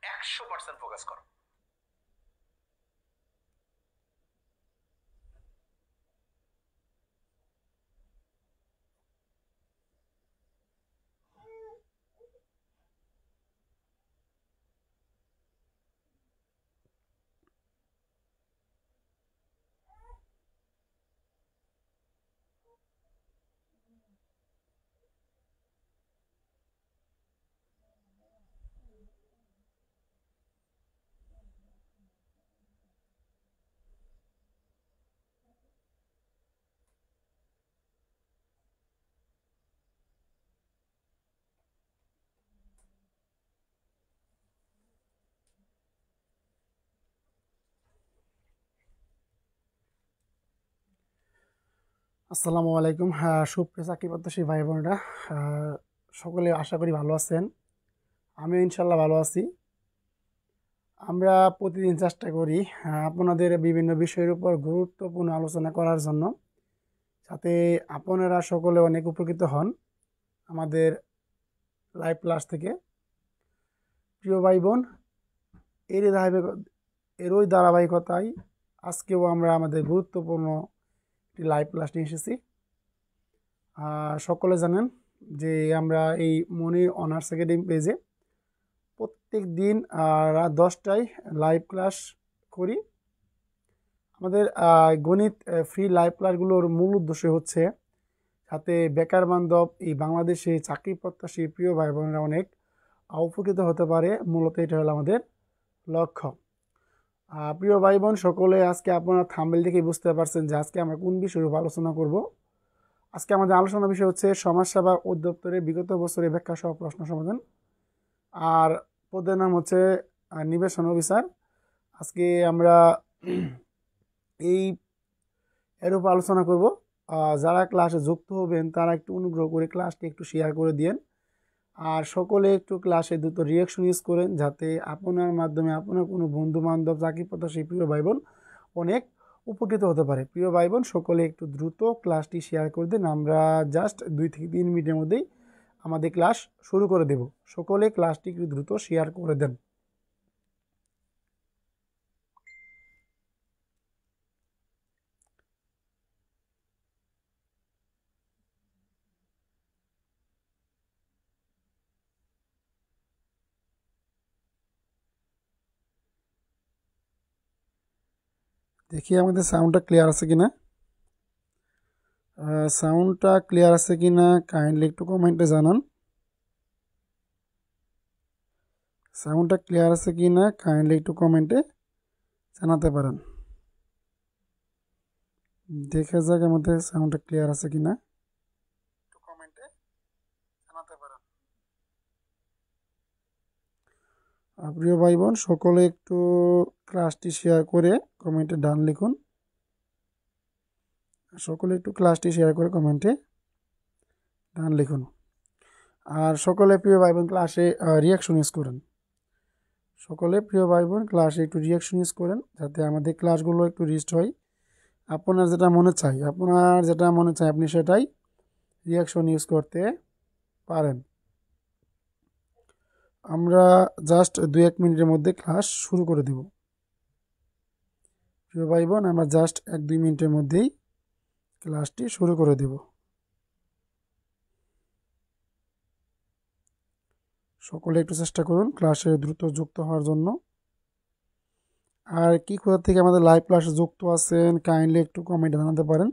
100% focus করো। আসসালামু আলাইকুম। সুপ্রিয় চাকরি প্রত্যাশী ভাই বোনেরা, সকলে আশা করি ভালো আছেন। আমিও ইনশাল্লাহ ভালো আছি। আমরা প্রতিদিন চেষ্টা করি আপনাদের বিভিন্ন বিষয়ের উপর গুরুত্বপূর্ণ আলোচনা করার জন্য, যাতে আপনারা সকলে অনেক উপকৃত হন আমাদের লাইভ ক্লাস থেকে। প্রিয় ভাই বোন, এরই ধারাবাহিকতায় আজকেও আমরা আমাদের গুরুত্বপূর্ণ একটি লাইভ ক্লাস নিয়ে এসেছি। সকলে জানেন যে আমরা এই মনির অনার্স একাডেমি পেজে প্রত্যেক দিন রাত 10টায় লাইভ ক্লাস করি। আমাদের গণিত ফ্রি লাইভ ক্লাসগুলোর মূল উদ্দেশ্য হচ্ছে যাতে বেকার বান্ধব এই বাংলাদেশে চাকরি প্রত্যাশী প্রিয় ভাই বোনেরা অনেক উপকৃত হতে পারে। মূলত এটা হলো আমাদের লক্ষ্য। প্রিয় ভাই বোন সকলে, আজকে আপনারা থাম্বনেল দেখে বুঝতে পারছেন যে আজকে আমরা কোন বিষয়ের উপর আলোচনা করব। আজকে আমাদের আলোচনা বিষয় হচ্ছে সমাজসেবা অধিদপ্তরের বিগত বছরের ব্যাখ্যা সহ প্রশ্ন সমাধান। আর পদের নাম হচ্ছে নিবেশন অফিসার। আজকে আমরা এর উপর আলোচনা করব। যারা ক্লাসে যুক্ত হবেন তারা একটু অনুগ্রহ করে ক্লাসটি একটু শেয়ার করে দিন, আর সকলে একটু ক্লাসে দ্রুত রিয়াকশন ইউজ করেন, যাতে আপনার মাধ্যমে আপনার কোনো বন্ধু বান্ধব চাকরি প্রত্যাশী প্রিয় ভাই বোন অনেক উপকৃত হতে পারে। প্রিয় ভাই বোন সকলে একটু দ্রুত ক্লাসটি শেয়ার করে দিন। আমরা জাস্ট 2 থেকে 3 মিনিটের মধ্যেই আমাদের ক্লাস শুরু করে দেব। সকলে ক্লাসটি একটু দ্রুত শেয়ার করে দেন। দেখি আমাদের সাউন্ডটা ক্লিয়ার আছে কিনা। সাউন্ডটা ক্লিয়ার আছে কিনা কাইন্ডলি একটু কমেন্টে জানান। সাউন্ডটা ক্লিয়ার আছে কিনা কাইন্ডলি একটু কমেন্টে জানাতে পারেন। দেখে যাক আমাদের সাউন্ডটা ক্লিয়ার আছে কিনা, একটু কমেন্টে জানাতে পারেন। প্রিয় ভাই বোন সকলে একটু ক্লাসটি শেয়ার করে কমেন্টে ডান লিখুন। সকলে একটু ক্লাসটি শেয়ার করে কমেন্টে ডান লিখুন। আর সকলে প্রিয় ভাই বোন ক্লাসে রিয়াকশন ইউজ করেন। সকলে প্রিয় ভাই বোন ক্লাসে একটু রিয়াকশন ইউজ করেন, যাতে আমাদের ক্লাসগুলো একটু রিস্ট হয়। আপনার যেটা মনে চাই আপনি সেটাই রিয়াকশন ইউজ করতে পারেন। আমরা জাস্ট 2-1 মিনিটের মধ্যে ক্লাস শুরু করে দেব। প্রিয় ভাই বোন, আমরা জাস্ট 1-2 মিনিটের মধ্যেই ক্লাসটি শুরু করে দেব। সকলে একটু চেষ্টা করুন ক্লাসে দ্রুত যুক্ত হওয়ার জন্য। আর কি কোথা থেকে আমাদের লাইভ ক্লাসে যুক্ত আছেন কাইন্ডলি একটু কমেন্টে জানাতে পারেন।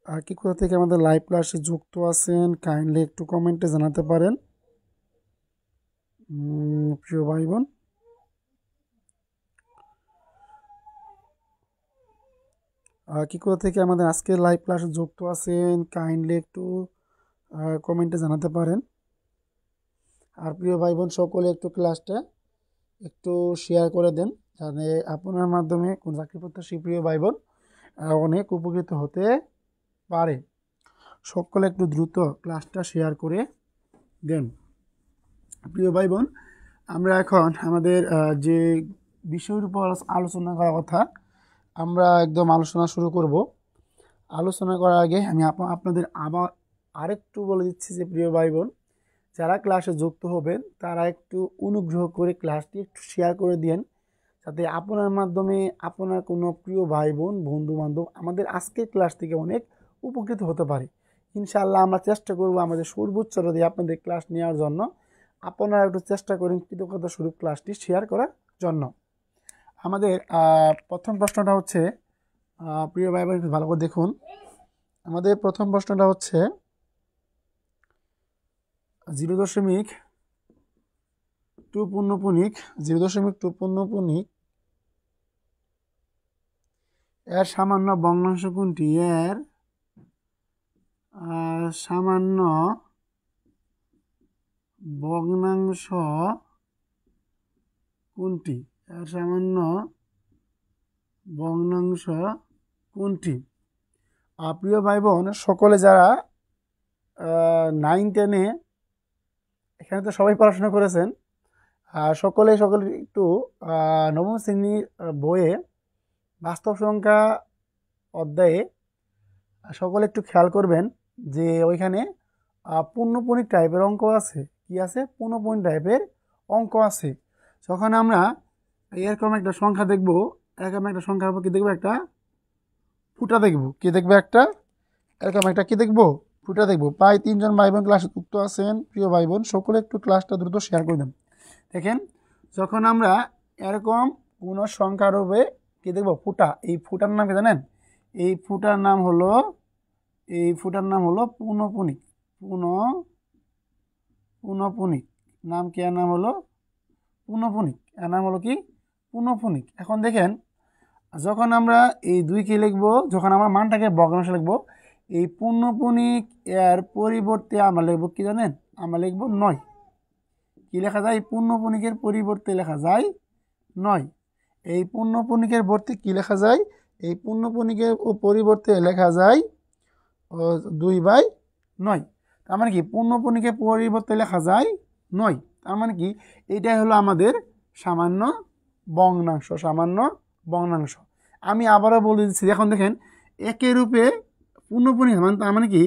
আর কি কোথা থেকে আমাদের লাইভ ক্লাসে যুক্ত আছেন কাইন্ডলি একটু কমেন্টে জানাতে পারেন। প্রিয় ভাই বোন, কি কোথা থেকে আমাদের আজকে লাইভ ক্লাসে যুক্ত আছেন কাইন্ডলি একটু কমেন্টে জানাতে পারেন। আর প্রিয় ভাই বোন সকলে একটু ক্লাসটা একটু শেয়ার করে দেন, যাতে আপনার মাধ্যমে কোন চাকরি প্রত্যাশী প্রিয় ভাই বোন অনেক উপকৃত হতে পারে। সকলে একটু দ্রুত ক্লাসটা শেয়ার করে দেন। প্রিয় ভাই বোন, আমরা এখন আমাদের যে বিষয়ের উপর আলোচনা করার কথা, আমরা একদম আলোচনা শুরু করব। আলোচনা করার আগে আমি আপনাদের আবার আরেকটু বলে দিচ্ছি যে প্রিয় ভাই বোন, যারা ক্লাসে যুক্ত হবেন তারা একটু অনুগ্রহ করে ক্লাসটি একটু শেয়ার করে দিন, যাতে আপনার মাধ্যমে আপনার কোনো প্রিয় ভাই বোন বন্ধু বান্ধব আমাদের আজকের ক্লাস থেকে অনেক উপকৃত হতে পারে। ইনশাআল্লাহ আমরা চেষ্টা করব আমাদের সর্বোচ্চটা দিয়ে আপনাদের ক্লাস নেওয়ার জন্য। আপনারা একটু চেষ্টা করেন কৃতজ্ঞতা স্বরূপ ক্লাসটি শেয়ার করার জন্য। আমাদের প্রথম প্রশ্নটা হচ্ছে, প্রিয় ভাই বোন একটু ভালো করে দেখুন। আমাদের প্রথম প্রশ্নটা হচ্ছে 0.2 পূর্ণপূণিক 0.2 পূর্ণপূণিক এর সামান্য ভগ্নাংশ কোনটি? এর সামান্য ভগ্নাংশ কোনটি? এর সামান্য ভগ্নাংশ কোনটি? প্রিয় ভাই বোন সকলে যারা 9-10-এ, এখানে তো সবাই পড়াশোনা করেছেন, সকলে একটু নবম শ্রেণীর বইয়ে বাস্তব সংখ্যা অধ্যায়ে সকলে একটু খেয়াল করবেন যে ওইখানে পূর্ণপূর্ণিক টাইপের অঙ্ক আছে। কি আছে? পূর্ণপূর্ণিক টাইপের অঙ্ক আছে। যখন আমরা এরকম একটা সংখ্যা দেখব, এরকম একটা সংখ্যার উপর কি দেখবো? একটা ফুটা দেখব। কি দেখবো? একটা এরকম একটা কি দেখবো? ফুটা দেখব। প্রায় 3 জন ভাই বোন ক্লাসে যুক্ত আছেন। প্রিয় ভাই বোন সকলে একটু ক্লাসটা দ্রুত শেয়ার করে দেন। দেখেন, যখন আমরা এরকম কোনো সংখ্যার উপরে কি দেখব? ফুটা। এই ফুটার নাম কি জানেন? এই ফুটার নাম হলো পূর্ণপূণিক। পূর্ণপূণিক নাম কি? এর নাম হলো পূর্ণপূণিক। এর নাম হলো কি? পূর্ণপূণিক। এখন দেখেন, যখন আমরা এই 2 কি লিখবো, যখন আমরা মানটাকে ভগ্নাংশে লিখবো, এই পূর্ণপূণিক এর পরিবর্তে আমরা লিখবো কি জানেন? আমরা লিখবো 9। কি লেখা যায়? পূর্ণপূণিকের পরিবর্তে লেখা যায় 9। এই পূর্ণপূণিকের ভর্তি কি লেখা যায়? এই পূর্ণপূণিকের পরিবর্তে লেখা যায় 2/9। তার মানে কি? পূর্ণপূণিকের পরিবর্তে লেখা যায় 9। তার মানে কি? এইটাই হলো আমাদের সামান্য ভগ্নাংশ। আমি আবারও বলে দিচ্ছি। এখন দেখেন, একের রূপে পূর্ণপূণিক মান, তার মানে কি?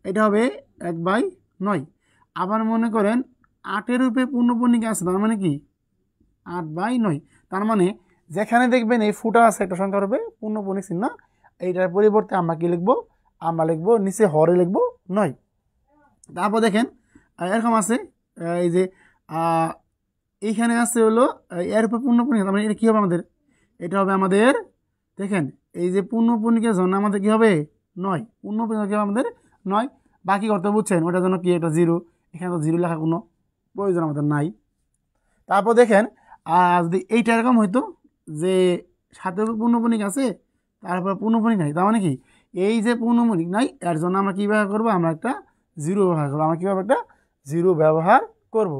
এটা হবে 1/9। আবার মনে করেন 8-এর রূপে পূর্ণপূণিক আছে, তার মানে কি? 8/9। তার মানে যেখানে দেখবেন এই ফুটা আছে একটা সংখ্যার রূপে পূর্ণপূণিক চিহ্ন, এইটার পরিবর্তে আমরা কি লিখবো? আমরা লিখবো নিচে হরে লিখবো 9। তারপর দেখেন এরকম আছে, এই যে এইখানে আছে হলো এর উপর পূর্ণপূণিক, তার মানে এটা কী হবে আমাদের? এটা হবে আমাদের, দেখেন এই যে পূর্ণপূণিকের জন্য আমাদের কী হবে? 9। পূর্ণপূণিক কী হবে আমাদের? 9। বাকি করতে বুঝছেন? ওটার জন্য কি একটা 0, এখানে তো 0 লেখা কোনো প্রয়োজন আমাদের নাই। তারপর দেখেন, যদি এইটা এরকম হইতো যে 7-এর উপর পূর্ণপূণিক আছে, তারপর পূর্ণপূণিক নাই, তার মানে কি? এই যে পূর্ণপূণিক নাই, এর জন্য আমরা কী ব্যবহার করবো? আমরা একটা 0 ব্যবহার করবো। আমরা কীভাবে একটা 0 ব্যবহার করব।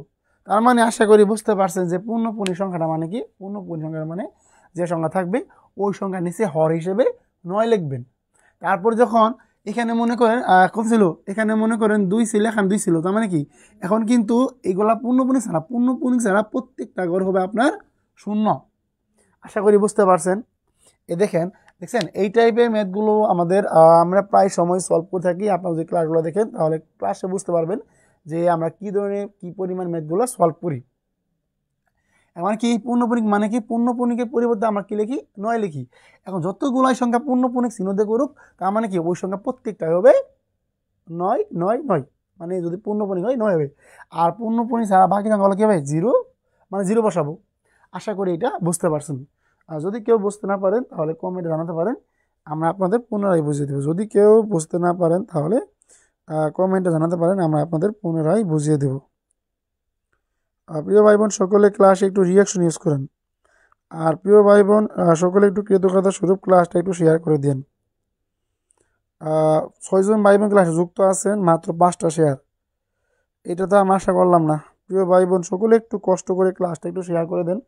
তার মানে আশা করি বুঝতে পারছেন যে পূর্ণপূর্ণিক সংখ্যাটা মানে কি? পূর্ণপূর্ণিক সংখ্যাটা মানে যে সংখ্যা থাকবে ওই সংখ্যার নিচে হর হিসেবে 9 লিখবেন। তারপর যখন এখানে মনে করেন কত ছিল? এখানে মনে করেন 2 ছিল, এখানে 2 ছিল, তার মানে কি? এখন কিন্তু এইগুলা পূর্ণপূর্ণিক ছাড়া প্রত্যেকটা ঘর হবে আপনার 0। আশা করি বুঝতে পারছেন। দেখছেন এই টাইপের ম্যাথগুলো আমাদের আমরা প্রায় সময় সলভ করে থাকি। আপনারা যদি ক্লাসগুলো দেখেন তাহলে ক্লাসে বুঝতে পারবেন যে আমরা কী ধরনের কী পরিমাণ ম্যাথগুলো সলভ করি। এমন কি পূর্ণপূণিক মানে কি? পূর্ণপূণিকের পরিবর্তে আমরা কি লিখি? 9 লিখি। এখন যতগুলাই সংখ্যা পূর্ণপূণিক চিহ্ন দিয়ে করুক, তার মানে কি? ওই সংখ্যা প্রত্যেকটাই হবে 9 9 9। মানে যদি পূর্ণপূণিক হয় 9 হবে, আর পূর্ণপূণিক ছাড়া বাকি সংখ্যাগুলো কী হবে? 0, মানে 0 বসাবো। আশা করি এটা বুঝতে পারছেন। আর যদি কেউ বুঝতে না পারেন তাহলে কমেন্টে জানাতে পারেন, আমরা আপনাদের পুনরায় বুঝিয়ে দেবো। যদি কেউ বুঝতে না পারেন তাহলে কমেন্টে জানাতে পারেন, আমরা আপনাদের পুনরায় বুঝিয়ে দেব। প্রিয় ভাই বোন সকলে ক্লাসে একটু রিয়াকশন ইউজ করেন। আর প্রিয় ভাই বোন সকলে একটু কৃতজ্ঞতা স্বরূপ ক্লাসটা একটু শেয়ার করে দেন। 6 জন ভাই বোন ক্লাসে যুক্ত আছেন, মাত্র 5টা শেয়ার। এটা তো আমি আশা করলাম না। প্রিয় ভাই বোন সকলে একটু কষ্ট করে ক্লাসটা একটু শেয়ার করে দেন।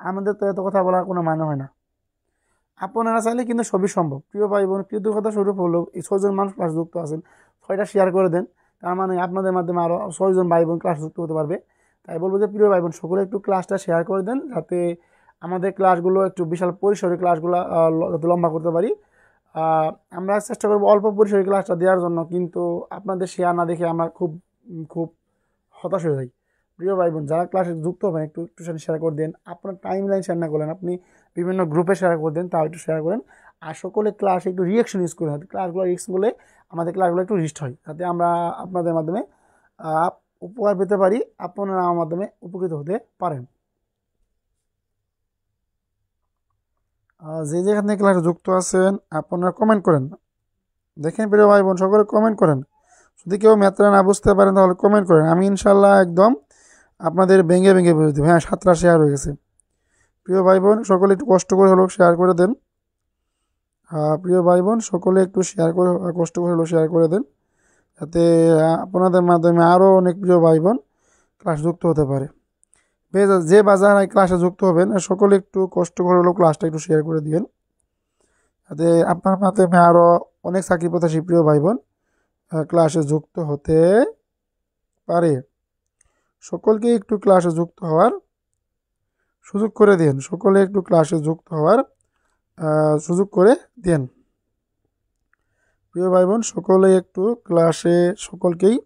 আমাদের তো এত কথা বলার কোনো মানে হয় না। আপনারা চাইলে কিন্তু সবই সম্ভব। প্রিয় ভাই বোন কৃতজ্ঞতা স্বরূপ হলো এই 6 জন মানুষ ক্লাস যুক্ত আছেন, 6টা শেয়ার করে দেন। তার মানে আপনাদের মাধ্যমে আরও 6 জন ভাই বোন ক্লাস যুক্ত হতে পারবে। তাই বলবো যে প্রিয় ভাই বোন সকলে একটু ক্লাসটা শেয়ার করে দেন, যাতে আমাদের ক্লাসগুলো একটু বিশাল পরিসরে ক্লাসগুলো যাতে লম্বা করতে পারি। আমরা চেষ্টা করবো অল্প পরিসরে ক্লাসটা দেওয়ার জন্য, কিন্তু আপনাদের শেয়ার না দেখে আমরা খুব হতাশ হয়ে যাই। প্রিয় ভাই বোন, যারা ক্লাসে যুক্ত হবেন একটু একটু শেয়ার করে দেন। আপনার টাইম লাইন শেয়ার না করলেন, আপনি বিভিন্ন গ্রুপে শেয়ার করে দেন, তাও একটু শেয়ার করেন। আর সকলে ক্লাসে একটু রিয়েকশন ইউজ করেন, ক্লাসগুলো রিয়েকশন করলে আমাদের ক্লাসগুলো একটু রিস্ট হয়, যাতে আমরা আপনাদের মাধ্যমে উপকার পেতে পারি, আপনারা আমার মাধ্যমে উপকৃত হতে পারেন। যে যেখান থেকে ক্লাসে যুক্ত আছেন আপনারা কমেন্ট করেন। দেখেন প্রিয় ভাই বোন, সকলে কমেন্ট করেন। যদি কেউ ম্যাথটা না বুঝতে পারেন তাহলে কমেন্ট করেন, আমি ইনশাল্লাহ একদম আপনাদের ভেঙে ভেঙে বুঝে দেবো। হ্যাঁ, 7টা শেয়ার হয়ে গেছে। প্রিয় ভাই বোন, সকলে একটু কষ্ট করে হলেও শেয়ার করে দেন। প্রিয় ভাই বোন, সকলে একটু শেয়ার করে কষ্ট করে হলেও শেয়ার করে দেন, যাতে আপনাদের মাধ্যমে আরও অনেক প্রিয় ভাই বোন ক্লাস যুক্ত হতে পারে। যে বাজার ক্লাসে যুক্ত হবেন সকলে একটু কষ্ট করে হলেও ক্লাসটা একটু শেয়ার করে দিবেন, যাতে আপনার মাধ্যমে আরও অনেক চাকরি প্রত্যাশী প্রিয় ভাই বোন ক্লাসে যুক্ত হতে পারে। সকলকে একটু ক্লাসে যুক্ত হওয়ার সুযোগ করে দিন, সকলে একটু ক্লাসে যুক্ত হওয়ার সুযোগ করে দিন। প্রিয় ভাই বোন, সকলে একটু সকলকেই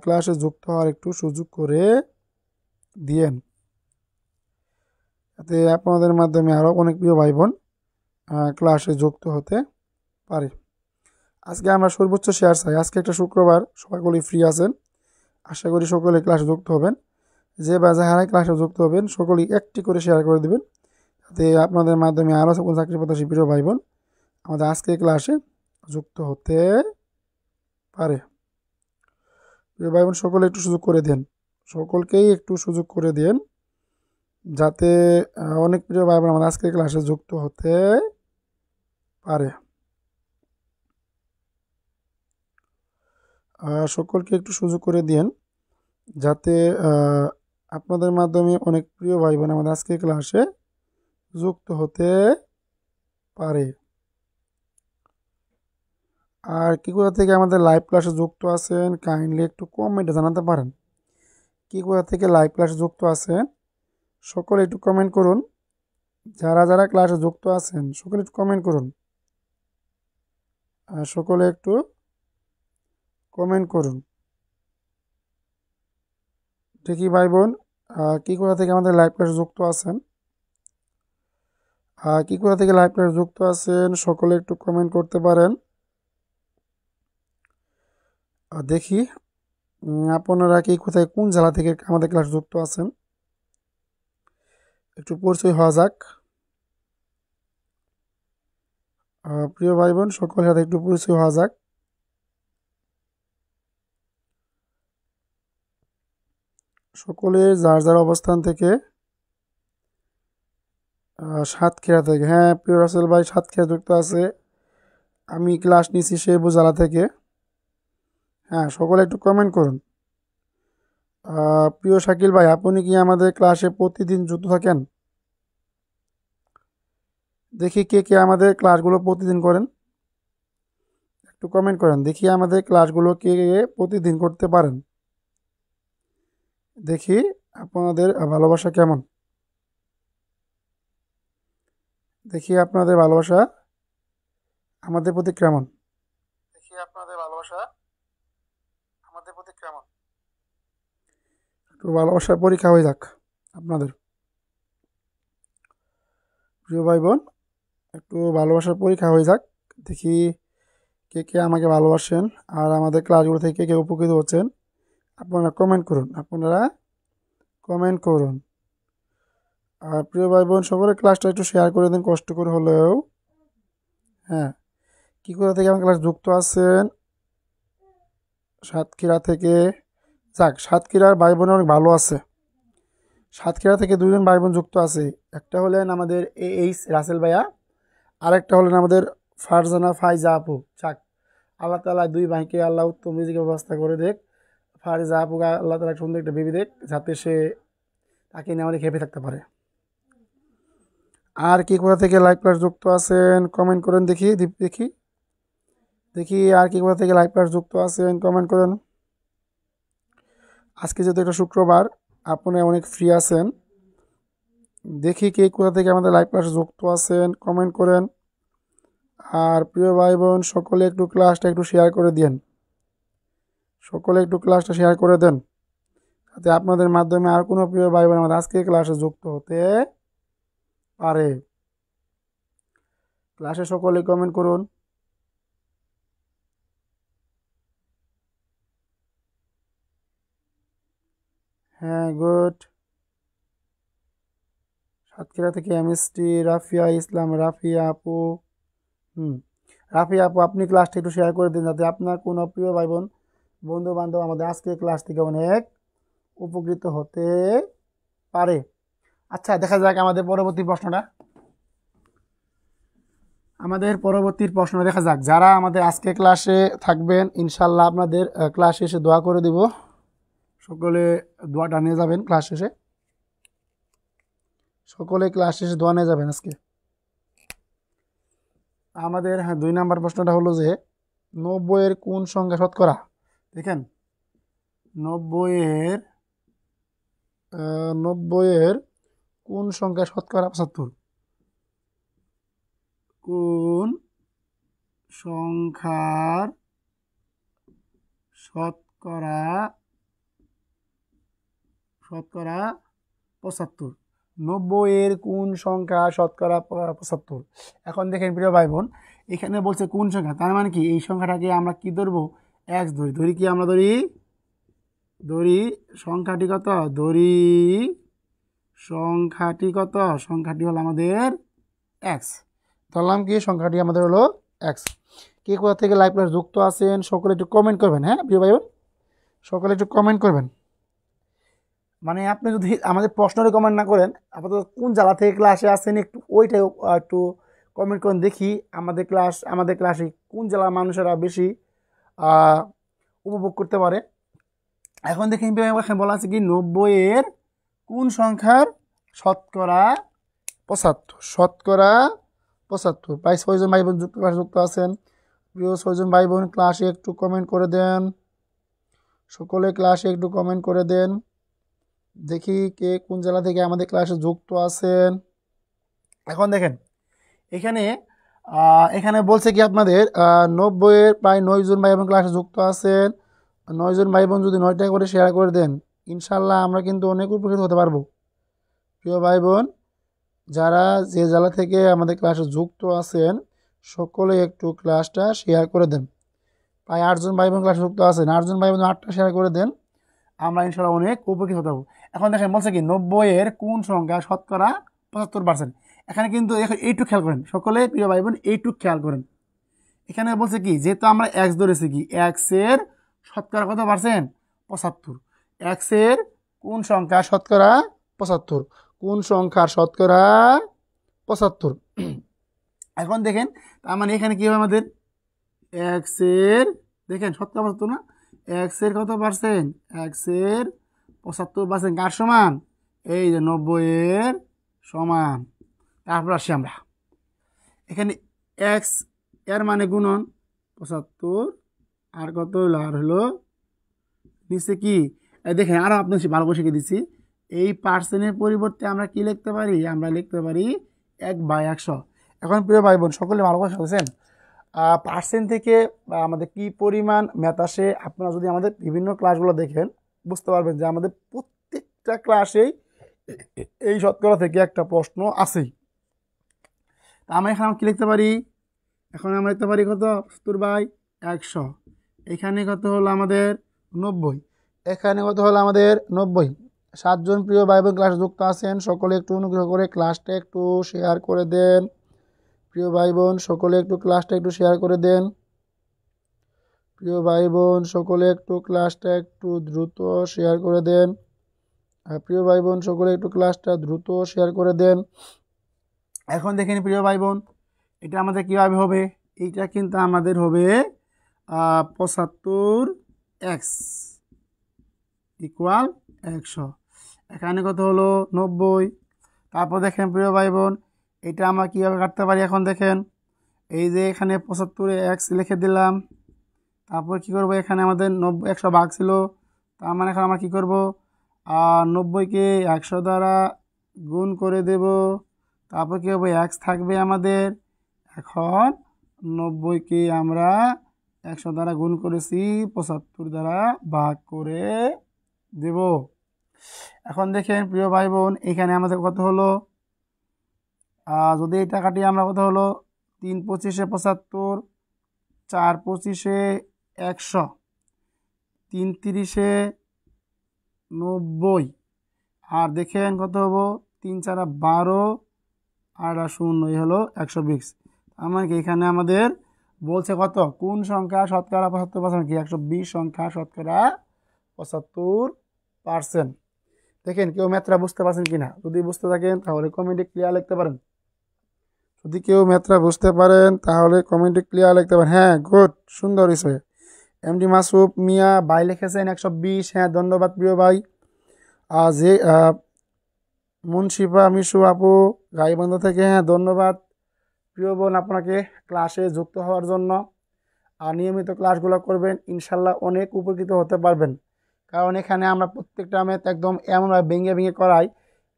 ক্লাসে যুক্ত হওয়ার একটু সুযোগ করে দিয়েন, যাতে আপনাদের মাধ্যমে আরও অনেক প্রিয় ভাই বোন ক্লাসে যুক্ত হতে পারে। আজকে আমরা সর্বোচ্চ শেয়ার চাই। আজকে একটা শুক্রবার, সকলেই ফ্রি আছেন, আশা করি সকলে ক্লাসে যুক্ত হবেন। যে বা যাহারাই ক্লাসে যুক্ত হবেন সকলেই একটি করে শেয়ার করে দেবেন, যাতে আপনাদের মাধ্যমে আরও সকল চাকরি প্রত্যাশী প্রিয় ভাই বোন আমাদের আজকে ক্লাসে যুক্ত হতে পারে। প্রিয় ভাই বোন, সকলে একটু সুযোগ করে দেন, সকলকেই একটু সুযোগ করে দেন, যাতে অনেক প্রিয় ভাই বোন আমাদের আজকে ক্লাসে যুক্ত হতে পারে। সকলকে একটু সুযোগ করে দিন, যাতে আপনাদের মাধ্যমে অনেক প্রিয় ভাই বোন আমাদের আজকে ক্লাসে যুক্ত হতে পারে। আর কি কোথা থেকে আমাদের লাইভ ক্লাসে যুক্ত আছেন কাইন্ডলি একটু কমেন্টে জানাতে পারেন। কি কোথা থেকে লাইভ ক্লাসে যুক্ত আছেন সকলে একটু কমেন্ট করুন। যারা যারা ক্লাসে যুক্ত আছেন সকলে একটু কমেন্ট করুন, সকলে একটু কমেন্ট করুন। দেখি ভাই বোন, কি কোথা থেকে আমাদের লাইভ ক্লাসে যুক্ত আছেন, কি কোথা থেকে লাইভ ক্লাসে যুক্ত আছেন সকলে একটু কমেন্ট করতে পারেন। দেখি আপনারা কি কোথায় কোন জেলা থেকে আমাদের ক্লাস যুক্ত আছেন, একটু পরিচয় হওয়া যাক। প্রিয় ভাই বোন, সকলের সাথে একটু পরিচয় হওয়া যাক। সকলে যার যার অবস্থান থেকে, সাতক্ষীরা থেকে, হ্যাঁ প্রিয় রাসেল ভাই সাতক্ষীরা যুক্ত আছে, আমি ক্লাস নিচ্ছি শেরপুর জেলা থেকে। হ্যাঁ, সকলে একটু কমেন্ট করুন। প্রিয় শাকিল ভাই, আপনি কি আমাদের ক্লাসে প্রতিদিন যুক্ত থাকেন? দেখি কে কে আমাদের ক্লাসগুলো প্রতিদিন করেন, একটু কমেন্ট করেন। দেখি আমাদের ক্লাসগুলো কে কে প্রতিদিন করতে পারেন, দেখি আপনাদের ভালোবাসা কেমন, দেখি আপনাদের ভালোবাসা আমাদের প্রতি কেমন, দেখি আপনাদের ভালোবাসা আমাদের প্রতি কেমন। একটু ভালোবাসার পরীক্ষা হয়ে যাক আপনাদের। প্রিয় ভাই বোন, একটু ভালোবাসার পরীক্ষা হয়ে যাক, দেখি কে কে আমাকে ভালোবাসেন আর আমাদের ক্লাসগুলো থেকে কে কে উপকৃত হচ্ছেন। আপনারা কমেন্ট করুন, আপনারা কমেন্ট করুন। আর প্রিয় ভাই বোন, সকলে ক্লাসটা একটু শেয়ার করে দিন কষ্ট করে হলেও। হ্যাঁ, কী কোথা থেকে আমার ক্লাস যুক্ত আছেন? সাতক্ষীরা থেকে। যাক, সাতক্ষীরার ভাই বোন অনেক ভালো আছে। সাতক্ষীরা থেকে দুজন ভাই বোন যুক্ত আছে, একটা হলেন আমাদের এইচ রাসেল ভাইয়া, আর একটা হলেন আমাদের ফারজানা ফাইজা আপু। যাক, আল্লাহ তালা দুই ভাইকে আল্লাহ উত্তম রিজিকের ব্যবস্থা করে দেখ। ফারজা আপুকে আল্লাহ তালা সুন্দর একটা বেবি দেখ, যাতে সে তাকে নিয়ে আমাদের খেপে থাকতে পারে। আর কি কোথা থেকে লাইভ ক্লাস যুক্ত আছেন কমেন্ট করেন, দেখি দেখি দেখি আর কি কোথা থেকে লাইভ ক্লাস যুক্ত আছেন কমেন্ট করেন। আজকে যেহেতু একটা শুক্রবার, আপনি অনেক ফ্রি আছেন, দেখি কে কোথা থেকে আমাদের লাইভ ক্লাসে যুক্ত আছেন কমেন্ট করেন। আর প্রিয় ভাই বোন, সকলে একটু ক্লাসটা একটু শেয়ার করে দেন, সকলে একটু ক্লাসটা শেয়ার করে দেন, যাতে আপনাদের মাধ্যমে আর কোনো প্রিয় ভাই বোন আমাদের আজকে ক্লাসে যুক্ত হতে পারে। ক্লাসে সকলে কমেন্ট করুন। হ্যাঁ, গুড। সাতক্ষীরা থেকে এমএসটি রাফিয়া ইসলাম, রাফিয়া আপু। রাফিয়া আপু, আপনি ক্লাসটা একটু শেয়ার করে দিন যাতে আপনার কোনো প্রিয় ভাই বোন বন্ধু বান্ধব আমাদের আজকে ক্লাস থেকে অনেক উপকৃত হতে পারে। আচ্ছা, দেখা যাক আমাদের পরবর্তী প্রশ্নটা। দেখা যাক, যারা আমাদের আজকে ক্লাসে থাকবেন ইনশাল্লাহ আপনাদের ক্লাস শেষে দোয়া করে দিব। সকলে দোয়াটা নিয়ে যাবেন ক্লাস শেষে। সকলে ক্লাস শেষে দোয়া নিয়ে যাবেন আজকে। আমাদের 2 নাম্বার প্রশ্নটা হলো যে 90-এর কোন সংখ্যা শতকরা? দেখেন, 90-এর কোন সংখ্যা শতকরা 75? কোন সংখ্যার শতকরা 75? 90-এর কোন সংখ্যা শতকরা 75? এখন দেখেন প্রিয় ভাই বোন, এখানে বলছে কোন সংখ্যা, তার মানে কি এই সংখ্যাটাকে আমরা কি ধরবো? এক্স ধরি কি আমরা ধরি সংখ্যাটি কত? সংখ্যাটি হলো আমাদের এক্স। ধরলাম কি সংখ্যাটি আমাদের হলো এক্স। কে কোথা থেকে লাইভ ক্লাস যুক্ত আছেন সকলে একটু কমেন্ট করবেন। হ্যাঁ প্রিয় ভাই বোন, সকলে একটু কমেন্ট করবেন। মানে আপনি যদি আমাদের প্রশ্নের কমেন্ট না করেন, আপাতত কোন জেলা থেকে ক্লাসে আসেন একটু ওইটাই একটু কমেন্ট করেন, দেখি আমাদের ক্লাসে কোন জেলার মানুষেরা বেশি উপভোগ করতে পারে। এখন দেখেন বলা আছে কি 90-এর কোন সংখ্যার শতকরা 75? প্রায় 6 জন ভাই বোন যুক্ত আছেন। প্রিয় 6 জন ভাই বোন ক্লাসে একটু কমেন্ট করে দেন, সকলে ক্লাসে একটু কমেন্ট করে দেন। দেখি কে কোন জেলা থেকে আমাদের ক্লাসে যুক্ত আছেন। এখন দেখেন এখানে বলছে কি আপনাদের 90-এর প্রায় 9 জন ভাই বোন ক্লাসে যুক্ত আছেন। 9 জন ভাই বোন যদি 9টা করে শেয়ার করে দেন ইনশাল্লাহ আমরা কিন্তু অনেক উপকৃত হতে পারবো। প্রিয় ভাই বোন, যারা যে জেলা থেকে আমাদের ক্লাসে যুক্ত আছেন সকলে একটু ক্লাসটা শেয়ার করে দেন। প্রায় 8 জন ভাই বোন ক্লাসে যুক্ত আছেন, 8 জন ভাই বোন 8টা শেয়ার করে দেন, আমরা ইনশাল্লাহ অনেক উপকৃত হতে পারবো। এখন দেখেন বলছে কি 90-এর কোন সংখ্যা শতকরা 75%? এখানে কিন্তু এইটুকু খেয়াল করেন সকলে প্রিয় ভাই বোন, এইটুকু খেয়াল করেন। এখানে বলছে কি যেহেতু আমরা এক্স ধরেছি, কি এক্সের শতকরা কত পার্সেন্ট? 75। এক্সের কোন সংখ্যা শতকরা 75? কোন সংখ্যার শতকরা 75? এখন দেখেন তার মানে এখানে কি হবে আমাদের এক্সের, দেখেন শতকরা 75 না, এক্সের কত পার্সেন্ট? এক্সের 75% কার সমান? এই যে 90-এর সমান। তারপর আসি আমরা এখানে এক্স এর মানে গুণন 75 আর কত হলো, আর হলো নিচে কি দেখেন আরো আপনার ভালো করে শিখে দিচ্ছি। এই পার্সেন্টের পরিবর্তে আমরা কি লিখতে পারি? আমরা লিখতে পারি 1/100। এখন প্রিয় ভাই বোন সকলে ভালো করে শুনছেন, পার্সেন্ট থেকে আমাদের কি পরিমাণ ম্যাথ আসে আপনারা যদি আমাদের বিভিন্ন ক্লাসগুলো দেখেন বুঝতে পারবেন যে আমাদের প্রত্যেকটা ক্লাসেই এই শতকরা থেকে একটা প্রশ্ন আসেই। আমরা এখানে কি লিখতে পারি? এখন আমরা লিখতে পারি কত? 70/100। এখানে কত হলো আমাদের 90, এখানে কত হলো আমাদের 90। 7 জন প্রিয় ভাই বোন ক্লাসে যুক্ত আছেন সকলে একটু অনুগ্রহ করে ক্লাসটা একটু শেয়ার করে দেন। প্রিয় ভাই বোন সকলে একটু ক্লাসটা একটু শেয়ার করে দেন। প্রিয় ভাই বোন সকলে একটু ক্লাসটা একটু দ্রুত শেয়ার করে দেন। প্রিয় ভাই বোন সকলে একটু ক্লাসটা দ্রুত শেয়ার করে দেন। এখন দেখেন প্রিয় ভাই বোন, এটা আমাদের কীভাবে হবে? এইটা কিন্তু আমাদের হবে 75x ইকুয়াল 100। এখানে কত হলো? 90। তারপর দেখেন প্রিয় ভাই বোন, এটা আমরা কীভাবে কাটতে পারি? এখন দেখেন এই যে এখানে 75x লিখে দিলাম, তারপর কি করব? এখানে আমাদের 100 ভাগ ছিল, তার মানে এখন আমরা কী করব? 90কে 100 দ্বারা গুণ করে দেব, তারপর কী হবে? x থাকবে আমাদের। এখন 90কে আমরা 100 দ্বারা গুণ করেছি, 75 দ্বারা ভাগ করে দেব। এখন দেখেন প্রিয় ভাই বোন, এখানে আমাদের কত হলো, যদি এই টাকাটি আমরা কত হলো 3 25 75, 4 25 100, 3 30 90, আর দেখেন কত হবো 3 4 12 আর 0 এই হলো 120। আমার কি এখানে আমাদের বলছে কত, কোন সংখ্যা শতকরা 75% কি 120 সংখ্যা শতকরা 75%। দেখেন কেউ ম্যাথটা বুঝতে পারছেন কিনা, যদি বুঝতে থাকেন তাহলে কমেন্টে ক্লিয়ার লিখতে পারেন। যদি কেউ ম্যাথটা বুঝতে পারেন তাহলে কমেন্টে ক্লিয়ার লিখতে পারেন। হ্যাঁ গুড, সুন্দর হয়েছে। এমডি মাসুফ মিয়া ভাই লিখেছেন 120। হ্যাঁ ধন্যবাদ প্রিয় ভাই। যে মুন্সিফা মিশু আপু গাইবান্ধ থেকে, হ্যাঁ ধন্যবাদ প্রিয় বোন আপনাকে ক্লাসে যুক্ত হওয়ার জন্য। আর নিয়মিত ক্লাসগুলো করবেন, ইনশাল্লাহ অনেক উপকৃত হতে পারবেন। কারণ এখানে আমরা প্রত্যেকটা ম্যাথ একদম এমনভাবে ভেঙে ভেঙে করাই,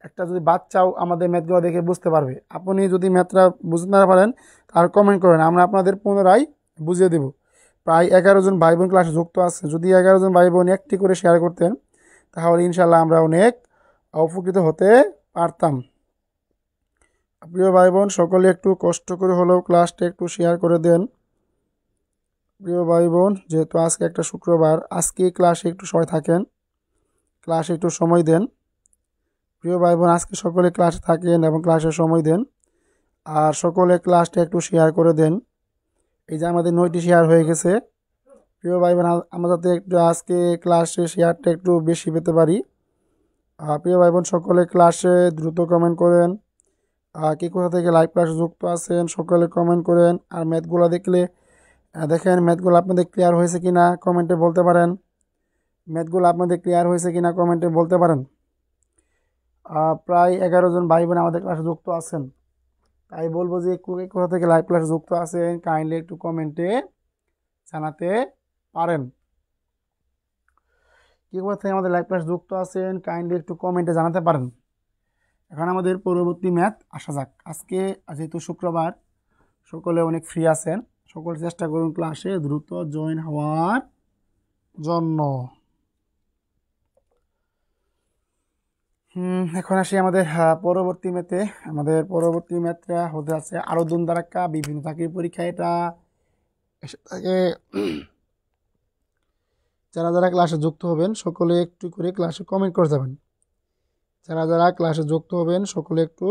একটা যদি বাচ্চাও আমাদের ম্যাথগুলো দেখে বুঝতে পারবে। আপনি যদি ম্যাথটা বুঝতে না পারেন তাহলে কমেন্ট করেন, আমরা আপনাদের পুনরায় বুঝিয়ে দেব। প্রায় 11 জন ভাই বোন ক্লাসে যুক্ত আছে, যদি 11 জন ভাই বোন একটি করে শেয়ার করতেন তাহলে ইনশাল্লাহ আমরা অনেক উপকৃত হতে পারতাম। প্রিয় ভাই বোন সকলে একটু কষ্ট করে হলেও ক্লাসটা একটু শেয়ার করে দেন। প্রিয় ভাই বোন, যেহেতু আজকে একটা শুক্রবার, আজকে ক্লাসে একটু সবাই থাকেন, ক্লাসে একটু সময় দেন। প্রিয় ভাই বোন আজকে সকলে ক্লাসে থাকেন এবং ক্লাসে সময় দেন, আর সকলে ক্লাসটা একটু শেয়ার করে দেন। এই যে আমাদের 9টি শেয়ার হয়ে গেছে। প্রিয় ভাই বোন আমরা যাতে একটু আজকে ক্লাসে শেয়ারটা একটু বেশি পেতে পারি। প্রিয় ভাই বোন সকলে ক্লাসে দ্রুত কমেন্ট করেন। কে কোথা থেকে লাইভ ক্লাসে যুক্ত আছেন সকলে কমেন্ট করেন। আর ম্যাথগুলো দেখলে দেখেন ম্যাথগুলো আপনাদের ক্লিয়ার হয়েছে কিনা কমেন্টে বলতে পারেন। ম্যাথগুলো আপনাদের ক্লিয়ার হয়েছে কিনা কমেন্টে বলতে পারেন। প্রায় 11 জন ভাই বোন আমাদের ক্লাসে যুক্ত আছেন, তাই বলবো যে কোথা থেকে লাইভ ক্লাসে যুক্ত আছেন কাইন্ডলি একটু কমেন্টে জানাতে পারেন। কি কোথা থেকে আমাদের লাইভ ক্লাসে যুক্ত আছেন কাইন্ডলি একটু কমেন্টে জানাতে পারেন। এখন আমাদের পরবর্তী ম্যাথ আসা যাক। আজকে যেহেতু শুক্রবার সকলে অনেক ফ্রি আছেন, সকলে চেষ্টা করুন ক্লাসে দ্রুত জয়েন হওয়ার জন্য। এখন আসি আমাদের পরবর্তী ম্যাথে। আমাদের পরবর্তী ম্যাথটা হতে আছে আরো দুন দারাক্কা, বিভিন্ন চাকরির পরীক্ষা এটা এসে থাকে। যারা যারা ক্লাসে যুক্ত হবেন সকলে একটু করে ক্লাসে কমেন্ট করে যাবেন। যারা যারা ক্লাসে যুক্ত হবেন সকলে একটু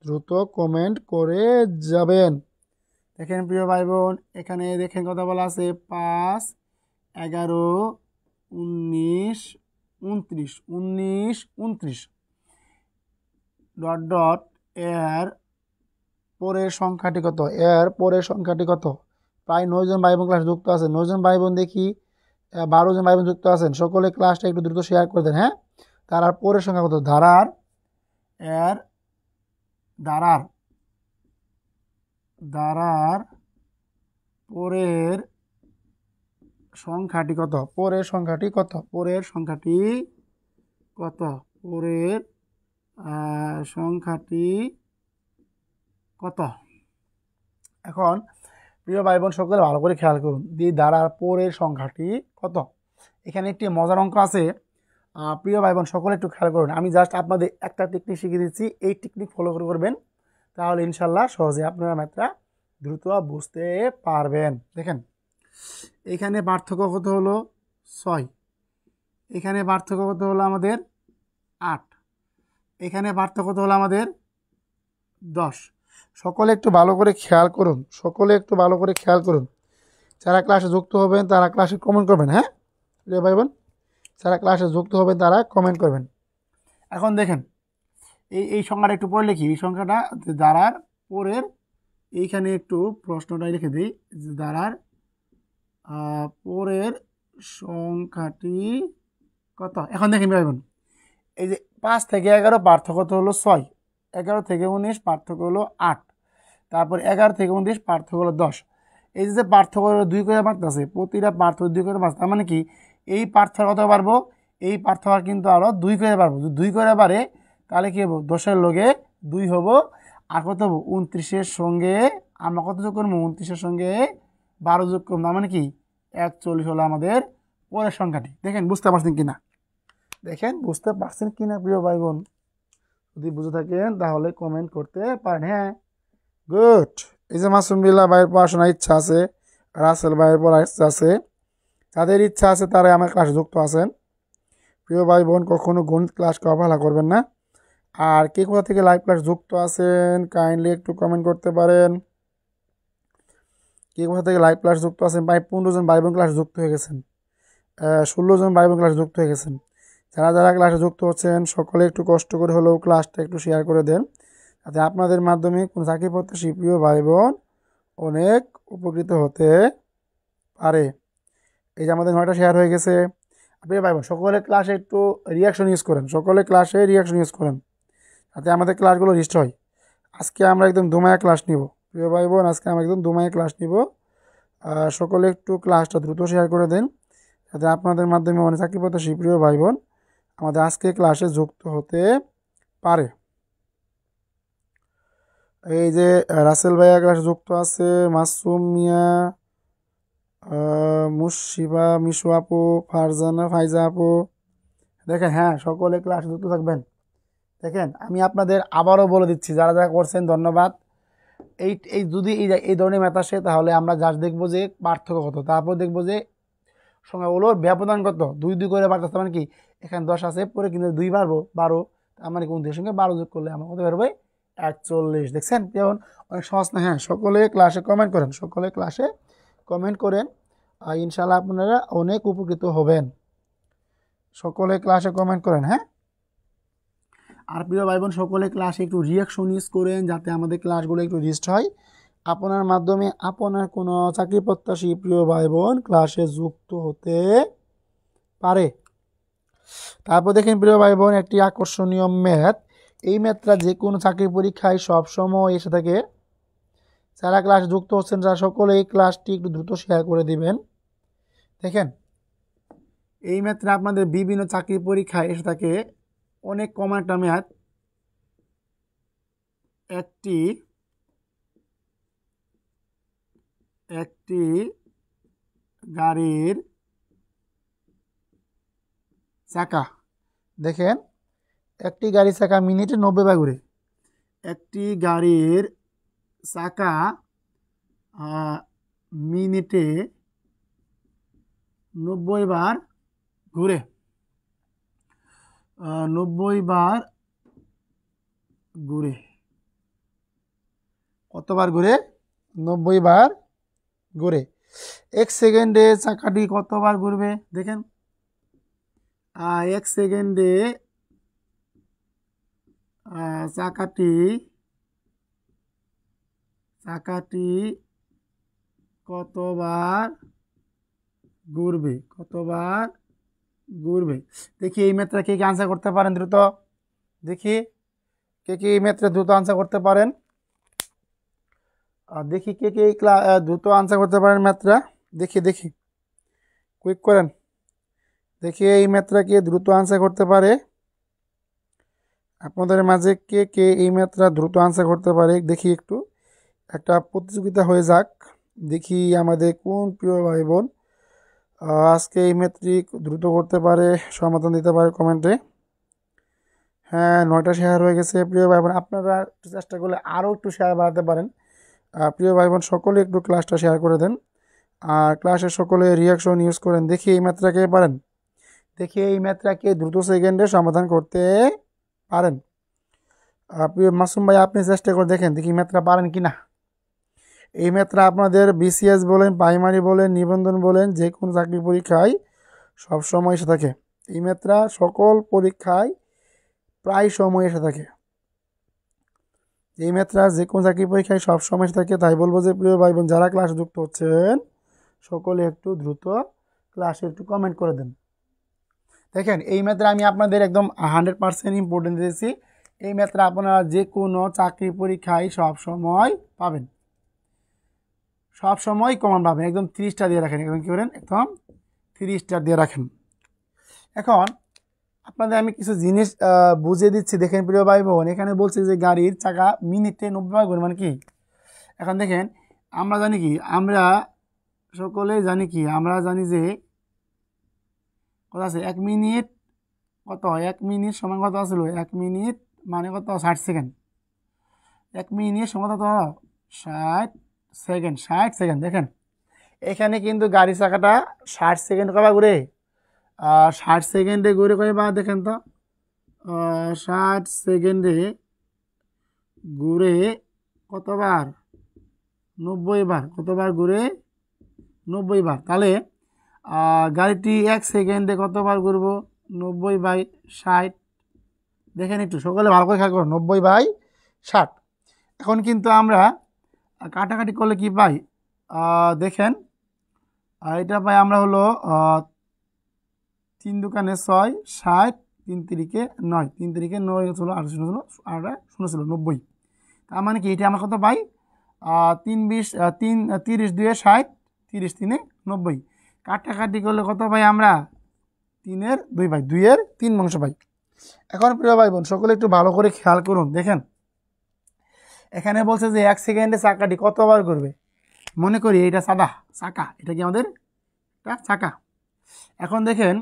দ্রুত কমেন্ট করে যাবেন। দেখেন প্রিয় ভাই বোন, এখানে দেখেন কথা বলা আছে 5 11 19 29 19 29 ডট ডট এর পরের সংখ্যাটি কত, এর পরের সংখ্যাটি কত। প্রায় 9 জন ভাই বোন ক্লাসে যুক্ত আছেন। 9 জন ভাই বোন দেখি 12 জন ভাই বোন যুক্ত আছেন, সকলে ক্লাসটা একটু দ্রুত শেয়ার করে দেন। হ্যাঁ, তার আর পরের সংখ্যা কত, ধারার এর ধারার ধারার পরের সংখ্যাটি কত, পরের সংখ্যাটি কত, পরের সংখ্যাটি কত, পরের সংখ্যাটি কত। এখন প্রিয় ভাই বোন সকলে ভালো করে খেয়াল করুন, ধারার পরের সংখ্যাটি কত। এখানে একটি মজার অঙ্ক আছে, প্রিয় ভাই বোন সকলে একটু খেয়াল করুন। আমি জাস্ট আপনাদের একটা টেকনিক শিখিয়ে দিচ্ছি, এই টেকনিক ফলো করে করবেন, তাহলে ইনশাল্লাহ সহজে আপনারা ম্যাথটা দ্রুত বুঝতে পারবেন। দেখেন এখানে পার্থক্য কত হলো 6, এখানে পার্থক্য কত হলো আমাদের 8, এখানে পার্থক্য কত হলো আমাদের 10। সকলে একটু ভালো করে খেয়াল করুন, সকলে একটু ভালো করে খেয়াল করুন। যারা ক্লাসে যুক্ত হবেন তারা ক্লাসে কমেন্ট করবেন। হ্যাঁ প্রিয় ভাই বোন, যারা ক্লাসে যুক্ত হবেন তারা কমেন্ট করবেন। এখন দেখেন এই সংখ্যাটা একটু পরে লিখি, এই সংখ্যাটা ধারার পরের, এইখানে একটু প্রশ্নটাই লিখে দিই, ধারার পরের সংখ্যাটি কত। এখন দেখেন ভাই বোন, এই যে 5 থেকে 11 পার্থক্য হলো 6, 11 থেকে 19 পার্থক্য হলো 8, তারপর 11 থেকে 19 পার্থক্য হলো 10। এই যে পার্থক্য 2 করে বাড়তেছে, প্রতিটা পার্থক্য 2 করে বাড়ছে, তার মানে কি এই পার্থক্য কত বাড়বো, এই পার্থক্য কিন্তু আরও 2 করে বাড়বো। যদি 2 করে বাড়ে তাহলে কি হবো, 10-এর লগে 2 হবো, আর কত হবো 29-এর সঙ্গে আমরা কত যোগ করবো, 29-এর সঙ্গে 12 যোগ করবো, তার মানে কি 41 হলো আমাদের পরের সংখ্যাটি। দেখেন বুঝতে পারছেন কিনা। দেখেন বুঝতে পারছেন কি না প্রিয় ভাই বোন? যদি বুঝে থাকেন তাহলে কমেন্ট করতে পারেন। হ্যাঁ, গুড। এই যে মাসুম বিল্লাহ ভাইয়ের পড়াশোনার ইচ্ছা আছে, রাসেল ভাইয়ের পড়ার ইচ্ছা আছে, যাদের ইচ্ছা আছে তারাই আমার ক্লাসে যুক্ত আছেন। প্রিয় ভাই বোন, কখনো গণিত ক্লাসকে অবহেলা করবেন না। আর কে কোথা থেকে লাইভ ক্লাস যুক্ত আছেন কাইন্ডলি একটু কমেন্ট করতে পারেন। কে কোথা থেকে লাইভ ক্লাস যুক্ত আছেন? প্রায় 15 জন ভাই বোন ক্লাসে যুক্ত হয়ে গেছেন, 16 জন ভাই বোন ক্লাসে যুক্ত হয়ে গেছেন। যারা যারা ক্লাসে যুক্ত হচ্ছেন সকলে একটু কষ্ট করে হলেও ক্লাসটা একটু শেয়ার করে দেন, যাতে আপনাদের মাধ্যমে কোনো চাকরি প্রত্যাশী প্রিয় ভাই বোন অনেক উপকৃত হতে পারে। এই যে আমাদের 9টা শেয়ার হয়ে গেছে। প্রিয় ভাই বোন, সকলে ক্লাসে একটু রিয়াকশন ইউজ করেন, সকলে ক্লাসে রিয়াকশন ইউজ করেন, যাতে আমাদের ক্লাসগুলো রিস্ট হয়। আজকে আমরা একদম দুমায়া ক্লাস নিব প্রিয় ভাই বোন, আজকে আমরা একদম দুমায়া ক্লাস নিব। সকলে একটু ক্লাসটা দ্রুত শেয়ার করে দেন, যাতে আপনাদের মাধ্যমে অনেক চাকরি প্রত্যাশী প্রিয় ভাই বোন আমাদের আজকে ক্লাসে যুক্ত হতে পারে। এই যে রাসেল ভাইয়া ক্লাসে যুক্ত আছে, মাসুম মিয়া, মুশিবা, মিশু আপু, ফারজানা, ফাইজা আপু। দেখেন, হ্যাঁ, সকলে ক্লাসে যুক্ত থাকবেন। দেখেন, আমি আপনাদের আবারও বলে দিচ্ছি, যারা যারা করছেন ধন্যবাদ। এই এই যদি এই ধরনের ম্যাথ আসে তাহলে আমরা জাস্ট দেখবো যে পার্থক্য কত, তারপর দেখবো যে সংখ্যাগুলোর ব্যবধান কত। 2 2 করে বাড়তেছে মানে কি, এখানে 10 আছে, পরে কিন্তু 2 বাড়বো 12, তার মানে 29 সঙ্গে 12 যোগ করলে আমরা কত বেরোবে? 41। দেখছেন যেমন অনেক সহজ না? হ্যাঁ, সকলে ক্লাসে কমেন্ট করেন, সকলে ক্লাসে কমেন্ট করেন, ইনশাল্লাহ আপনারা অনেক উপকৃত হবেন। সকলে ক্লাসে কমেন্ট করেন। হ্যাঁ, আর প্রিয় ভাই বোন, সকলে ক্লাসে একটু রিয়াকশন ইউজ করেন, যাতে আমাদের ক্লাসগুলো একটু রিস্ট হয়। আপনার মাধ্যমে আপনার কোনো চাকরি প্রত্যাশী প্রিয় ভাই বোন ক্লাসে যুক্ত হতে পারে। তারপর দেখেন প্রিয় ভাই বোন, একটি আকর্ষণীয় ম্যাথ। এই ম্যাথটা যে কোনো চাকরি পরীক্ষায় সবসময় এসে থাকে। যারা ক্লাসে যুক্ত হচ্ছেন যারা সকলে এই ক্লাসটি একটু দ্রুত শেয়ার করে দিবেন। দেখেন, এই ম্যাথটা আপনাদের বিভিন্ন চাকরি পরীক্ষায় এসে থাকে, অনেক কমন একটা ম্যাথ। একটি গাড়ির চাকা, দেখেন, একটি গাড়ির চাকা মিনিটে 90 বার ঘুরে। একটি গাড়ির চাকা মিনিটে 90 বার ঘুরে। 90 বার ঘুরে, কতবার ঘুরে? 90 বার ঘুরে। 1 সেকেন্ডে চাকাটি কতবার ঘুরবে? দেখেন, 1 সেকেন্ডে চাকাটি কতবার ঘুরবে? কতবার ঘুরবে? দেখি এই ম্যাথটা কে কে আনসার করতে পারেন দ্রুত। দেখি কে কে এই ম্যাথটা দ্রুত আনসার করতে পারেন। দেখি কে কে দ্রুত আনসার করতে পারেন ম্যাথটা। দেখি কুইক করেন। দেখি এই ম্যাথটা কে দ্রুত আনসার করতে পারে। আপনাদের মাঝে কে কে এই ম্যাথটা দ্রুত আনসার করতে পারে দেখি, একটু একটা প্রতিযোগিতা হয়ে যাক। দেখি আমাদের কোন প্রিয় ভাই বোন আজকে এই ম্যাথটি দ্রুত করতে পারে, সমাধান দিতে পারে কমেন্টে। হ্যাঁ, 9টা শেয়ার হয়ে গেছে প্রিয় ভাই বোন। আপনারা একটু চেষ্টা করলে আরও একটু শেয়ার বাড়াতে পারেন। প্রিয় ভাই বোন, সকলে একটু ক্লাসটা শেয়ার করে দেন, আর ক্লাসে সকলে রিয়াকশন ইউজ করেন। দেখি এই ম্যাথটাকে পারেন, দেখি এই ম্যাথটাকে দ্রুত সেকেন্ডে সমাধান করতে পারেন। প্রিয় মাসুম ভাই, আপনি চেষ্টা করে দেখেন দেখি ম্যাথটা পারেন কি না। এই ম্যাথটা আপনাদের বিসিএস বলেন, প্রাইমারি বলেন, নিবন্ধন বলেন, যে কোনো চাকরি পরীক্ষায় সবসময় এসে থাকে। এই ম্যাথটা সকল পরীক্ষায় প্রায় সময় এসে থাকে। এই ম্যাথটা যে কোনো চাকরি পরীক্ষায় সবসময় এসে থাকে। তাই বলবো যে প্রিয় ভাই বোন, যারা ক্লাসে যুক্ত হচ্ছেন সকলে একটু দ্রুত ক্লাসে একটু কমেন্ট করে দেন। দেখেন, এই ম্যাথটা আমি আপনাদের একদম 100% ইম্পর্টেন্ট দিয়েছি। এই ম্যাথটা আপনারা যে কোনো চাকরি পরীক্ষায় সবসময় পাবেন, সবসময় কমন পাবেন। একদম 3 স্টার দিয়ে রাখেন, একদম কী করেন, একদম 3 স্টার দিয়ে রাখেন। এখন আপনাদের আমি কিছু জিনিস বুঝিয়ে দিচ্ছি। দেখেন প্রিয় ভাই বোন, এখানে বলছে যে গাড়ির চাকা মিনিটে 90 বার ঘুরে, মানে কি? এখন দেখেন, আমরা জানি কি, আমরা সকলে জানি কি, আমরা জানি যে কথা আছে 1 মিনিট কত 1 মিনিট সমান কত আসলো 1 মিনিট মানে কত 60 সেকেন্ড 1 মিনিট সমান কত 60 সেকেন্ড 60 সেকেন্ড দেখেন এখানে কিন্তু গাড়ি চাকাটা 60 সেকেন্ড কবার ঘুরে 60 সেকেন্ডে ঘুরে কয়বার দেখেন তো 60 সেকেন্ডে ঘুরে কতবার 90 বার কতবার ঘুরে 90 বার তাহলে গাড়িটি 1 সেকেন্ডে কতবার ঘুরবো 90/60 দেখেন একটু সকলে ভালো করে খেয়াল করুন 90/60 এখন কিন্তু আমরা কাটাকাটি করলে কি পাই দেখেন এটা পাই আমরা হলো 3 দোকানে 6 60 3 তিরিকে 9 3 তিরিকে 9 ছিল 8 ছিল 8 ছিল 90 তার মানে কি এটা আমরা কত পাই 30 2 60 30 3 90 কাটাকাটি করলে কত পাই আমরা 3 এর 2 পাই 2 এর 3 অংশ পাই এখন প্রিয় ভাই বোন সকলে একটু ভালো করে খেয়াল করুন দেখেন এখানে বলছে যে 1 সেকেন্ডে চাকাটি কতবার ঘুরবে মনে করি এটা সাদা চাকা এটা কি আমাদের একটা চাকা এখন দেখেন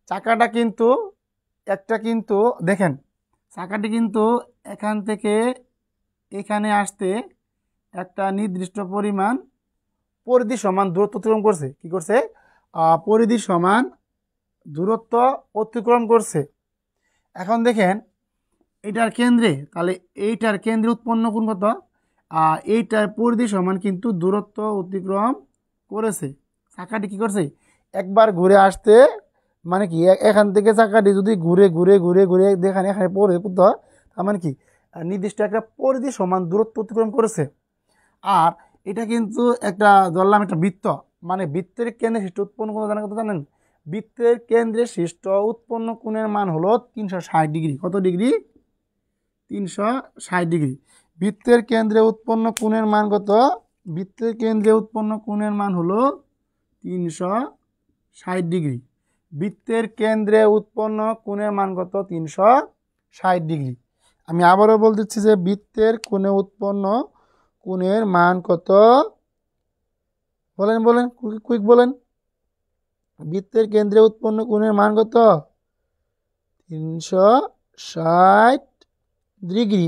চাকাটা কিন্তু একটা কিন্তু দেখেন চাকাটি কিন্তু এখান থেকে এখানে আসতে একটা নির্দিষ্ট পরিমাণ পরিধি সমান দূরত্ব অতিক্রম করছে কি করছে পরিধি সমান দূরত্ব অতিক্রম করছে এখন দেখেন এইটার কেন্দ্রে তাহলে এইটার কেন্দ্রে উৎপন্ন কোণ কত এইটার পরিধি সমান কিন্তু দূরত্ব অতিক্রম করেছে চাকাটি কি করছে একবার ঘুরে আসতে মানে কি এখান থেকে চাকাটি যদি ঘুরে ঘুরে ঘুরে ঘুরে দেখেন এখানে পড়ে কোথাও তার মানে কি নির্দিষ্ট একটা পরিধি সমান দূরত্ব অতিক্রম করেছে আর এটা কিন্তু একটা ধরলাম একটা বৃত্ত মানে বৃত্তের কেন্দ্রে সৃষ্ট উৎপন্ন কোণ জানার কথা জানেন বৃত্তের কেন্দ্রে সৃষ্ট উৎপন্ন কোণের মান হলো 360 ডিগ্রি কত ডিগ্রি 360 ডিগ্রি বৃত্তের কেন্দ্রে উৎপন্ন কোণের মান কত বৃত্তের কেন্দ্রে উৎপন্ন কোণের মান হলো 360 ডিগ্রি বৃত্তের কেন্দ্রে উৎপন্ন কোণের মান কত 360 ডিগ্রি আমি আবারও বল দিচ্ছি যে বৃত্তের কোণে উৎপন্ন কোণের মান কত বলেন বলেন কুইক বলেন বৃত্তের কেন্দ্রে উৎপন্ন কোণের মান কত 360 ডিগ্রি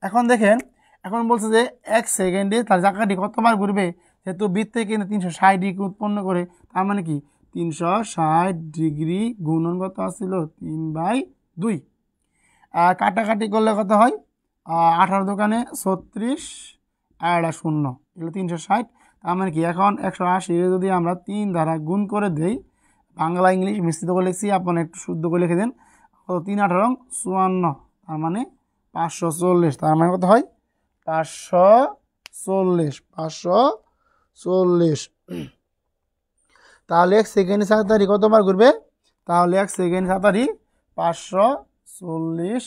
এখন দেখেন এখন বলছে যে 1 সেকেন্ডে তার চাকাটি কতবার ঘুরবে যেহেতু বৃত্তের কেন্দ্রে 360 ডিগ্রি উৎপন্ন করে তার মানে কি 360 ডিগ্রি গুণন কত আসছিল 3/2 আর কাটাকাটি করলে কত হয় 18 দোকানে 36 আর 0 এগুলো 360 তার মানে কি এখন 180 যদি আমরা 3 দ্বারা গুণ করে দেই বাংলা ইংলিশ মিশ্রিত করে লিখছি আপনারা একটু শুদ্ধ করে লিখে দেন 3 18 54 তার মানে 540 তার মানে কত হয় 540 তাহলে 1 সেকেন্ডে তাড়াতাড়ি কতবার ঘুরবে তাহলে 1 সেকেন্ড তাড়াতাড়ি 540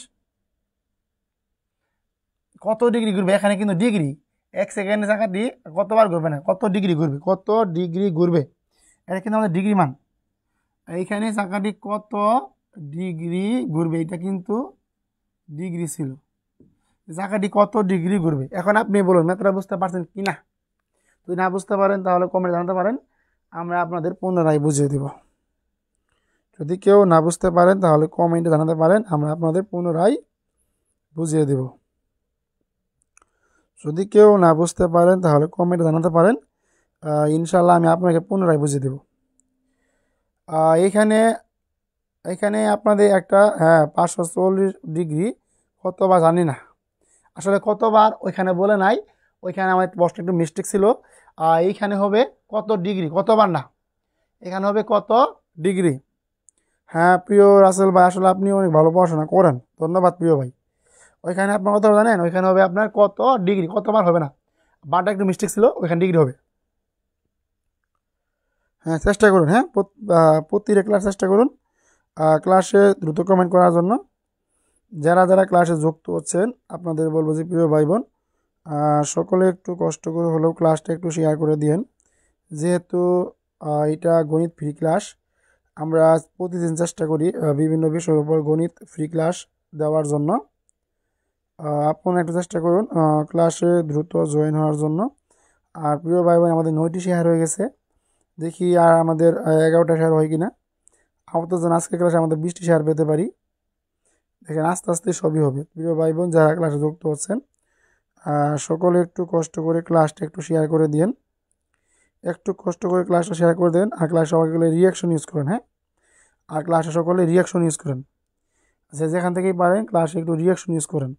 কত ডিগ্রি ঘুরবে এখানে কিন্তু ডিগ্রি 1 সেকেন্ডে চাকাটি কতবার ঘুরবে না কত ডিগ্রি ঘুরবে এটা কিন্তু আমাদের ডিগ্রি মান এইখানে চাকাটি কত ডিগ্রি ঘুরবে এটা কিন্তু ডিগ্রি ছিল চাকাটি কত ডিগ্রি ঘুরবে এখন আপনি বলুন ম্যাথটা বুঝতে পারছেন কি না যদি না বুঝতে পারেন তাহলে কমেন্টে জানাতে পারেন আমরা আপনাদের পুনরায় বুঝিয়ে দেব যদি কেউ না বুঝতে পারেন তাহলে কমেন্টে জানাতে পারেন আমরা আপনাদের পুনরায় বুঝিয়ে দেব যদি কেউ না বুঝতে পারেন তাহলে কমেন্টে জানাতে পারেন ইনশাআল্লাহ আমি আপনাকে পুনরায় বুঝিয়ে দেব এখানে আপনাদের একটা 540 ডিগ্রি কতবার জানি না আসলে কতবার ওইখানে বলে নাই ওইখানে আমার প্রশ্ন একটু মিস্টেক ছিল এইখানে হবে কত ডিগ্রি কতবার না এখানে হবে কত ডিগ্রি হ্যাঁ প্রিয় রাসেল ভাই আসলে আপনি অনেক ভালো পড়াশোনা করেন ধন্যবাদ প্রিয় ভাই ওইখানে আপনার কত জানেন ওইখানে হবে আপনার কত ডিগ্রি কতবার হবে না বারটা একটু মিস্টেক ছিল ওইখানে ডিগ্রি হবে হ্যাঁ চেষ্টা করুন হ্যাঁ প্রতিটা ক্লাস চেষ্টা করুন ক্লাসে দ্রুত কমেন্ট করার জন্য যারা যারা ক্লাসে যুক্ত হচ্ছেন আপনাদের বলবো যে প্রিয় ভাই বোন সকলে একটু কষ্ট করে হলেও ক্লাসটা একটু শেয়ার করে দিয়েন যেহেতু এটা গণিত ফ্রি ক্লাস আমরা প্রতিদিন চেষ্টা করি বিভিন্ন বিষয়ের উপর গণিত ফ্রি ক্লাস দেওয়ার জন্য আপনারা একটু চেষ্টা করুন ক্লাসে দ্রুত জয়েন হওয়ার জন্য আর প্রিয় ভাই বোন আমাদের 9টি শেয়ার হয়ে গেছে দেখি আর আমাদের 11টা শেয়ার হয় কিনা আপাতত যেন আজকের ক্লাসে আমাদের 20টি শেয়ার পেতে পারি। দেখেন আস্তে আস্তে সবই হবে। প্রিয় ভাই বোন যারা ক্লাসে যুক্ত হচ্ছেন সকলে একটু কষ্ট করে ক্লাসটা একটু শেয়ার করে দিন, একটু কষ্ট করে ক্লাসটা শেয়ার করে দেন। আর ক্লাসে সকলে রিয়াকশন ইউজ করেন, হ্যাঁ, আর ক্লাসে সকলে রিয়াকশন ইউজ করেন। আচ্ছা, যেখান থেকেই পারেন ক্লাসে একটু রিয়াকশন ইউজ করেন।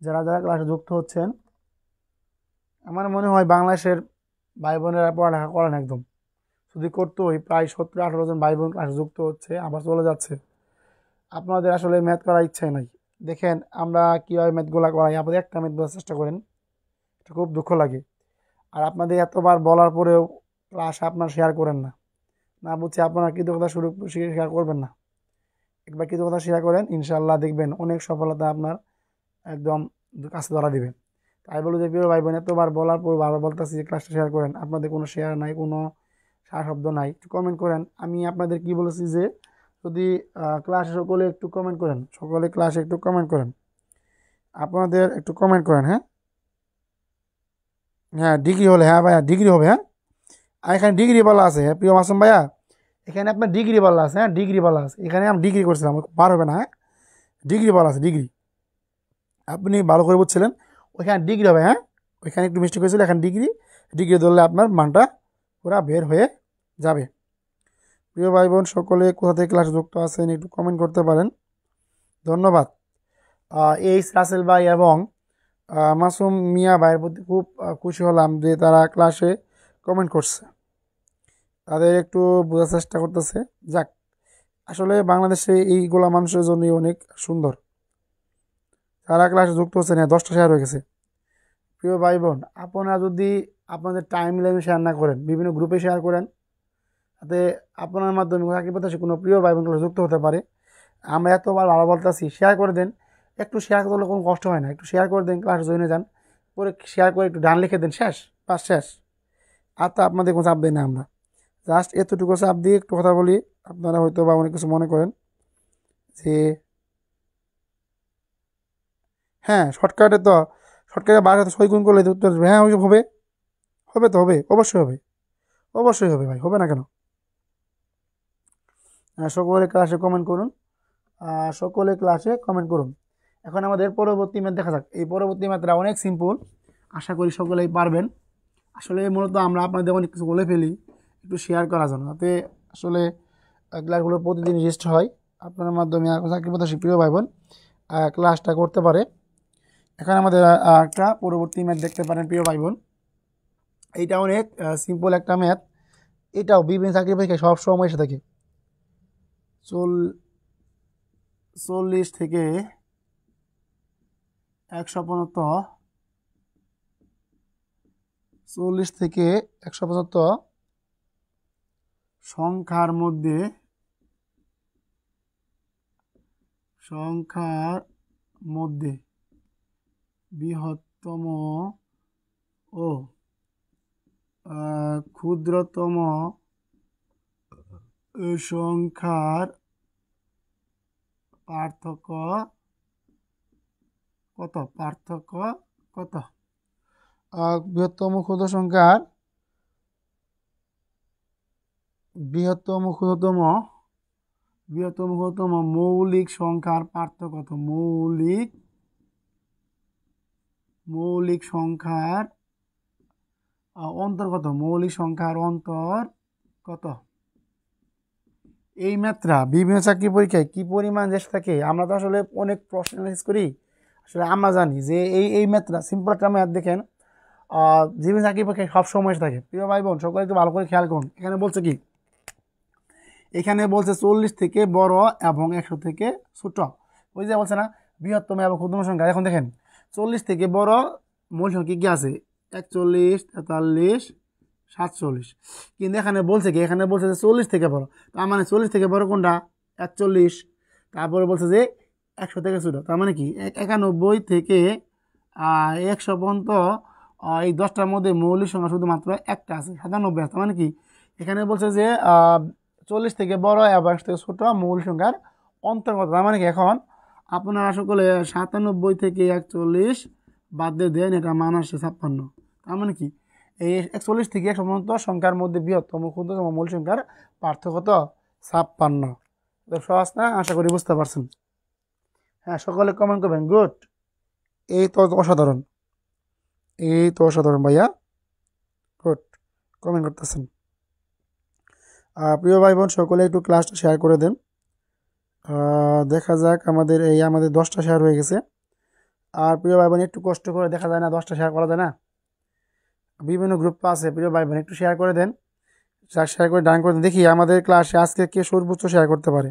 যারা যারা ক্লাসে যুক্ত হচ্ছেন, আমার মনে হয় বাংলাদেশের ভাই বোনেরা পড়ালেখা করেন একদম, যদি করতোই প্রায় 17-18 জন ভাই বোন ক্লাসে যুক্ত হচ্ছে, আবার চলে যাচ্ছে। আপনাদের আসলে ম্যাথ করার ইচ্ছাই নাই। দেখেন আমরা কীভাবে ম্যাথগুলো করাই, আপনাদের একটা ম্যাথ বোঝার চেষ্টা করেন, এটা খুব দুঃখ লাগে। আর আপনাদের এতবার বলার পরেও ক্লাস আপনার শেয়ার করেন না, না বুঝছি আপনারা কৃতজ্ঞতা শুরু শেয়ার করবেন না। একবার কৃতজ্ঞতা শেয়ার করেন, ইনশাল্লাহ দেখবেন অনেক সফলতা আপনার একদম কাছে ধরা দিবে। তাই বলো যে প্রিয় ভাই বোন, এতবার বলার পর বারবার বলতেছি যে ক্লাসটা শেয়ার করেন, আপনাদের কোনো শেয়ার নাই, কোনো সার শব্দ নাই, একটু কমেন্ট করেন। আমি আপনাদের কি বলেছি যে যদি ক্লাসে সকলে একটু কমেন্ট করেন, সকলে ক্লাসে একটু কমেন্ট করেন, আপনাদের একটু কমেন্ট করেন। হ্যাঁ হ্যাঁ, ডিগ্রি হলে, হ্যাঁ ভাইয়া ডিগ্রি হবে। হ্যাঁ, আর এখানে ডিগ্রি বলা আছে, হ্যাঁ প্রিয় মাসুম ভাইয়া, এখানে আপনার ডিগ্রি বলা আছে। হ্যাঁ ডিগ্রি বলা আছে, এখানে আমি ডিগ্রি করছিলাম, বার হবে না। হ্যাঁ ডিগ্রি বলা আছে, ডিগ্রি, আপনি ভালো করে বুঝছিলেন, ওইখানে ডিগ্রি হবে। হ্যাঁ ওইখানে একটু মিস্টেক হয়েছিল, এখানে ডিগ্রি, ডিগ্রি ধরলে আপনার মানটা পুরা বের হয়ে যাবে। প্রিয় ভাই বোন সকলে কোথা থেকে ক্লাসে যুক্ত আছেন একটু কমেন্ট করতে পারেন, ধন্যবাদ। এইচ রাসেল ভাই এবং মাসুম মিয়া ভাইয়ের প্রতি খুব খুশি হলাম যে তারা ক্লাসে কমেন্ট করছে, তাদের একটু বোঝার চেষ্টা করতেছে। যাক, আসলে বাংলাদেশে এইগুলা মানুষের জন্যই অনেক সুন্দর। তারা ক্লাসে যুক্ত হচ্ছে না, 10টা শেয়ার হয়ে গেছে। প্রিয় ভাই বোন, আপনারা যদি আপনাদের টাইম লাইনে শেয়ার না করেন, বিভিন্ন গ্রুপে শেয়ার করেন, তাতে আপনার মাধ্যমে চাকরি প্রত্যাশী কোনো প্রিয় ভাই বোনগুলো যুক্ত হতে পারে। আমরা এতবার ভালো বলতেছি শেয়ার করে দেন, একটু শেয়ার করলে কোনো কষ্ট হয় না, একটু শেয়ার করে দেন, ক্লাসে জয়েনে যান, পরে শেয়ার করে একটু ডান লিখে দেন, শেষ, পাস শেষ। আর তো আপনাদের কোনো চাপ দিই না, আমরা জাস্ট এতটুকু চাপ দিয়ে একটু কথা বলি। আপনারা হয়তো বা অনেক কিছু মনে করেন যে হ্যাঁ শর্টকাটে বারো সই গুণ করলে উত্তর আসবে। হ্যাঁ ওইসব হবে, হবে তো হবে, অবশ্যই হবে, অবশ্যই হবে ভাই, হবে না কেন। সকলে ক্লাসে কমেন্ট করুন, সকলে ক্লাসে কমেন্ট করুন। এখন আমাদের পরবর্তী ম্যাথ দেখা যাক। এই পরবর্তী ম্যাথটা অনেক সিম্পল, আশা করি সকলেই পারবেন। আসলে মূলত আমরা আপনাদের অনেক কিছু বলে ফেলি একটু শেয়ার করার জন্য, যাতে আসলে ক্লাসগুলো প্রতিদিন রেজিস্ট হয়, আপনার মাধ্যমে চাকরি প্রত্যাশী প্রিয় ভাই বোন ক্লাসটা করতে পারে। এখন আমাদের একটা পরবর্তী ম্যাথ দেখতে পারেন প্রিয় ভাই বোন। এইটা অনেক সিম্পল একটা ম্যাথ, এটাও বিভিন্ন চাকরি পরীক্ষায় সব সময় এসে থাকে। 40 থেকে 100 পর্যন্ত, 40 থেকে 100 পর্যন্ত সংখ্যার মধ্যে বৃহত্তম ও ক্ষুদ্রতম সংখ্যার পার্থক্য কত? বৃহত্তম ক্ষুদ্রতম মৌলিক সংখ্যার পার্থক্য কত? মৌলিক সংখ্যার অন্তর কত? মৌলিক সংখ্যার অন্তর কত? এই ম্যাথটা বিভিন্ন চাকরি পরীক্ষায় কি পরিমাণ রেস্ট থাকে, আমরা তো আসলে অনেক প্রশ্ন অ্যানালাইসিস করি, আসলে আমরা জানি যে এই ম্যাথটা সিম্পল একটা ম্যাথ। দেখেন বিভিন্ন চাকরি পরীক্ষায় সব সময় থাকে। প্রিয় ভাই বোন সকলে একটু ভালো করে খেয়াল করুন, এখানে বলছে কি, এখানে বলছে 40 থেকে বড় এবং 100 থেকে ছোট। ওই যে বলছে না বৃহত্তম এবং ক্ষুদ্রতম সংখ্যা। এখন দেখেন 40 থেকে বড় মূল সংখ্যা কি আছে? 41, 43, 47। কিন্তু এখানে বলছে কি, এখানে বলছে যে 40 থেকে বড়, তার মানে 40 থেকে বড় কোনটা? 41। তারপরে বলছে যে 100 থেকে ছোট, তার মানে কি 91 থেকে 100 পর্যন্ত এই 10টার মধ্যে মৌলিক সংখ্যা শুধুমাত্র একটা আছে, 97 আছে। তার মানে কি এখানে বলছে যে 40 থেকে বড় এবং 100 থেকে ছোট মৌলিক সংখ্যার অন্তর্গত। তার মানে কি এখন আপনারা সকলে 97 থেকে 41 বাদ দিয়ে দেন, এটা মান আসছে 56। তার মানে কি এই 41 থেকে 100 পর্যন্ত সংখ্যার মধ্যে বৃহত্তম ক্ষুদ্রতম মৌলিক সংখ্যার পার্থক্য কত? 56। তো সহজ না, আশা করি বুঝতে পারছেন। হ্যাঁ, সকলে কমেন্ট করবেন গুড। এই তো অসাধারণ, এই তো অসাধারণ ভাইয়া, গুড কমেন্ট করতেছেন। প্রিয় ভাই বোন সকলে একটু ক্লাসটা শেয়ার করে দেন। দেখা যাক, আমাদের 10টা শেয়ার হয়ে গেছে। আর প্রিয় ভাই বোন একটু কষ্ট করে, দেখা যায় না 10টা শেয়ার করা যায় না, বিভিন্ন গ্রুপ আছে, প্রিয় ভাই বোন একটু শেয়ার করে দেন, শেয়ার করে ডান করে দেন। দেখি আমাদের ক্লাসে আজকে কে সর্বোচ্চ শেয়ার করতে পারে,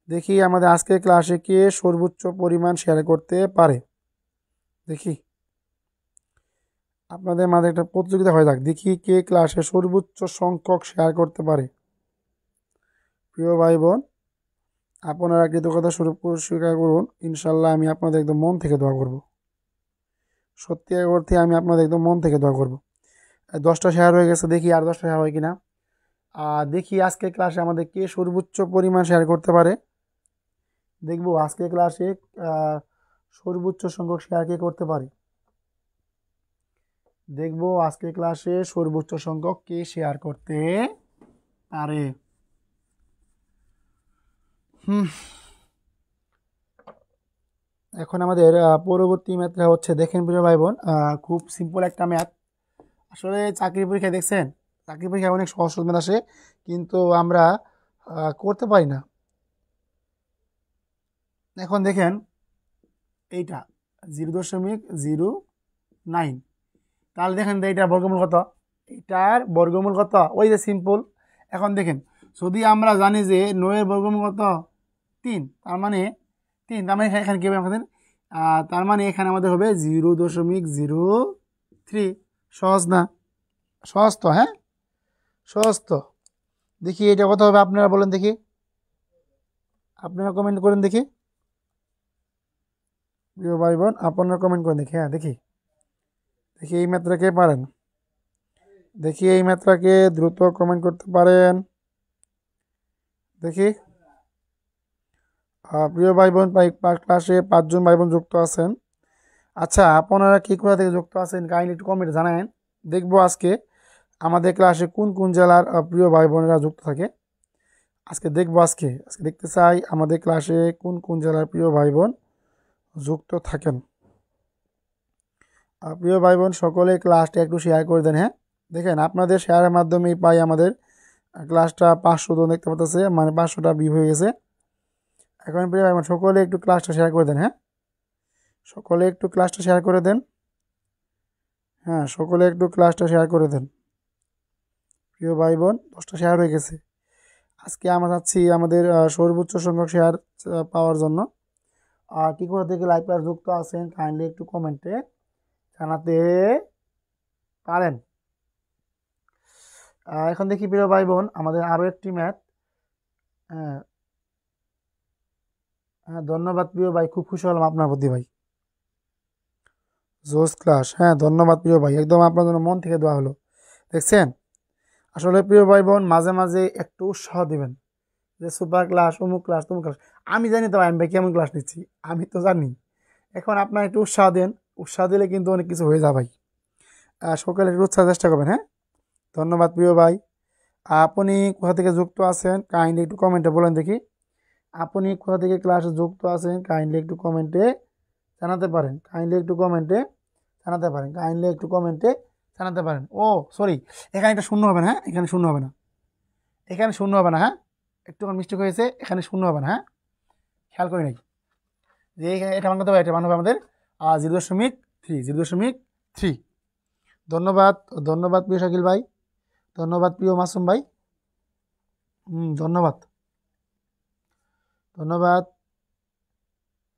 দেখি আমাদের আজকের ক্লাসে কে সর্বোচ্চ পরিমাণ শেয়ার করতে পারে। দেখি আপনাদের মাঝে একটা প্রতিযোগিতা হয়ে যাক, দেখি কে ক্লাসে সর্বোচ্চ সংখ্যক শেয়ার করতে পারে। প্রিয় ভাই বোন আপনারা কৃতজ্ঞতা স্বরূপ স্বীকার করুন, ইনশাল্লাহ আমি আপনাদের একদম মন থেকে দোয়া করব, সত্যি অর্থে আমি আপনাদের একদম মন থেকে দোয়া করব। 10টা শেয়ার হয়ে গেছে, দেখি আর 10টা শেয়ার হয় কিনা। দেখি আজকের ক্লাসে আমাদের কে সর্বোচ্চ পরিমাণ শেয়ার করতে পারে। দেখবো আজকের ক্লাসে সর্বোচ্চ সংখ্যক শেয়ার কে করতে পারে, দেখবো আজকের ক্লাসে সর্বোচ্চ সংখ্যক কে শেয়ার করতে পারে। এখন আমাদের পরবর্তী ম্যাথটা হচ্ছে, দেখেন প্রিয় ভাই বোন, খুব সিম্পল একটা ম্যাথ। আসলে চাকরি পরীক্ষায় দেখছেন, চাকরি পরীক্ষায় অনেক সহজ সহজ ম্যাথ আসে, কিন্তু আমরা করতে পারি না। এখন দেখেন এইটা 0.09, তাহলে দেখেন এইটার বর্গমূল কত, এইটার বর্গমূল কত, ওই যে সিম্পল। এখন দেখেন যদি আমরা জানি যে 9 এর বর্গমূল কত 3, তার মানে 3, তার মানে এখানে কী হবে আমাদের, তার মানে এখানে আমাদের হবে 0.03। সহজ না, সহজ তো, হ্যাঁ সহজ তো। দেখি এটা কত হবে, আপনারা বলেন দেখি, আপনারা কমেন্ট করেন দেখি, প্রিয় ভাই বোন আপনারা কমেন্ট করেন দেখি। হ্যাঁ দেখি, দেখি এই ম্যাথটা কে পারেন, দেখি এই ম্যাথটাকে দ্রুত কমেন্ট করতে পারেন দেখি। প্রিয় ভাই বোন ক্লাসে 5 জন ভাই বোন যুক্ত আছেন। আচ্ছা আপনারা কি কোথা থেকে যুক্ত আছেন কাইন্ডলি একটু কমেন্টে জানান। দেখবো আজকে আমাদের ক্লাসে কোন কোন জেলার প্রিয় ভাই বোনেরা যুক্ত থাকে, আজকে দেখবো। আজকে দেখতে চাই আমাদের ক্লাসে কোন কোন জেলার প্রিয় ভাই বোন যুক্ত থাকেন। প্রিয় ভাই বোন সকলে ক্লাসটা একটু শেয়ার করে দেন। হ্যাঁ দেখেন আপনাদের শেয়ারের মাধ্যমেই পাই আমাদের ক্লাসটা 500 জন দেখতে পাচ্ছে, মানে 500টা ভিউ হয়ে গেছে। এখন প্রিয় ভাই বোন সকলে একটু ক্লাসটা শেয়ার করে দেন। হ্যাঁ সকলে একটু ক্লাসটা শেয়ার করে দেন, হ্যাঁ সকলে একটু ক্লাসটা শেয়ার করে দেন। প্রিয় ভাই বোন 10টা শেয়ার হয়ে গেছে। আজকে আমরা চাচ্ছি আমাদের সর্বোচ্চ সংখ্যক শেয়ার পাওয়ার জন্য। কি কোথা থেকে লাইভ ক্লাস যুক্ত আছেন কাইন্ডলি একটু কমেন্টে জানাতে পারেন। এখন দেখি প্রিয় ভাই বোন আমাদের আরও একটি ম্যাথ। হ্যাঁ হ্যাঁ ধন্যবাদ প্রিয় ভাই, খুব খুশি হলাম আপনার প্রতি ভাই। জোস ক্লাস, হ্যাঁ ধন্যবাদ প্রিয় ভাই, একদম আপনার জন্য মন থেকে দেওয়া হলো। দেখছেন আসলে প্রিয় ভাই বোন মাঝে মাঝে একটু উৎসাহ দিবেন যে সুপার ক্লাস অমুক ক্লাস তমুক ক্লাস। আমি জানি তো আমি ভাই কেমন ক্লাস নিচ্ছি, আমি তো জানি। এখন আপনার একটু উৎসাহ দেন, উৎসাহ দিলে কিন্তু অনেক কিছু হয়ে যায় ভাই। সকলে একটু উৎসাহ চেষ্টা করবেন। হ্যাঁ ধন্যবাদ প্রিয় ভাই। আপনি কোথা থেকে যুক্ত আছেন কাইন্ডলি একটু কমেন্টে বলেন দেখি, আপনি কোথা থেকে ক্লাসে যুক্ত আছেন কাইন্ডলি একটু কমেন্টে জানাতে পারেন, কাইন্ডলি একটু কমেন্টে জানাতে পারেন, কাইন্ডলি একটু কমেন্টে জানাতে পারেন। ও সরি, এখানে একটা শূন্য হবে না, হ্যাঁ এখানে শূন্য হবে না, এখানে শূন্য হবে না। হ্যাঁ একটু মিস্টেক হয়েছে, এখানে শূন্য হবে না। হ্যাঁ খেয়াল করি নাকি যে এটা মান কত হবে, এটা মান হবে আমাদের 0.3, 0.3। ধন্যবাদ, ধন্যবাদ প্রিয় শাকিল ভাই, ধন্যবাদ প্রিয় মাসুম ভাই, ধন্যবাদ, ধন্যবাদ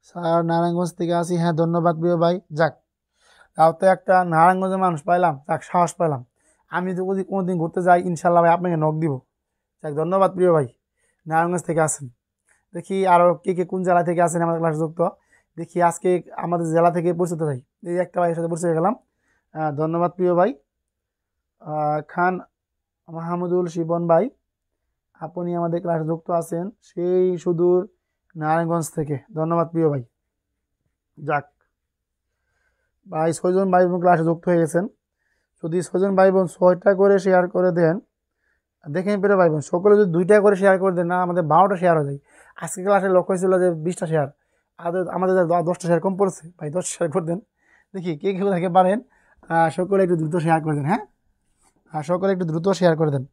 স্যার নারায়ণগঞ্জ থেকে আসি। হ্যাঁ ধন্যবাদ প্রিয় ভাই। যাক তাও তো একটা নারায়ণগঞ্জের মানুষ পাইলাম, যাক সাহস পাইলাম। আমি যদি কোনোদিন ঘুরতে যাই ইনশাল্লাহ ভাই আপনাকে নক দিব। যাক ধন্যবাদ প্রিয় ভাই, নারায়ণগঞ্জ থেকে আসেন। দেখি আরও কে কে কোন জেলা থেকে আসেন আমাদের ক্লাসে যুক্ত। দেখি আজকে আমাদের জেলা থেকে পরিচিত থাকি, এই একটা ভাইয়ের সাথে পরিচয় গেলাম। ধন্যবাদ প্রিয় ভাই। খান মাহমুদুল শিবন ভাই আপনি আমাদের ক্লাসে যুক্ত আছেন সেই সুদূর নারায়ণগঞ্জ থেকে, ধন্যবাদ প্রিয় ভাই। যাক ভাই 6 জন ভাই বোন ক্লাসে যুক্ত হয়ে গেছেন, যদি 6 জন ভাই বোন 6টা করে শেয়ার করে দেন দেখেন প্রিয় ভাই বোন, সকলে যদি 2টা করে শেয়ার করে দেন না, আমাদের 12টা শেয়ার হয়ে যায়। আজকে ক্লাসে লক্ষ্য ছিল যে 20টা শেয়ার, আর আমাদের 10টা শেয়ার কম পড়ছে। ভাই 10 শেয়ার করে দেন, দেখি কে কেউ থেকে পারেন। সকলে একটু দ্রুত শেয়ার করে দেন। হ্যাঁ, সকলে একটু দ্রুত শেয়ার করে দেন।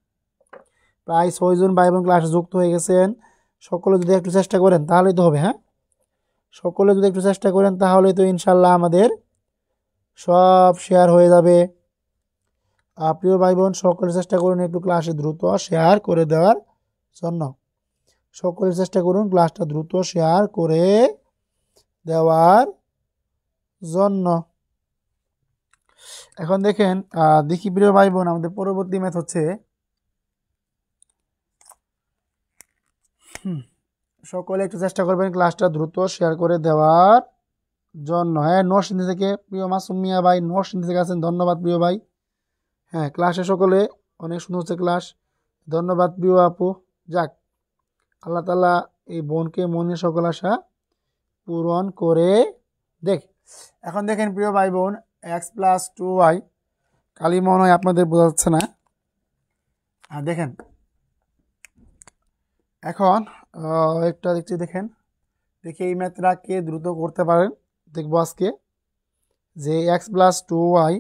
প্রায় 6 জন ভাই বোন ক্লাসে যুক্ত হয়ে গেছেন। সকলে যদি একটু চেষ্টা করেন তাহলেই তো হবে। হ্যাঁ, সকলে যদি একটু চেষ্টা করেন তাহলেই তো ইনশাল্লাহ আমাদের সব শেয়ার হয়ে যাবে। প্রিয় ভাই বোন, সকলে চেষ্টা করুন একটু ক্লাসে দ্রুত শেয়ার করে দেওয়ার জন্য। সকলে চেষ্টা করুন ক্লাসটা দ্রুত শেয়ার করে দেওয়ার জন্য। এখন দেখেন, দেখি প্রিয় ভাই বোন, আমাদের পরবর্তী ম্যাথ হচ্ছে সকলে একটু চেষ্টা করবেন ক্লাসটা দ্রুত শেয়ার করে দেওয়ার জন্য। হ্যাঁ, নরসিংদী থেকে প্রিয় মাসুম মিয়া ভাই নরসিংদী থেকে আছেন, ধন্যবাদ প্রিয় ভাই। হ্যাঁ, ক্লাসে সকলে অনেক সুন্দর হচ্ছে ক্লাস, ধন্যবাদ প্রিয় আপু। যাক, আল্লাহ তাআলা এই বোনকে মনের সকল আশা পূরণ করে দেখ। এখন দেখেন প্রিয় ভাই বোন, x+2y, কালি মনে হয় আপনাদের বোঝা যাচ্ছে না। দেখেন এখন একটা দেখছি, দেখেন দেখি এই ম্যাথটা কে দ্রুত করতে পারেন দেখবো আজকে। যে x+2y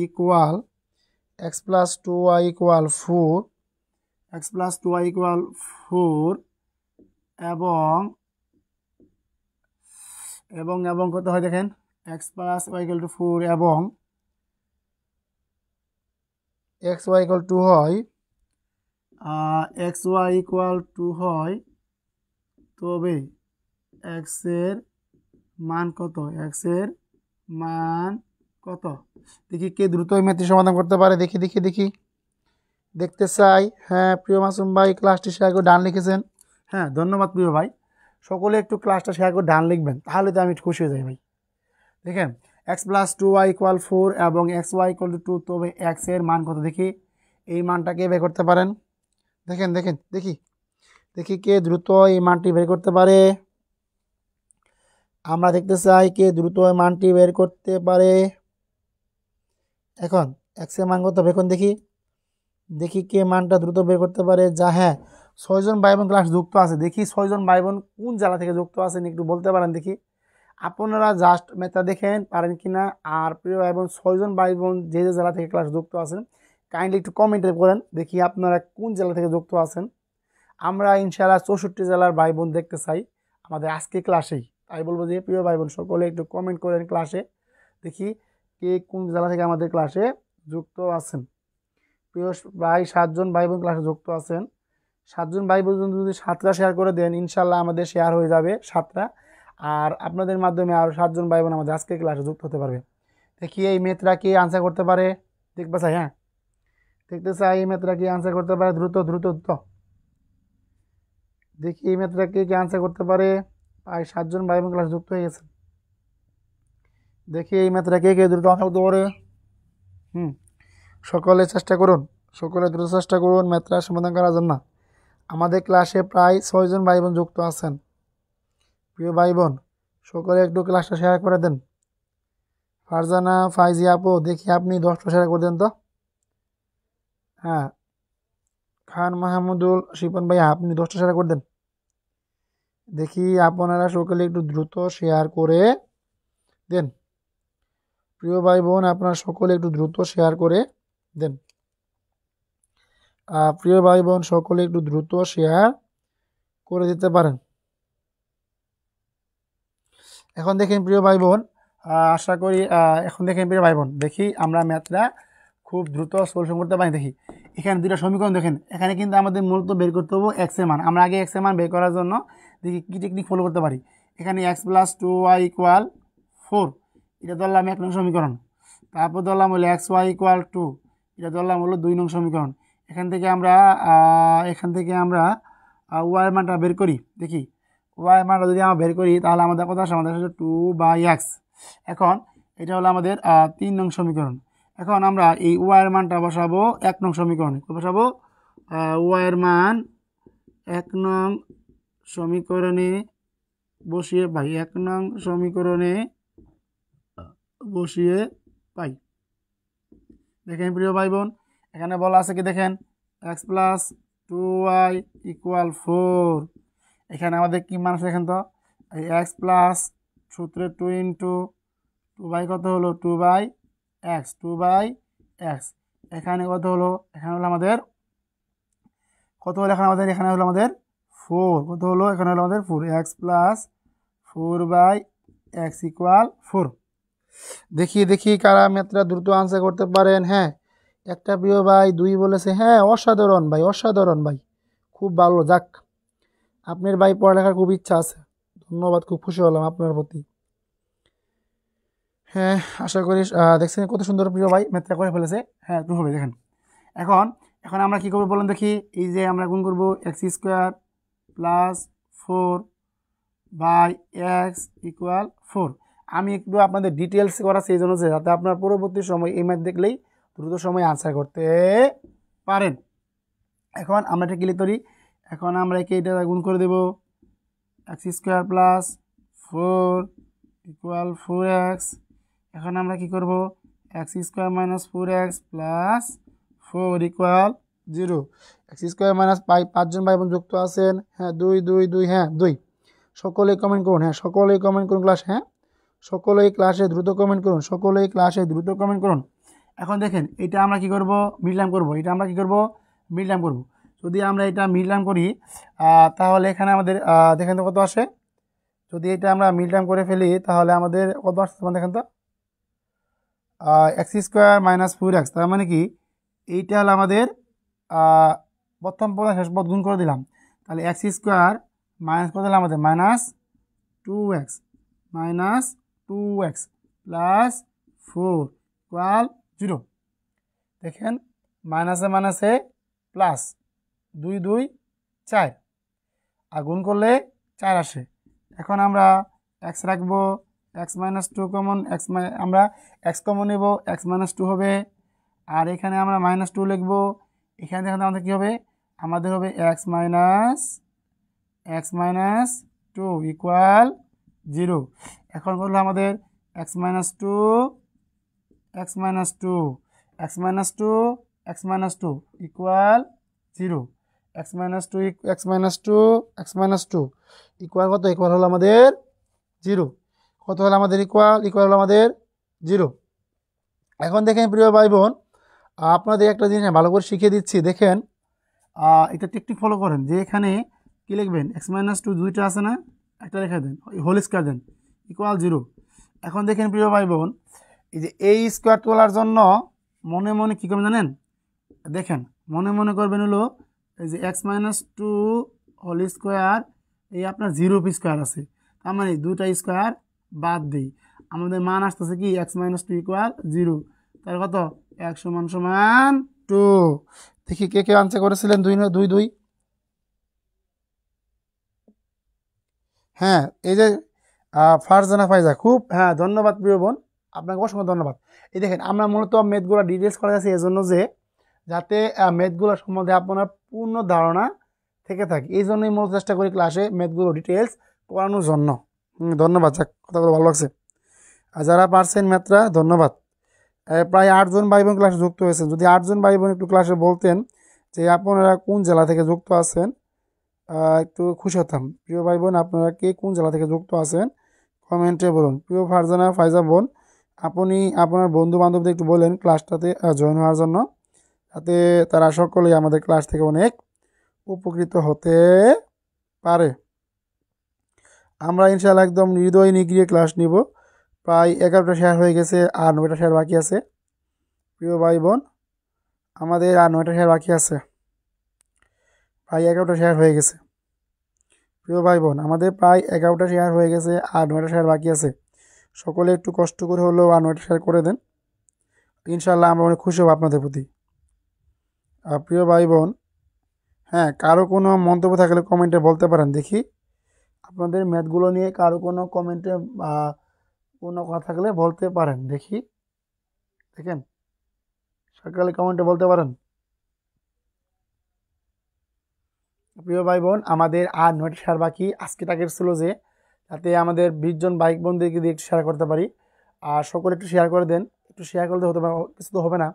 ইকুয়াল 4, x+2y ইকুয়াল 4 এবং এবং এবং কত হয় দেখেন, x+y ইকুয়াল টু 4 এবং xy ইকুয়াল টু হয় xy ইকুয়াল টু হয়, তবে x এর মান কত, x এর মান কত? দেখি কে দ্রুত এই ম্যাথটি সমাধান করতে পারে। দেখি দেখি দেখি দেখতে চাই। হ্যাঁ, প্রিয় মাসুম ভাই ক্লাসটি শেয়ার করে ডান লিখেছেন। হ্যাঁ, ধন্যবাদ প্রিয় ভাই। সকলে একটু ক্লাসটা শেয়ার করে ডান লিখবেন, তাহলে তো আমি খুশি হয়ে যাই ভাই। দেখেন x+2y ইকুয়াল 4 এবং xy ইকুয়াল টু 2, তবে x এর মান কত? দেখি এই মানটাকে বের করতে পারেন। দেখেন দেখেন দেখি দেখি কে দ্রুত এই মানটি বের করতে পারে। আমরা দেখতে চাই কে দ্রুত এই মানটি বের করতে পারে। এখন x এর মান কত এখন দেখি দেখি কে মানটা দ্রুত বের করতে পারে। যা, হ্যাঁ, 6 জন ভাই বোন ক্লাস যুক্ত আছে। দেখি 6 জন ভাই বোন কোন জেলা থেকে যুক্ত আছেন একটু বলতে পারেন দেখি। আপনারা জাস্ট ম্যাথটা দেখেন পারেন কিনা। আর প্রিয় ভাই বোন, 6 জন ভাই বোন যে যে জেলা থেকে ক্লাস যুক্ত আছেন কাইন্ডলি একটু কমেন্টে করেন দেখি আপনারা কোন জেলা থেকে যুক্ত আছেন। আমরা ইনশাআল্লাহ 64 জেলার ভাই বোন দেখতে চাই আমাদের আজকে ক্লাসেই। তাই বলবো যে প্রিয় ভাই বোন সকলে একটু কমেন্ট করেন ক্লাসে, দেখি কে কোন জেলা থেকে আমাদের ক্লাসে যুক্ত আছেন। প্রিয় ভাই, 7 জন ভাই বোন ক্লাসে যুক্ত আছেন। 7 জন ভাই বোন যদি 7টা শেয়ার করে দেন ইনশাআল্লাহ আমাদের শেয়ার হয়ে যাবে 7টা, আর আপনাদের মাধ্যমে আরও 7 জন ভাই বোন আমাদের আজকে ক্লাসে যুক্ত হতে পারবে। দেখি এই ম্যাথটা কে আনসার করতে পারে দেখবা চাই। হ্যাঁ, দেখতে চাই এই ম্যাথটা কে আনসার করতে পারে, দ্রুত দ্রুত দ্রুত দেখি এই ম্যাথটা কে আনসার করতে পারে। প্রায় 7 জন ভাই বোন ক্লাস যুক্ত হয়ে গেছে। দেখি এই ম্যাথটা কে দ্রুত আনসার করতে পারে। সকলে চেষ্টা করুন, সকলে দ্রুত চেষ্টা করুন ম্যাথটা সমাধান করার জন্য। আমাদের ক্লাসে প্রায় 6 জন ভাই বোন যুক্ত আছেন। প্রিয় ভাই বোন, সকলে একটু ক্লাসটা শেয়ার করে দেন। ফারজানা ফাইজি আপু, দেখি আপনি 10টা শেয়ার করে দেন তো। হ্যাঁ, খান মাহমুদুল শিপন ভাই, আপনি 10টা শেয়ার করে দেন। দেখি আপনারা সকলে একটু দ্রুত শেয়ার করে দেন। প্রিয় ভাই বোন, আপনারা সকলে একটু দ্রুত শেয়ার করে দেন। প্রিয় ভাই বোন, সকলে একটু দ্রুত শেয়ার করে দিতে পারেন। এখন দেখেন প্রিয় ভাই বোন, আশা করি এখন দেখেন প্রিয় ভাই বোন, দেখি আমরা ম্যাথটা খুব দ্রুত সলিউশন করতে পারি। দেখি এখানে দুটো সমীকরণ দেখেন, এখানে কিন্তু আমাদের মূলত বের করতে হবে x এর মান। আমরা আগে x এর মান বের করার জন্য দেখি কী টেকনিক ফলো করতে পারি। এখানে x+2y ইকুয়াল 4, এটা ধরলাম 1 নং সমীকরণ। তারপর ধরলাম হলো xy ইকুয়াল 2, এটা ধরলাম হলো 2 নং সমীকরণ। এখান থেকে আমরা y এর মানটা বের করি। দেখি y এর মানটা যদি আমরা বের করি তাহলে আমাদের কত আসে, আমাদের আসে 2/x। এখন এটা হলো আমাদের 3 নং সমীকরণ। এখন আমরা এই y এর মানটা বসাবো 1 নং সমীকরণে। বসাবো y এর মান 1 নং সমীকরণে বসিয়ে পাই, 1 নং সমীকরণে বসিয়ে পাই। দেখেন প্রিয় ভাই বোন, এখানে বলা আছে কি দেখেন, এক্স প্লাস 2y ইকুয়াল 4। এখানে আমাদের কি মান আছে দেখেন তো, এই এক্স প্লাস সূত্রে 2 ইন্টু 2 বাই কত হলো 2/x, 2/x। এখানে কত হলো, এখানে হলো আমাদের কত হলো, এখানে হলো আমাদের 4। কত হলো, এখানে হলো আমাদের 4, এক্স প্লাস 4/x ইকুয়াল 4। দেখি দেখি কারা ম্যাথটা দ্রুত আনসার করতে পারেন। হ্যাঁ, একটা প্রিয় ভাই 2 বলেছে। হ্যাঁ, অসাধারণ ভাই, অসাধারণ ভাই, খুব ভালো। যাক, আপনার ভাই পড়ালেখার খুব ইচ্ছা আছে, ধন্যবাদ, খুব খুশি হলাম আপনার প্রতি। হ্যাঁ, আশা করি দেখছেন কত সুন্দর প্রিয় ভাই ম্যাথটা করে ফেলেছে। হ্যাঁ, একটু হবে দেখেন। এখন এখন আমরা কী করবো বলুন দেখি, এই যে আমরা গুণ করবো x square plus 4/x equal 4। আমি একটু আপনাদের ডিটেলস করা সেই জন্য, যে যাতে আপনার পরবর্তী সময় এই ম্যাথ দেখলেই দ্রুত সময় আনসার করতে পারেন। এখন আমরা এটা ক্লিক করি। এখন আমরা একে এটা গুণ করে দেব, x square plus 4 equal 4x। এখন আমরা কি করব, x square minus 4x plus 4 equal 0। X square minus 5জন ভাই বোন যুক্ত আছেন। হ্যাঁ, 2 2 2, হ্যাঁ 2। সকলেই কমেন্ট করুন। হ্যাঁ, সকলেই কমেন্ট করুন ক্লাস। হ্যাঁ, সকলেই ক্লাসে দ্রুত কমেন্ট করুন, সকলেই ক্লাসে দ্রুত কমেন্ট করুন। এখন দেখেন, এটা আমরা কি করব, মিডলাম করব। এটা আমরা কি করব, মিডলাম করব। যদি আমরা এটা মিডলাম করি, তাহলে এখানে আমাদের দেখেন তো কত আসে। যদি এটা আমরা মিডলাম করে ফেলি, তাহলে আমাদের কত আসছে দেখেন তো, এক্স স্কোয়ার মাইনাস 4x। তার মানে কি, এইটা হলো আমাদের প্রথম পদ শেষ পদ গুণ করে দিলাম। তাহলে এক্স স্কোয়ার মাইনাস করে দিলাম আমাদের -2x, -2x প্লাস 4 ইকুয়াল 0। দেখেন, মাইনাসে মাইনাসে প্লাস, 2 2 4, আর গুণ করলে 4 আসে। এখন আমরা এক্স রাখবো, এক্স মাইনাস 2 কমন, আমরা এক্স কমন নেব, এক্স মাইনাস 2 হবে। আর এখানে আমরা -2 লিখবো। এখানে দেখেন আমাদের কী হবে, আমাদের হবে এক্স মাইনাস 2 ইকুয়াল 0। এখন করলো আমাদের x minus two equal 0। X minus two equal কত, ইকুয়াল হলো আমাদের 0। কত হলো আমাদের ইকুয়াল হলো আমাদের 0। এখন দেখেন প্রিয় ভাই বোন, আপনাদের একটা জিনিস ভালো করে শিখিয়ে দিচ্ছি। দেখেন, এটা টেকনিক ফলো করেন, যে এখানে কী লিখবেন, এক্স মাইনাস 2 দুইটা আছে না, একটা লেখা দেন, হোল স্কোয়ার দেন, ইকুয়াল 0। এখন দেখেন প্রিয় ভাই বোন, এই যে এই স্কোয়ার তোলার জন্য মনে মনে কী করবেন জানেন, দেখেন মনে মনে করবেন হলো, এই যে এক্স মাইনাস 2 হোল স্কোয়ার, এই আপনার 0 স্কোয়ার আছে, তার মানে দুটা স্কোয়ার বাদ দিই, আমাদের মান আসতেছে কি, এক্স মাইনাস 2 ইকুয়াল 0। তাহলে কত, 1 = 2। দেখি কে কে আনসার করেছিলেন 2 2। হ্যাঁ, এই যে ফারজানা ফাইজা, খুব হ্যাঁ ধন্যবাদ প্রিয় বোন, আপনাকে অসংখ্য ধন্যবাদ। এই দেখেন, আমরা মূলত ম্যাথগুলো ডিটেলস করা যাচ্ছে এজন্য, যে যাতে ম্যাথগুলো সম্বন্ধে আপনার পূর্ণ ধারণা থেকে থাকে। এই জন্যই মূলত চেষ্টা করি ক্লাসে ম্যাথগুলো ডিটেলস করানোর জন্য। ধন্যবাদ, যাক কথাগুলো ভালো লাগছে। আর যারা পারছেন ম্যাথরা, ধন্যবাদ। প্রায় 8 জন ভাই বোন ক্লাসে যুক্ত হয়েছেন। যদি 8 জন ভাই বোন একটু ক্লাসে বলতেন যে আপনারা কোন জেলা থেকে যুক্ত আছেন, একটু খুশি হতাম। প্রিয় ভাই বোন, আপনারা কে কোন জেলা থেকে যুক্ত আছেন কমেন্টে বলুন। প্রিয় ফারজানা ফাইজা বোন, আপনি আপনার বন্ধু বান্ধবদের একটু বলেন ক্লাসটাতে জয়েন হওয়ার জন্য, যাতে তারা সকলেই আমাদের ক্লাস থেকে অনেক উপকৃত হতে পারে। আমরা ইনশাআল্লাহ একদম হৃদয় নিগড়িয়ে ক্লাস নিব। প্রায় 11টা শেয়ার হয়ে গেছে, আর 9টা শেয়ার বাকি আছে। প্রিয় ভাই বোন, আমাদের আর 9টা শেয়ার বাকি আছে, প্রায় 11টা শেয়ার হয়ে গেছে। প্রিয় ভাই বোন, আমাদের প্রায় 11টা শেয়ার হয়ে গেছে, আর 9টা শেয়ার বাকি আছে। সকলে একটু কষ্ট করে হলেও আর 9টা শেয়ার করে দেন, ইনশাআল্লাহ আমরা অনেক খুশি হব আপনাদের প্রতি। প্রিয় ভাই বোন, হ্যাঁ, কারো কোনো মন্তব্য থাকলে কমেন্টে বলতে পারেন। দেখি আপনাদের ম্যাথগুলো নিয়ে কারো কোনো কমেন্টে কোনো কথা থাকলে বলতে পারেন। দেখি, দেখেন সকালে কমেন্টে বলতে পারেন। প্রিয় ভাই বোন, আমাদের আর 9টা শেয়ার বাকি। আজকে টার্গেট ছিল যে যাতে আমাদের 20 জন বাইক বন্ধুদেরকে দিয়ে একটু শেয়ার করতে পারি। আর সকলে একটু শেয়ার করে দেন, একটু শেয়ার করতে হতে কিছু তো হবে না।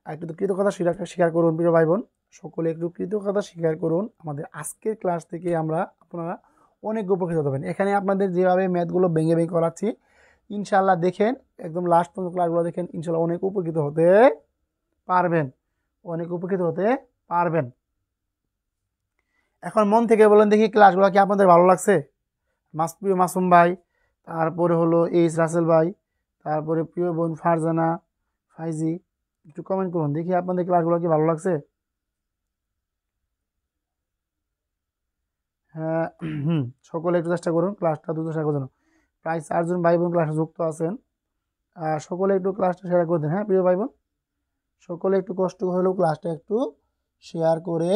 একটু তো কৃতজ্ঞতা স্বীকার করুন প্রিয় ভাই বোন, সকলে একটু কৃতজ্ঞতা স্বীকার করুন। আমাদের আজকের ক্লাস থেকে আপনারা অনেক উপকৃত হবেন। এখানে আপনাদের যেভাবে ম্যাথগুলো ভেঙে ভেঙে করাচ্ছি, ইনশাল্লাহ দেখেন একদম লাস্ট পর্যন্ত ক্লাসগুলো দেখেন, ইনশাল্লাহ অনেক উপকৃত হতে পারবেন, অনেক উপকৃত হতে পারবেন। এখন মন থেকে বলেন দেখি, ক্লাসগুলো কি আপনাদের ভালো লাগছে? প্রিয় মাসুম ভাই, তারপরে হলো এইচ রাসেল ভাই, তারপরে প্রিয় বোন ফারজানা, ফাইজি, একটু কমেন্ট করুন দেখি আপনাদের ক্লাসগুলো কি ভালো লাগছে। হ্যাঁ, সকলে একটু চেষ্টা করুন ক্লাসটা দ্রুত শেয়ার করার জন্য। প্রায় 4 জন ভাই বোন ক্লাসে যুক্ত আছেন, সকলে একটু ক্লাসটা শেয়ার করে দেন। হ্যাঁ প্রিয় ভাই বোন, সকলে একটু কষ্ট হলেও ক্লাসটা একটু শেয়ার করে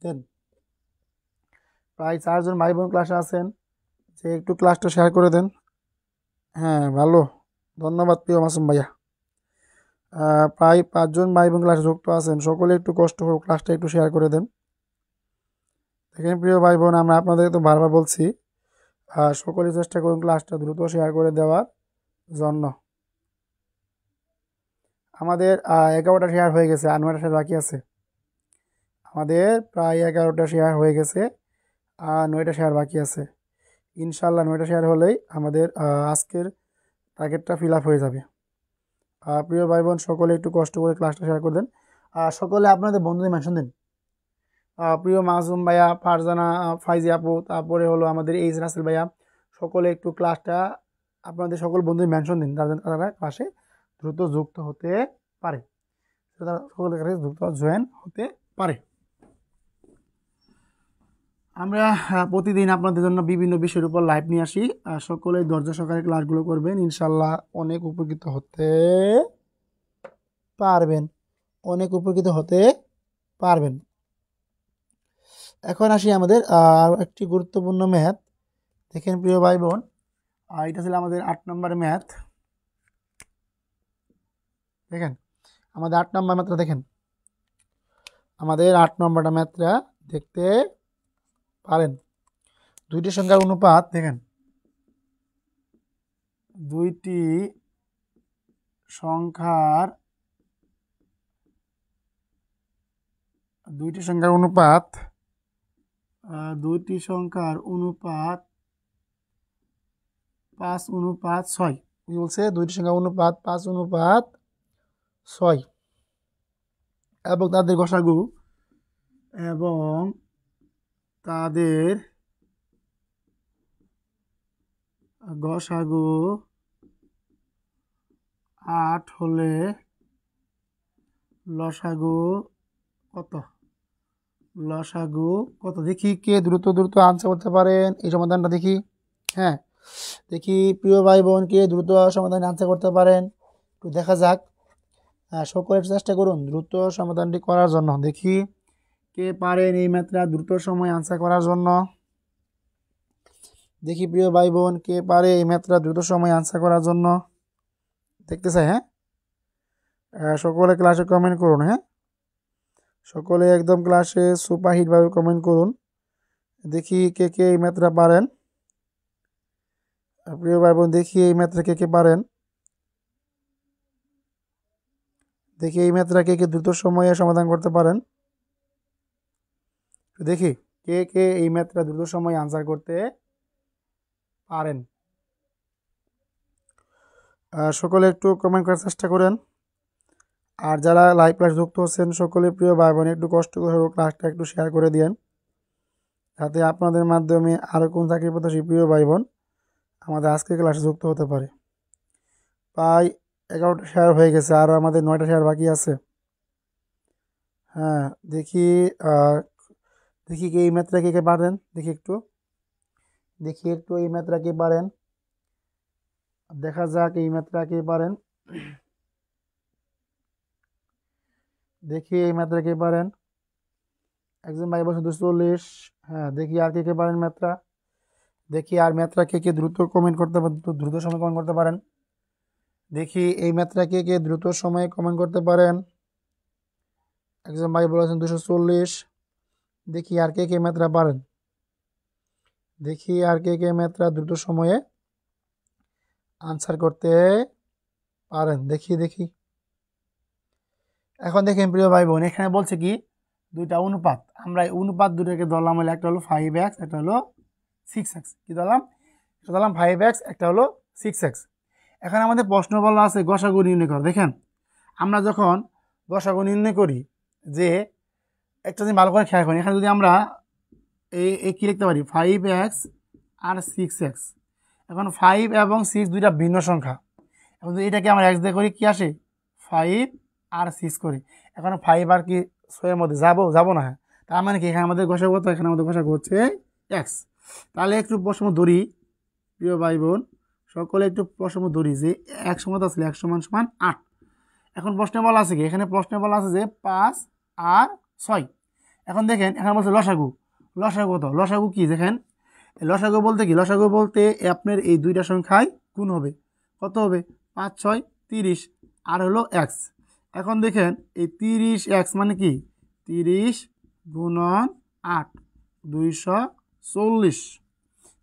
দেন। প্রায় 4 জন ভাই বোন ক্লাসে আছেন, যে একটু ক্লাসটা শেয়ার করে দেন। হ্যাঁ ভালো, ধন্যবাদ প্রিয় মাসুম ভাইয়া। প্রায় 5 জন ভাই বোন ক্লাসে যুক্ত আছেন, সকলে একটু কষ্ট করে ক্লাসটা একটু শেয়ার করে দেন। দেখেন প্রিয় ভাই বোন, আমরা আপনাদের তো বারবার বলছি, সকলে চেষ্টা করুন ক্লাসটা দ্রুত শেয়ার করে দেওয়ার জন্য। আমাদের 11টা শেয়ার হয়ে গেছে, আর 9টা শেয়ার বাকি আছে। আমাদের প্রায় 11টা শেয়ার হয়ে গেছে, আর 9টা শেয়ার বাকি আছে। ইনশাল্লাহ 9টা শেয়ার হলেই আমাদের আজকের টার্গেটটা ফিল আপ হয়ে যাবে। প্রিয় ভাই বোন, সকলে একটু কষ্ট করে ক্লাসটা শেয়ার করে দেন। সকলে আপনাদের বন্ধুদের মেনশন দিন। প্রিয় মাসুম ভাইয়া, ফারজানা, ফাইজি আপু, তারপরে হলো আমাদের এইচ রাসেল ভাইয়া, সকলে একটু ক্লাসটা আপনাদের সকল বন্ধুদের মেনশন দিন, তারা ক্লাসে দ্রুত যুক্ত হতে পারে, তারা সকলের কাছে দ্রুত জয়েন হতে পারে। আমরা প্রতিদিন আপনাদের জন্য বিভিন্ন বিষয়ের উপর লাইভ নিয়ে আসি, সকলে ধৈর্য সহকারে ক্লাসগুলো করবেন, ইনশাল্লাহ অনেক উপকৃত হতে পারবেন, অনেক উপকৃত হতে পারবেন। এখন আসি আমাদের আর একটি গুরুত্বপূর্ণ ম্যাথ। দেখেন প্রিয় ভাই বোন, এটা ছিল আমাদের 8 নম্বর ম্যাথ। দেখেন আমাদের 8 নম্বর ম্যাথটা দেখেন, আমাদের 8 নম্বরটা ম্যাথটা দেখতে পারেন। দুইটি সংখ্যার অনুপাত, দেখেন দুইটি সংখ্যার অনুপাত 5:6 কি বলছে, দুইটি সংখ্যার অনুপাত 5:6 এবং তাদের গসাগু এবং তাদের গসাগু 8 হলে লসাগু কত? লসাগু কত? দেখি কে দ্রুত আনসার করতে পারেন এই সমাধানটা, দেখি। হ্যাঁ দেখি প্রিয় ভাই বোন, কে দ্রুত সমাধান আনসার করতে পারেন, একটু দেখা যাক। সকলে চেষ্টা করুন দ্রুত সমাধানটি করার জন্য, দেখি কে পারেন এই ম্যাথটা দ্রুত সময় আনসার করার জন্য। দেখি প্রিয় ভাই বোন, কে পারে এই ম্যাথটা দ্রুত সময় আনসার করার জন্য, দেখতে চাই। হ্যাঁ সকলে ক্লাসে কমেন্ট করুন। হ্যাঁ সকলে একদম ক্লাসে সুপারহিটভাবে কমেন্ট করুন, দেখি কে কে এই ম্যাথটা পারেন। প্রিয় ভাই বোন, দেখি এই ম্যাথটা কে কে পারেন, দেখি এই ম্যাথটা কে কে দ্রুত সময়ে সমাধান করতে পারেন, দেখি কে কে এই ম্যাথটা দ্রুত সময়ে আনসার করতে পারেন। সকলে একটু কমেন্ট করার চেষ্টা করেন। আর যারা লাইভ ক্লাস যুক্ত হচ্ছেন, সকলে প্রিয় ভাই বোন একটু কষ্ট করে ক্লাসটা একটু শেয়ার করে দিন, যাতে আপনাদের মাধ্যমে আরও কোন চাকরি প্রত্যাশী প্রিয় ভাই বোন আমাদের আজকের ক্লাসে যুক্ত হতে পারে। প্রায় 11টা শেয়ার হয়ে গেছে, আরও আমাদের 9টা শেয়ার বাকি আছে। হ্যাঁ দেখি দেখি কি এই ম্যাথটা কে কে পারেন, দেখি একটু এই ম্যাথটা কে পারেন, দেখা যাক এই ম্যাথটা কে পারেন, দেখি এই ম্যাথটা কে পারেন। একজন ভাই বলছেন 240। হ্যাঁ দেখি আর কে কে পারেন ম্যাথটা, দেখি আর ম্যাথটা কে কে দ্রুত কমেন্ট করতে দ্রুত সময় কমেন্ট করতে পারেন, দেখি এই ম্যাথটা কে কে দ্রুত সময়ে কমেন্ট করতে পারেন। একজন ভাই বলেছেন 240। দেখি আর কে কে ম্যাথটা পারেন, দেখি আর কে কে ম্যাথটা দ্রুত সময়ে আনসার করতে পারেন, দেখি এখন দেখেন প্রিয় ভাই বোন, এখানে বলছে কি দুইটা অনুপাত, আমরা এই অনুপাত দুটোকে ধরলাম হলো, একটা হলো 5x, একটা হলো 6x। কি ধরলাম? একটা ধরলাম 5x, একটা হলো 6x। এখন আমাদের প্রশ্ন বলা আছে গসাগু নির্ণয় করো। দেখেন আমরা যখন গসাগু নির্ণয় করি, যে একটা জিনিস ভালো করে খেয়াল করি, এখানে যদি আমরা এই কি লিখতে পারি 5x আর 6x। এখন 5 এবং 6 দুইটা ভিন্ন সংখ্যা। এখন যদি এটাকে আমরা x দিয়ে করি, কি আসে 5 আর 6 করি। এখন 5 আর কি 6 এর মধ্যে যাবো না? হ্যাঁ, তার মানে কি এখানে আমাদের গসাগু কত? এখানে আমাদের গসাগু হচ্ছে x। তাহলে একটু প্রশ্ন ধরি প্রিয় ভাই বোন, সকলে একটু প্রশ্ন ধরি যে x সমান আসলে x সমান সমান 8। এখন প্রশ্নে বলা আছে কি, এখানে প্রশ্নে বলা আছে যে 5 আর 6। এখন দেখেন এখানে বলছে লসাগু। লসাগু কত? লসাগু কি দেখেন, লসাগু বলতে কি, লসাগু বলতে আপনার এই দুইটা সংখ্যায় গুণ হবে। কত হবে? 5 6 30 আর হলো x। এখন দেখেন এই 30x মানে কি 30 গুণন 8 240।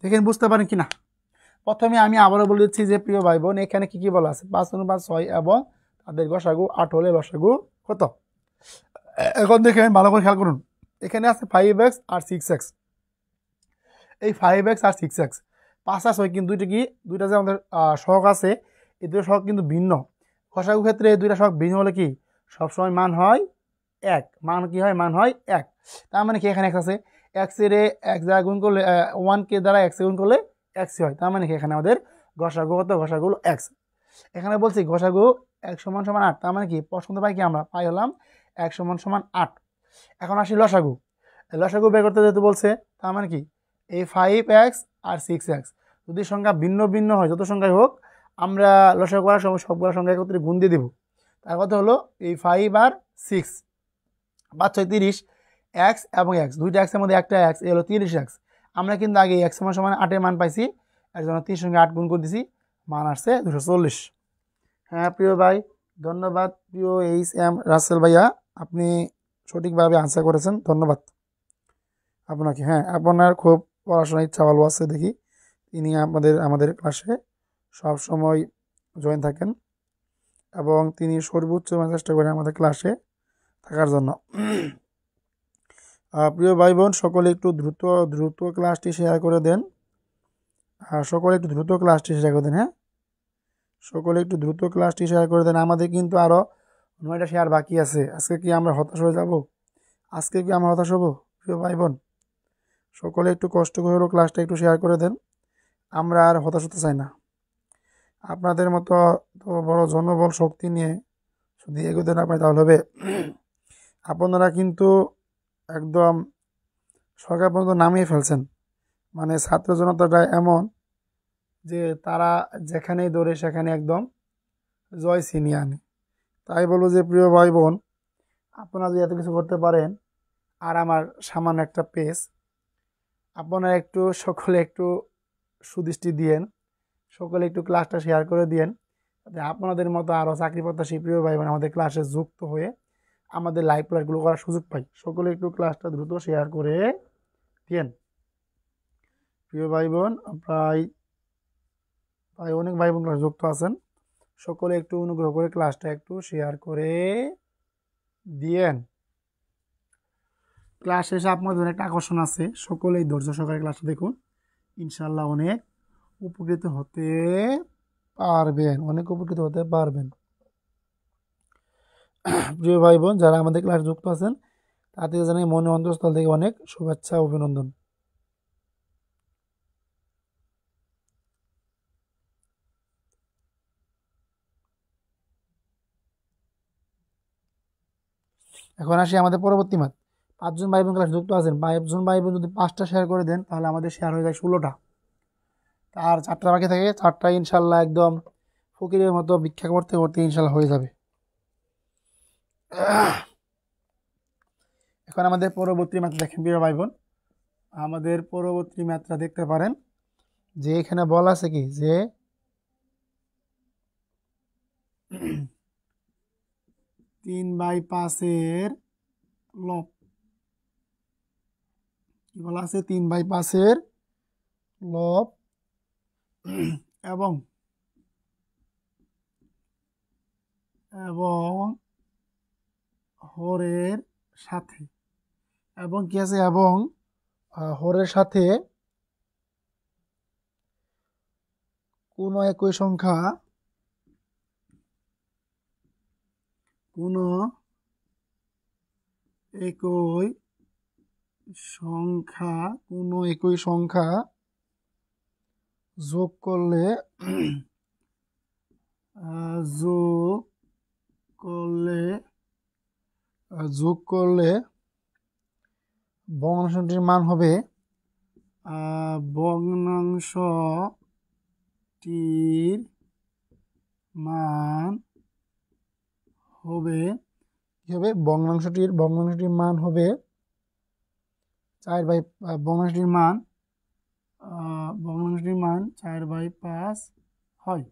দেখেন বুঝতে পারেন কি না? প্রথমে আমি আবারও বলে দিচ্ছি যে প্রিয় ভাই বোন, এখানে কি কি বলা আছে 5 অনুপাত 6 এবং তাদের গসাগু 8 হলে লসাগু কত? এখন দেখেন ভালো করে খেয়াল করুন, এখানে আছে 5x আর 6x। এই 5x আর 6x 5 আর 6 কিন্তু দুইটা যে আমাদের সহগ আছে, এই দুটো সহগ কিন্তু ভিন্ন। গসাগু ক্ষেত্রে এই দুইটা সহগ ভিন্ন হলে কি সবসময় মান হয় 1। মান কি হয়? মান হয় 1। তার মানে কি এখানে x আছে, x এর x দ্বারা গুণ করলে 1 দ্বারা x গুণ করলে x হয়। তার মানে কি এখানে আমাদের গসাগু কত? গসাগু হলো x। এখানে বলছি গসাগু x সমান সমান 8। তার মানে কি পছন্দ পাই কি আমরা পাই হলাম x সমান সমান 8। এখন আসি লসাগু। লসাগু বের করতে যেতে বলছে, তার মানে কি এই 5x আর 6x যদি সংখ্যা ভিন্ন ভিন্ন হয়, যত সংখ্যায় হোক, আমরা লসাগু করার সময় সবগুলো সংখ্যা একত্রে গুণ দিয়ে দেবো। তার কথা হলো এই 5 আর 6 5 6 30, x এবং x দুইটা x এর মধ্যে একটা x, এ হলো 30x। আমরা কিন্তু আগে x সমান সমান 8 এর মান পাইছি, এর জন্য 30 সঙ্গে 8 গুণ করে দিছি, মান আসছে 240। হ্যাঁ প্রিয় ভাই, ধন্যবাদ প্রিয় HM রাসেল ভাইয়া, আপনি সঠিকভাবে আনসার করেছেন, ধন্যবাদ আপনাকে। হ্যাঁ, আপনার খুব পড়াশোনার ইচ্ছা ভালো আছে দেখি, তিনি আমাদের ক্লাসে সব সময় জয়েন থাকেন এবং তিনি সর্বোচ্চ চেষ্টা করেন আমাদের ক্লাসে থাকার জন্য। প্রিয় ভাই বোন, সকলে একটু দ্রুত ক্লাসটি শেয়ার করে দেন। সকলে একটু দ্রুত ক্লাসটি শেয়ার করে দেন। হ্যাঁ, সকলে একটু দ্রুত ক্লাসটি শেয়ার করে দেন। আমাদের কিন্তু আরও 9টা শেয়ার বাকি আছে। আজকে কি আমরা হতাশ হয়ে যাব? আজকে কি আমরা হতাশ হব? প্রিয় ভাই বোন, সকলে একটু কষ্ট করে হলেও ক্লাসটা একটু শেয়ার করে দেন। আমরা আর হতাশ হতে চাই না। আপনাদের মতো তো বড় জনবল শক্তি নিয়ে যদি এগোতে না পাই তাহলে হবে। আপনারা কিন্তু একদম সরকার পর্যন্ত নামিয়ে ফেলছেন। মানে ছাত্র জনতাটা এমন যে তারা যেখানেই দৌড়ে সেখানে একদম জয় ছিনিয়ে আনে। তাই বলবো যে প্রিয় ভাই বোন, আপনারা যদি এত কিছু করতে পারেন, আর আমার সামান্য একটা পেজ, আপনারা একটু সকলে একটু সুদৃষ্টি দিয়েন, সকলে একটু ক্লাসটা শেয়ার করে দিয়েন, যাতে আপনাদের মতো আরও চাকরি প্রত্যাশী প্রিয় ভাই বোন আমাদের ক্লাসে যুক্ত হয়ে আমাদের লাইভ ক্লাসগুলো করার সুযোগ পাই। সকলে একটু ক্লাসটা দ্রুত শেয়ার করে দিয়েন প্রিয় ভাই বোন। প্রায় অনেক ভাই বোন ক্লাস যুক্ত আছেন, সকলে একটু অনুগ্রহ করে ক্লাসটা একটু শেয়ার করে দিয়েন। ক্লাস শেষে আপনাদের একটা আকর্ষণ আছে, সকলেই ধৈর্য সহকারে ক্লাসটা দেখুন, ইনশাল্লাহ অনেক উপকৃত হতে পারবেন। প্রিয় ভাই বোন, যারা আমাদের ক্লাস যুক্ত আছেন তাদের জানাই মনে অন্তঃস্থল থেকে অনেক শুভেচ্ছা অভিনন্দন। এখন আসি আমাদের পরবর্তী মাত। 5জন ভাই বোন ক্লাস যুক্ত আছেন, 5জন ভাই বোন যদি 5টা শেয়ার করে দেন তাহলে আমাদের শেয়ার হয়ে যায় 16টা। আর 4টা বাকি থাকে, 4টা ইনশাল্লাহ একদম ফকিরের মতো ভিক্ষা করতে করতে ইনশাল্লাহ হয়ে যাবে। এখন আমাদের পরবর্তী ম্যাথ দেখেন প্রিয় ভাই বোন, আমাদের পরবর্তী ম্যাথটা দেখতে পারেন যে এখানে বলা আছে কি যে 3/5 লব, কি বলা আছে 3/5 লব এবং এবং হরের সাথে এবং কি আছে এবং হরের সাথে কোনো একই সংখ্যা কোনো একই সংখ্যা যোগ করলে ভগ্নাংশটির মান হবে ভগ্নাংশটির মান হবে কি হবে ভগ্নাংশটির মান হবে 4/5 ভগ্নাংশটির মান 4/5 হয়।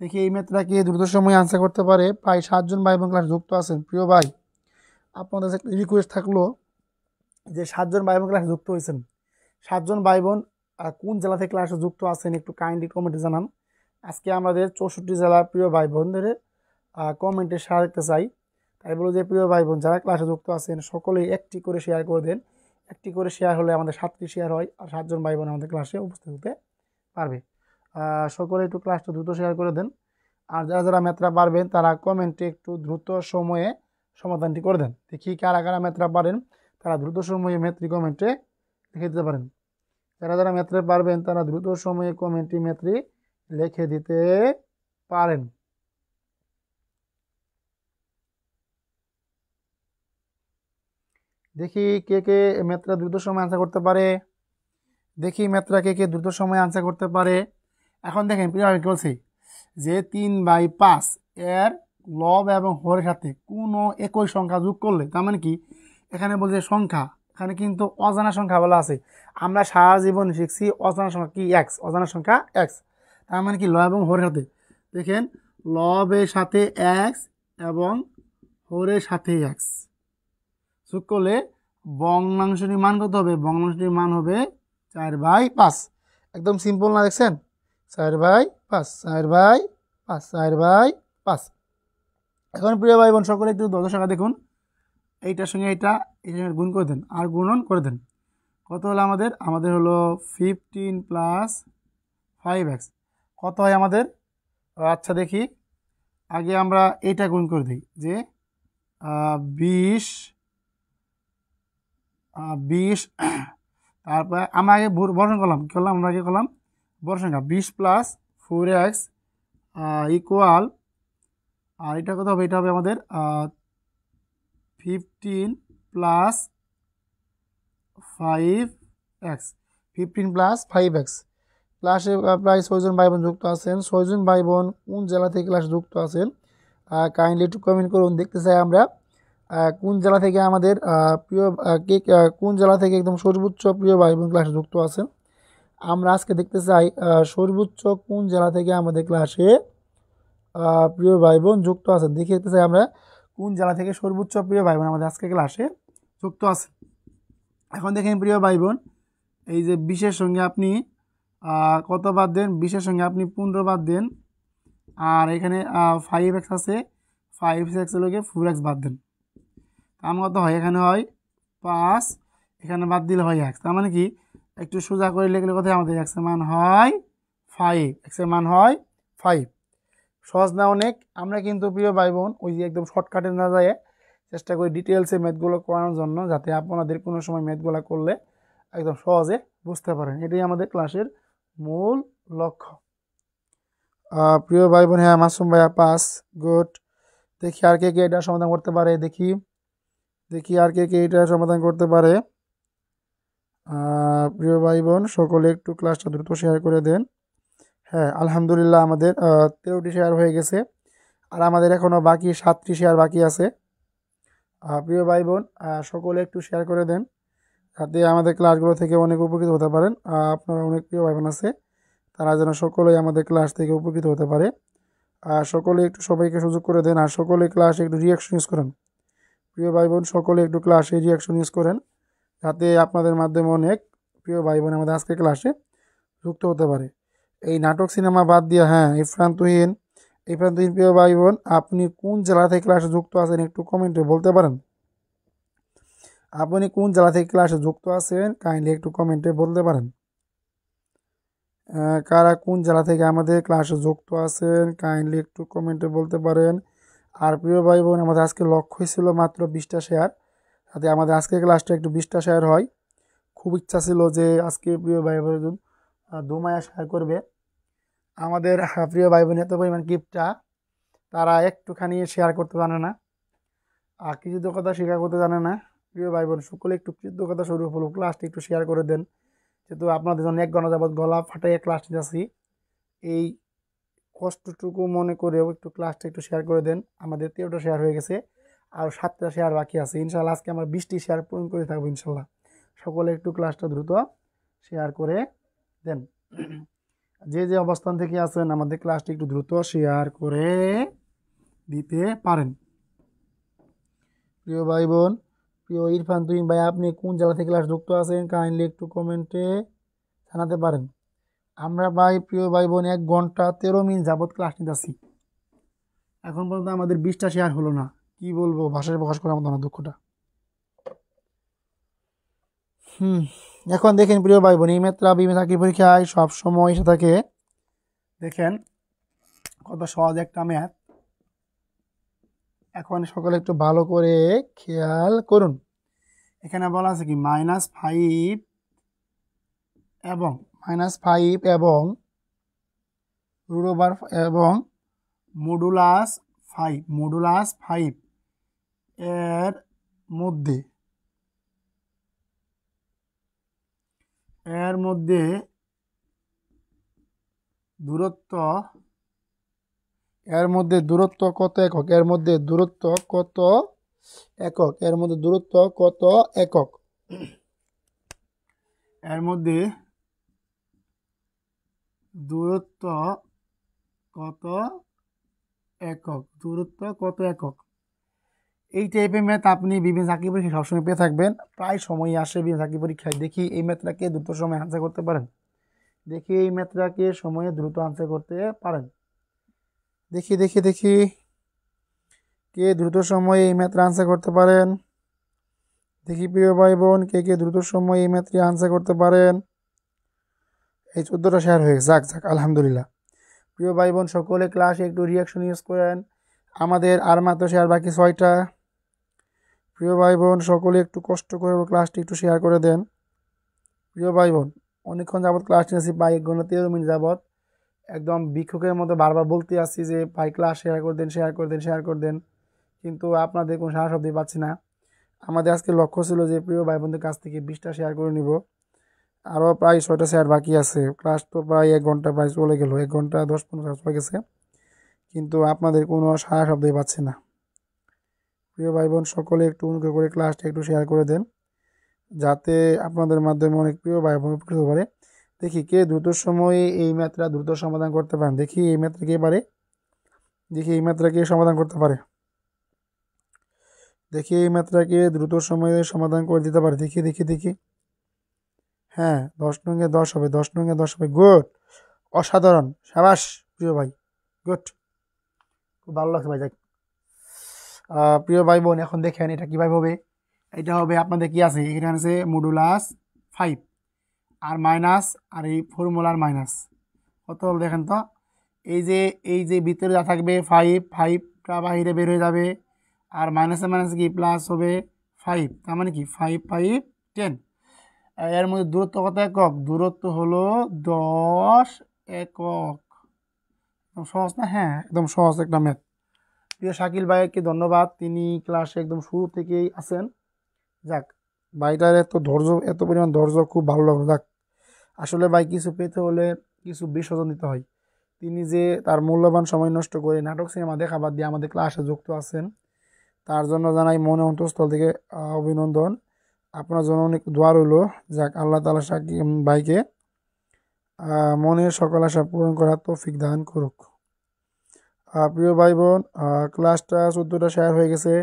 দেখি এই ম্যাথটাকে দ্রুত সময়ে আনসার করতে পারে প্রায় 7 জন ভাই বোন ক্লাস যুক্ত আছেন। প্রিয় ভাই, আপনাদের একটা রিকোয়েস্ট থাকলো যে 7 জন ভাই বোন ক্লাসে যুক্ত হয়েছেন, 7 জন ভাই বোন কোন জেলা থেকে ক্লাসে যুক্ত আছেন একটু কাইন্ডলি কমেন্টে জানান। আজকে আমাদের 64 জেলার প্রিয় ভাই বোনদের কমেন্টে শেয়ার দেখতে চাই। তাই বলো যে প্রিয় ভাই বোন যারা ক্লাসে যুক্ত আছেন সকলেই একটি করে শেয়ার করে দেন। একটি করে শেয়ার হলে আমাদের 7টি শেয়ার হয় আর 7 জন ভাই বোন আমাদের ক্লাসে উপস্থিত হতে পারবে। সকলে একটু ক্লাসটা দ্রুত শেয়ার করে দেন। আর যারা ম্যাথটা পারবেন তারা কমেন্টে একটু দ্রুত সময়ে সমাধানটি করে দেন। দেখি কারা ম্যাথটা পারেন তারা দ্রুত সময়ে ম্যাথটি কমেন্টে লিখে দিতে পারেন। যারা ম্যাথটা পারবেন তারা দ্রুত সময়ে কমেন্টে ম্যাথটি লিখে দিতে পারেন। দেখি কে ম্যাথটা দ্রুত সময় আনসার করতে পারে। দ্রুত সময় আনসার করতে পারে। এখন দেখেন প্রিয় ভাই বলছি যে 3/5 এর লব এবং হরের সাথে কোনো একই সংখ্যা যোগ করলে, তার মানে কি এখানে বলছে সংখ্যা, এখানে কিন্তু অজানা সংখ্যা বলা আছে। আমরা সারা জীবন শিখছি অজানা সংখ্যা কি এক্স, অজানা সংখ্যা এক্স। তার মানে কি লব এবং হরের সাথে, দেখেন লবের সাথে এক্স এবং হরের সাথে এক্স যোগ করলে ভগ্নাংশটির মান কত হবে? ভগ্নাংশটির মান হবে 4/5। একদম সিম্পল না, দেখছেন 4/5 4/5 4/5। এখন প্রিয় ভাই বোন সকলে একটু 10 সংখ্যা দেখুন, এইটার সঙ্গে এইটা গুণ করে দেন আর গুণন করে দেন। কত হলো আমাদের হলো 15 + 5x কত হয় আমাদের? আচ্ছা দেখি, আগে আমরা এইটা গুণ করে দিই যে 20 তারপরে আমরা আগে বড় সংখ্যা করলাম, আমরা আগে করলাম বড় সংখ্যা 20 + 4x ইকুয়াল, আর এটা কত হবে? এটা হবে আমাদের 15 + 5x 15 + 5x। ক্লাসে প্রায় 6 জন ভাই বোন যুক্ত আছেন। 6 জন ভাই বোন কোন জেলা থেকে ক্লাসে যুক্ত আছেন কাইন্ডলি একটু কমেন্ট করুন। দেখতে চাই আমরা কোন জেলা থেকে আমাদের কোন জেলা থেকে একদম সর্বোচ্চ প্রিয় ভাই বোন ক্লাসে যুক্ত আছেন। আমরা আজকে দেখতে চাই সর্বোচ্চ কোন জেলা থেকে আমাদের ক্লাসে প্রিয় ভাই বোন যুক্ত আছেন। দেখতে চাই আমরা কোন জেলা থেকে সর্বোচ্চ প্রিয় ভাই বোন আমাদের আজকে ক্লাসে যুক্ত আছেন। এখন দেখেন প্রিয় ভাই বোন, এই যে 20-এর সঙ্গে আপনি কত বাদ দেন? 20-এর সঙ্গে আপনি 15 বাদ দেন, আর এখানে 5x আছে, 5x লোকে 4x বাদ দেন। তার কত হয়? এখানে হয় 5, এখানে বাদ দিলে হয় x। তার মানে কি একটু সোজা করে লিখলে কোথায় আমাদের x এর মান হয় 5, x এর মান হয় 5। সহজ না অনেক? আমরা কিন্তু প্রিয় ভাই বোন ওই যে একদম শর্টকাটে না যায় চেষ্টা করি ডিটেলসে ম্যাথগুলো করানোর জন্য, যাতে আপনাদের কোনো সময় ম্যাথগুলো করলে একদম সহজে বুঝতে পারেন। এটাই আমাদের ক্লাসের মূল লক্ষ্য। প্রিয় ভাই বোন, হ্যাঁ মাসুম ভাইয়া পাস, গুড। দেখি আর কে এটা সমাধান করতে পারে। দেখি আর কে এটা সমাধান করতে পারে। প্রিয় ভাই বোন সকলে একটু ক্লাসটা দ্রুত শেয়ার করে দেন। হ্যাঁ আলহামদুলিল্লাহ আমাদের 13টি শেয়ার হয়ে গেছে, আর আমাদের এখনও বাকি 7টি শেয়ার বাকি আছে। প্রিয় ভাই বোন সকলে একটু শেয়ার করে দেন, যাতে আমাদের ক্লাসগুলো থেকে অনেক উপকৃত হতে পারেন। আপনারা অনেক প্রিয় ভাই বোন আছে, তারা যেন সকলেই আমাদের ক্লাস থেকে উপকৃত হতে পারে। সকলে একটু সবাইকে সুযোগ করে দেন, আর সকলে ক্লাসে একটু রিয়াকশন ইউজ করেন। প্রিয় ভাই বোন সকলে একটু ক্লাসে রিয়াকশন ইউজ করেন, যাতে আপনাদের মাধ্যমে অনেক প্রিয় ভাই বোন আমাদের আজকে ক্লাসে যুক্ত হতে পারে। এই নাটক সিনেমা বাদ দিয়ে, হ্যাঁ ইরফান তুহিন এই পর্যন্ত প্রিয় ভাই বোন, আপনি কোন জেলা থেকে ক্লাসে যুক্ত আছেন একটু কমেন্টে বলতে পারেন। আপনি কোন জেলা থেকে ক্লাসে যুক্ত আছেন কাইন্ডলি একটু কমেন্টে বলতে পারেন। কারা কোন জেলা থেকে আমাদের ক্লাসে যুক্ত আছেন কাইন্ডলি একটু কমেন্টে বলতে পারেন। আর প্রিয় ভাই বোন, আমাদের আজকে লক্ষ্য ছিল মাত্র 20টা শেয়ার, যাতে আমাদের আজকের ক্লাসটা একটু 20টা শেয়ার হয়। খুব ইচ্ছা ছিল যে আজকে প্রিয় ভাই বোন দুমায়া শেয়ার করবে। আমাদের প্রিয় ভাই বোন এত পরিমাণ কিপটা, তারা একটুখানি শেয়ার করতে জানে না আর কৃতজ্ঞতা স্বীকার করতে জানে না। প্রিয় ভাই বোন, সকলে একটু কৃতজ্ঞতা স্বরূপ হলো ক্লাসটি একটু শেয়ার করে দেন, যেহেতু আপনাদের জন্য 1 ঘন্টা যাবৎ গলা ফাটাইয়া ক্লাস নিতেছি। এই কষ্টটুকু মনে করেও একটু ক্লাসটা একটু শেয়ার করে দেন। আমাদের 13টা শেয়ার হয়ে গেছে, আর 7টা শেয়ার বাকি আছে। ইনশাল্লাহ আজকে আমরা 20টি শেয়ার পূরণ করে থাকবো ইনশাল্লাহ। সকলে একটু ক্লাসটা দ্রুত শেয়ার করে দেন। যে যে অবস্থান থেকে আছেন আমাদের ক্লাসটি একটু দ্রুত শেয়ার করে দিতে পারেন। প্রিয় ভাই বোন, প্রিয় ইরফান তুহিন ভাই, আপনি কোন জেলা থেকে ক্লাস যুক্ত আছেন কাইন্ডলি একটু কমেন্টে জানাতে পারেন। আমরা ভাই প্রিয় ভাই বোন 1 ঘন্টা 13 মিনিট যাবৎ ক্লাস নিতেছি, এখন পর্যন্ত আমাদের 20টা শেয়ার হলো না। কি বলবো, ভাষায় প্রকাশ করার মতো না দুঃখটা। এখন দেখেন প্রিয় ভাই বোন, এই মাত্রা বিভিন্ন চাকরি পরীক্ষায় সবসময় এসে থাকে। দেখেন কত সহজ একটা ম্যাথ। এখন সকলে একটু ভালো করে খেয়াল করুন। এখানে বলা আছে কি -5 এবং রুট ওভার এবং মডুলাস 5 এর মধ্যে দূরত্ব কত একক, এর মধ্যে দূরত্ব কত একক, এর মধ্যে দূরত্ব কত একক, এর মধ্যে দূরত্ব কত একক, দূরত্ব কত একক। এই টাইপের ম্যাথ আপনি বিভিন্ন চাকরি পরীক্ষায় সবসময় পেয়ে থাকবেন, প্রায় সময়ই আসে বিভিন্ন চাকরি পরীক্ষায়। দেখি এই ম্যাথটাকে দ্রুত সময়ে আনসার করতে পারেন। দেখি এই ম্যাথটাকে সময়ে দ্রুত আনসার করতে পারেন। দেখি দেখি দেখি কে দ্রুত সময়ে এই ম্যাথটা আনসার করতে পারেন। দেখি প্রিয় ভাই বোন, কে কে দ্রুত সময়ে এই ম্যাথটি আনসার করতে পারেন। এই 14টা শেয়ার হয়ে গেছে, যাক যাক আলহামদুলিল্লাহ। প্রিয় ভাই বোন, সকলে ক্লাসে একটু রিয়াকশন ইউজ করেন। আমাদের আর মাত্র শেয়ার বাকি 6টা। প্রিয় ভাই বোন, সকলে একটু কষ্ট করে ক্লাসটি একটু শেয়ার করে দেন। প্রিয় ভাই বোন, অনেকক্ষণ যাবৎ ক্লাস নিয়েছি, প্রায় 1 ঘন্টা 13 মিনিট যাবৎ একদম ভিক্ষুকের মতো বারবার বলতে আসছি যে ভাই ক্লাস শেয়ার করে দেন, শেয়ার করে দেন, শেয়ার করে দেন, কিন্তু আপনাদের কোনো সাড়া শব্দই পাচ্ছি না। আমাদের আজকে লক্ষ্য ছিল যে প্রিয় ভাই বোনদের কাছ থেকে 20টা শেয়ার করে নিব। আরও প্রায় 6টা শেয়ার বাকি আছে। ক্লাস তো প্রায় 1 ঘন্টা প্রায় চলে গেল, 1 ঘন্টা 10-15 মিনিট চলে গেছে, কিন্তু আপনাদের কোনো সাড়া শব্দই পাচ্ছি না। প্রিয় ভাই বোন, সকলে একটু অনুগ্রহ করে ক্লাসটা একটু শেয়ার করে দেন, যাতে আপনাদের মাধ্যমে অনেক প্রিয় ভাই বোন উপকৃত হতে পারে। দেখি কে দ্রুত সময়ে এই ম্যাথটা দ্রুত সমাধান করতে পারেন। দেখি এই ম্যাথটা কে পারে, দেখি এই ম্যাথটা কে সমাধান করতে পারে, দেখি এই ম্যাথটাকে দ্রুত সময়ে সমাধান করে দিতে পারে। দেখি দেখি দেখি হ্যাঁ, 10 নঙ্গে 10 হবে, 10 নঙ্গে 10 হবে। গুড, অসাধারণ, সাবাস প্রিয় ভাই, গুড, খুব ভালো লাগছে ভাই। যাক প্রিয় ভাই বোন, এখন দেখেন এটা কীভাবে হবে। এটা হবে আপনাদের কি আছে, এখানে আছে মডুলাস 5 আর মাইনাস, আর এই ফর্মুলার মাইনাস কত হল দেখেন তো। এই যে ভিতরে যা থাকবে 5টা বাহিরে বের হয়ে যাবে, আর মাইনাসে মাইনাসে কি প্লাস হবে 5, তার মানে কি 5 5 10। এর মধ্যে দূরত্ব কত একক, দূরত্ব হলো 10 একক। একদম সহজ না? হ্যাঁ, একদম সহজ একটা ম্যাথ। প্রিয় শাকিল ভাইকে ধন্যবাদ, তিনি ক্লাসে একদম শুরু থেকেই আছেন। যাক, ভাইটার এত ধৈর্য, এত পরিমাণ ধৈর্য, খুব ভালো লাগলো। যাক, আসলে ভাই কিছু পেতে হলে কিছু বিসর্জন দিতে হয়। তিনি যে তার মূল্যবান সময় নষ্ট করে নাটক সিনেমা দেখা বাদ দিয়ে আমাদের ক্লাসে যুক্ত আছেন, তার জন্য জানাই মনে অন্তঃস্থল থেকে অভিনন্দন। আপনার জন্য অনেক দোয়া রইল। যাক, আল্লাহ তাআলা শাকিল ভাইকে মনের সকল আশা পূরণ করার তৌফিক দান করুক। প্রিয় ভাই বোন, ক্লাসটা 14টা শেয়ার হয়ে গেছে,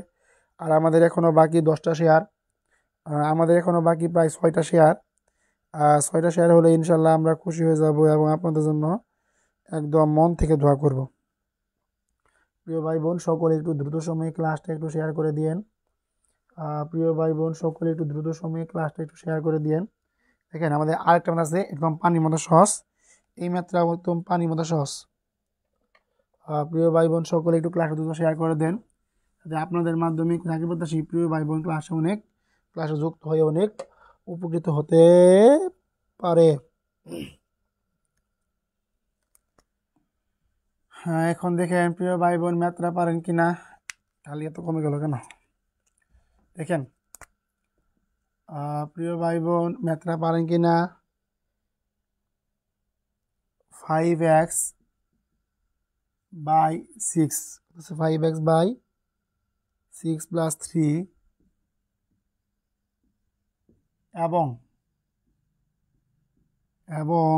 আর আমাদের এখনও বাকি 10টা শেয়ার, আমাদের এখনও বাকি প্রায় 6টা শেয়ার। 6টা শেয়ার হলে ইনশাল্লাহ আমরা খুশি হয়ে যাব এবং আপনাদের জন্য একদম মন থেকে দোয়া করব। প্রিয় ভাই বোন সকলে একটু দ্রুত সময়ে ক্লাসটা একটু শেয়ার করে দিয়েন। প্রিয় ভাই বোন সকলে একটু দ্রুত সময়ে ক্লাসটা একটু শেয়ার করে দিয়েন। দেখেন আমাদের আরেকটা ম্যাথ আছে একদম পানির মতো সহজ, এই ম্যাথটা একদম পানির মতো সহজ। প্রিয় ভাই বোন সকলে একটু ক্লাসটা দ্রুত শেয়ার করে দেন, যাতে আপনাদের মাধ্যমে চাকরি প্রত্যাশী প্রিয় ভাই বোন ক্লাসে যুক্ত হয়ে অনেক উপকৃত হতে পারে। হ্যাঁ, এখন দেখেন প্রিয় ভাই বোন ম্যাথটা পারেন কিনা। খালি এত কমে গেল কেন? দেখেন প্রিয় ভাই বোন ম্যাথটা পারেন কিনা। 5x by 6, 5x by 6 plus 3 এবং এবং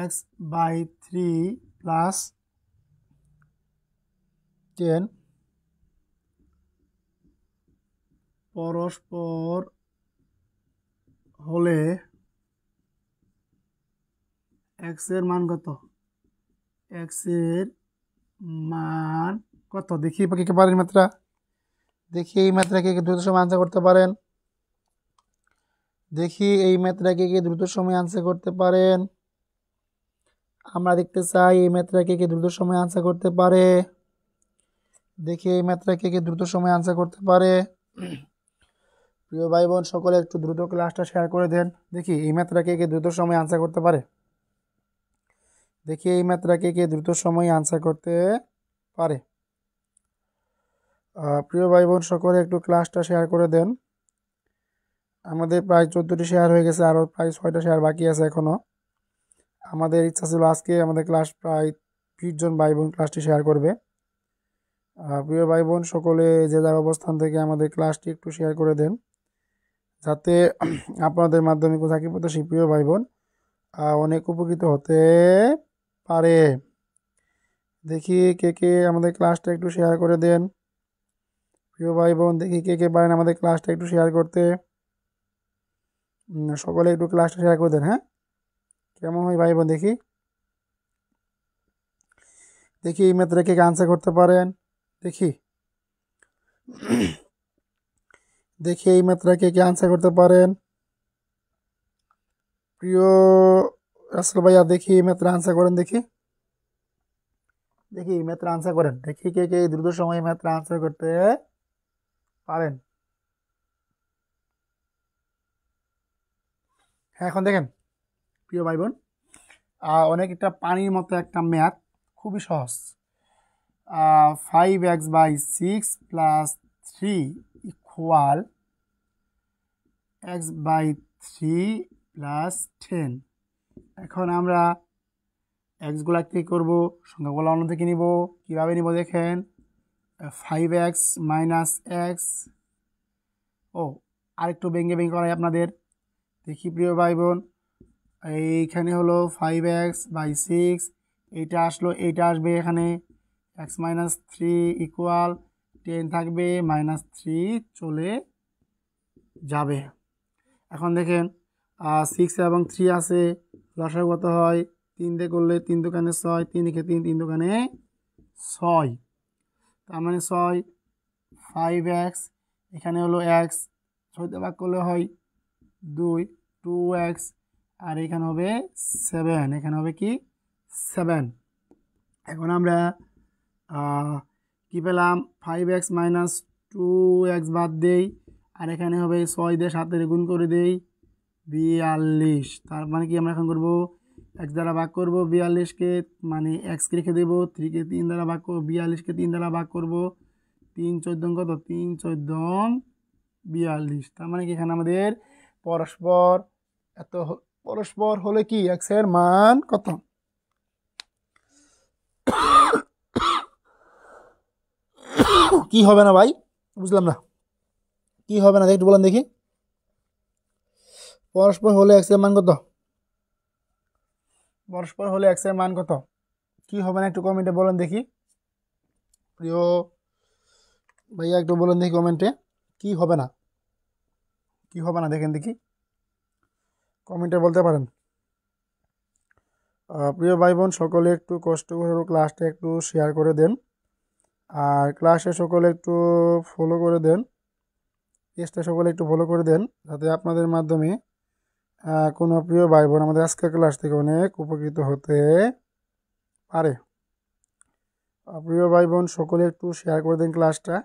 x বাই 3 প্লাস 10 পরস্পর হলে x এর মান কত? x এর মান কত? দেখি কে পারেন মাত্রা, দেখি এই মাত্রাকে দ্রুত সময় আনসার করতে পারেন। দেখি এই ম্যাথটাকে কে দ্রুত সময় আনসার করতে পারেন। আমরা দেখতে চাই এই ম্যাথটাকে কে দ্রুত সময় আনসার করতে পারে। দেখি এই ম্যাথটাকে কে দ্রুত সময় আনসার করতে পারে। প্রিয় ভাই বোন সকলে একটু দ্রুত ক্লাসটা শেয়ার করে দেন। দেখি এই ম্যাথটাকে কে দ্রুত সময় আনসার করতে পারে। দেখি এই ম্যাথটাকে কে দ্রুত সময় আনসার করতে পারে। প্রিয় ভাই বোন সকলে একটু ক্লাসটা শেয়ার করে দেন। আমাদের প্রায় 14টি শেয়ার হয়ে গেছে, আরও প্রায় 6টা শেয়ার বাকি আছে এখনও। আমাদের ইচ্ছা ছিল আজকে আমাদের ক্লাস প্রায় 20 জন ভাই বোন ক্লাসটি শেয়ার করবে। প্রিয় ভাই বোন সকলে যে যার অবস্থান থেকে আমাদের ক্লাসটি একটু শেয়ার করে দেন, যাতে আপনাদের মাধ্যমে চাকরি প্রত্যাশী প্রিয় ভাই বোন অনেক উপকৃত হতে পারে। দেখি কে আমাদের ক্লাসটা একটু শেয়ার করে দেন। প্রিয় ভাই বোন দেখি কে পারেন আমাদের ক্লাসটা একটু শেয়ার করতে। সকলে একটু ক্লাসটা শেয়ার করে দেন। হ্যাঁ, কেমন হয় ভাই বোন দেখি। দেখি এই ম্যাথটা কে আনসার করতে পারেন। দেখি দেখি এই ম্যাথটা কে আনসার করতে পারেন। প্রিয় রাসেল ভাইয়া দেখি এই ম্যাথটা আনসার করেন। দেখি দেখি এই ম্যাথটা আনসার করেন। দেখি কে দ্রুত সময়ে ম্যাথটা আনসার করতে পারেন। হ্যাঁ, এখন দেখেন প্রিয় ভাই বোন অনেক একটা পানির মতো একটা ম্যাথ, খুবই সহজ। 5x by 6 plus 3 equal x by 3 plus 10। এখন আমরা এক্সগুলা কী করবো? সংখ্যাগুলো অন্য থেকে নিব। কীভাবে নিব দেখেন, 5x মাইনাস এক্স। আরেকটু ভেঙে করাই আপনাদের। দেখি প্রিয় ভাই বোন, এইখানে হলো 5x বাই 6, এইটা আসলো, এইটা আসবে এখানে x মাইনাস 3 ইকুয়াল 10 থাকবে, মাইনাস 3 চলে যাবে। এখন দেখেন 6 এবং 3 আছে, লসাগু কত হয়? 3 দিয়ে করলে 3 দোকানে 6, 3 লিখে 3 দোকানে 6, তার মানে 6। 5x এখানে হলো x, 6 দিয়ে ভাগ করলে হয় 2x, আর এখানে হবে 7, এখানে হবে কি 7। এখন আমরা কি পেলাম? 5x মাইনাস 2x বাদ দেই, আর এখানে হবে 6 দিয়ে 7 দিয়ে গুণ করে দেই 42। তার মানে কি আমরা এখন করবো? x দ্বারা ভাগ করবো 42কে, মানে x-কে রেখে দেবো, 3কে 3 দ্বারা ভাগ করবো, 42কে 3 দ্বারা ভাগ করবো, 3 14 কত? 3 14 42। তার মানে কি এখানে আমাদের পরস্পর হলে কি x এর মান কত? কি হবে না ভাই? বুঝলাম না, কি হবে না একটু বলেন দেখি। পরস্পর হলে x এর মান কত? পরস্পর হলে x এর মান কত? কি হবে না একটু কমেন্টে বলেন দেখি। প্রিয় ভাইয়া একটু বলেন দেখি কমেন্টে, কি হবে না? কি হবে না দেখেন দেখি, কমেন্টে বলতে পারেন। প্রিয় ভাই বোন সকলে একটু কষ্ট করে ক্লাসটা একটু শেয়ার করে দেন, আর ক্লাসে সকলে একটু ফলো করে দেন, পেজটা সকলে একটু ফলো করে দেন, যাতে আপনাদের মাধ্যমে কোনো প্রিয় ভাই বোন আমাদের আজকের ক্লাস থেকে অনেক উপকৃত হতে পারে। প্রিয় ভাই বোন সকলে একটু শেয়ার করে দেন ক্লাসটা,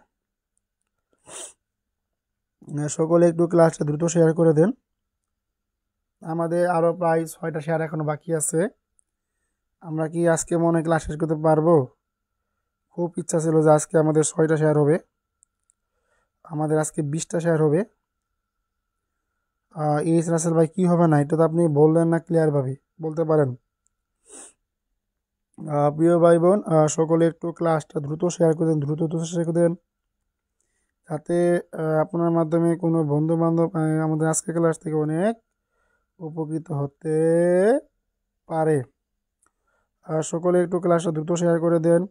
সকলে একটু ক্লাসটা দ্রুত শেয়ার করে দেন। আমাদের আরও প্রায় 6টা শেয়ার এখনও বাকি আছে। আমরা কি আজকে মনে হয় ক্লাস শেষ করতে পারবো? খুব ইচ্ছা ছিল যে আজকে আমাদের 6টা শেয়ার হবে, আমাদের আজকে 20টা শেয়ার হবে। এইচ রাসেল ভাই কি হবে না, এটা তো আপনি বললেন না ক্লিয়ারভাবে, বলতে পারেন। প্রিয় ভাই বোন সকলে একটু ক্লাসটা দ্রুত শেয়ার করে দেন, দ্রুত শেয়ার করে দেন, যাতে আপনার মাধ্যমে কোনো বন্ধু বান্ধব আমাদের আজকে ক্লাস থেকে অনেক উপকৃত হতে পারে। সকলে একটু ক্লাসটা দ্রুত শেয়ার করে দেন।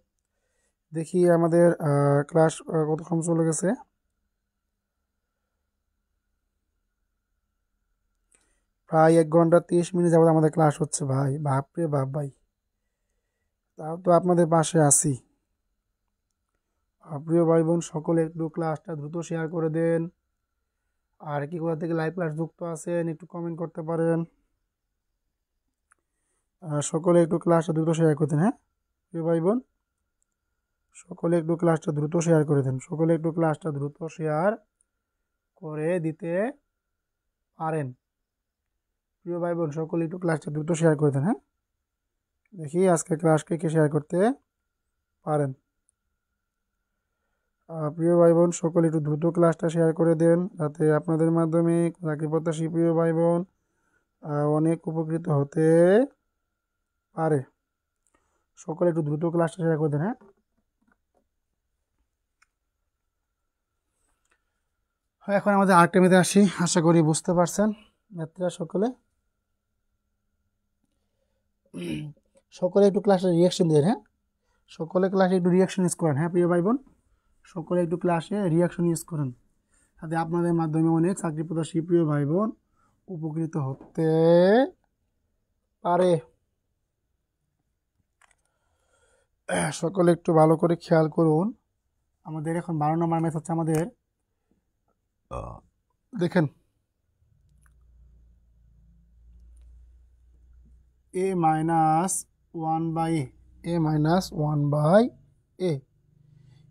দেখি আমাদের ক্লাস কতক্ষণ চলে গেছে। প্রায় 1 ঘন্টা 30 মিনিট যাবত আমাদের ক্লাস হচ্ছে ভাই, বাপরে বাপ ভাই, তাও তো আপনাদের পাশে আছি। প্রিয় ভাই বোন সকলে একটু ক্লাসটা দ্রুত শেয়ার করে দেন, আর কি কোথা থেকে লাইভ ক্লাস যুক্ত আছেন একটু কমেন্ট করতে পারেন। সকলে একটু ক্লাসটা দ্রুত শেয়ার করে দেন। হ্যাঁ প্রিয় ভাই বোন সকলে একটু ক্লাসটা দ্রুত শেয়ার করে দেন, সকলে একটু ক্লাসটা দ্রুত শেয়ার করে দিতে পারেন। প্রিয় ভাই বোন সকলে একটু ক্লাসটা দ্রুত শেয়ার করে দেন। হ্যাঁ দেখি আজকে ক্লাসকে কে শেয়ার করতে পারেন। প্রিয় ভাই বোন সকলে একটু দ্রুত ক্লাসটা শেয়ার করে দেন, যাতে আপনাদের মাধ্যমে চাকরি প্রত্যাশী প্রিয় ভাই বোন অনেক উপকৃত হতে পারে। সকলে একটু দ্রুত ক্লাসটা শেয়ার করে দেন। হ্যাঁ এখন আমাদের আরেকটা মেতে আসি, আশা করি বুঝতে পারছেন ম্যাথরা সকলে। সকলে একটু ক্লাসে রিয়াকশন দেন। হ্যাঁ সকলে ক্লাসে একটু রিয়াকশন ইউজ করেন। হ্যাঁ প্রিয় ভাই বোন সকলে একটু ক্লাসে রিয়াকশন ইউজ করেন, যাতে আপনাদের মাধ্যমে অনেক চাকরি প্রত্যাশী প্রিয় ভাই বোন উপকৃত হতে পারে। সকলে একটু ভালো করে খেয়াল করুন, আমাদের এখন 12 নম্বর ম্যাথ হচ্ছে আমাদের, দেখেন a minus 1 by a minus 1 by a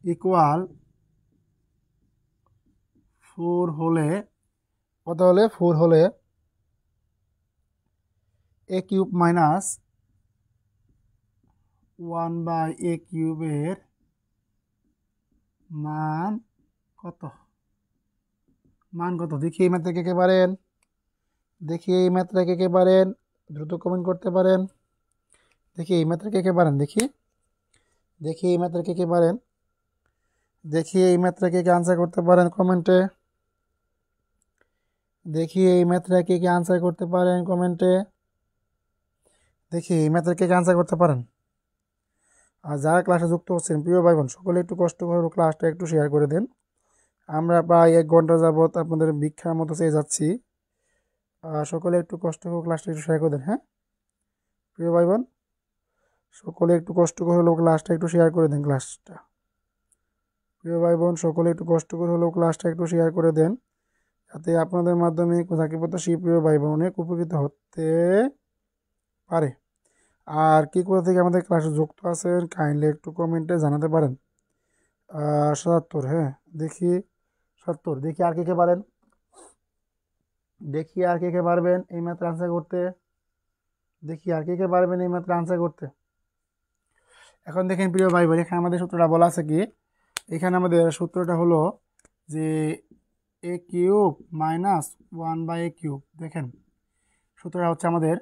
equal 4 হলে কত হলে 4 হলে a cube minus 1 by a কিউবের মান কত? মান কত দেখি এই ম্যাথটা কে পারেন, দেখি এই ম্যাথটা কে পারেন, দ্রুত কমেন্ট করতে পারেন। দেখি এই ম্যাথটা কে পারেন, দেখি দেখি এই ম্যাথটা কে পারেন, দেখি এই ম্যাথটা কে আনসার করতে পারেন কমেন্টে। দেখি এই ম্যাথটা কে আনসার করতে পারেন কমেন্টে। দেখি এই ম্যাথটা কে আনসার করতে পারেন। আর যারা ক্লাসে যুক্ত হচ্ছেন প্রিয় ভাই বোন সকলে একটু কষ্ট করে ক্লাসটা একটু শেয়ার করে দেন। আমরা প্রায় 1 ঘন্টা যাবত আপনাদের ভিক্ষার মতো চেয়ে যাচ্ছি, সকলে একটু কষ্ট করে ক্লাসটা একটু শেয়ার করে দেন। হ্যাঁ প্রিয় ভাই বোন সকলে একটু কষ্ট করে হলেও ক্লাসটা একটু শেয়ার করে দেন। ক্লাসটা প্রিয় ভাই বোন সকলে একটু কষ্ট করে হলেও ক্লাসটা একটু শেয়ার করে দেন, যাতে আপনাদের মাধ্যমে চাকরি প্রত্যাশী প্রিয় ভাই বোন অনেক উপকৃত হতে পারে। আর কি কোথা থেকে আমাদের ক্লাসে যুক্ত আছেন কাইন্ডলি একটু কমেন্টে জানাতে পারেন। 77, হ্যাঁ দেখি 70, দেখি আর কে পারেন, দেখি আর কে পারবেন এই ম্যাথ আনসার করতে, দেখি আর কে পারবেন এই ম্যাথ আনসার করতে। এখন দেখেন প্রিয় ভাই বোন এখানে আমাদের সূত্রটা বলা আছে কি, এখানে আমাদের সূত্রটা হলো যে a cube minus 1 by a cube. দেখেন সূত্রটা হচ্ছে আমাদের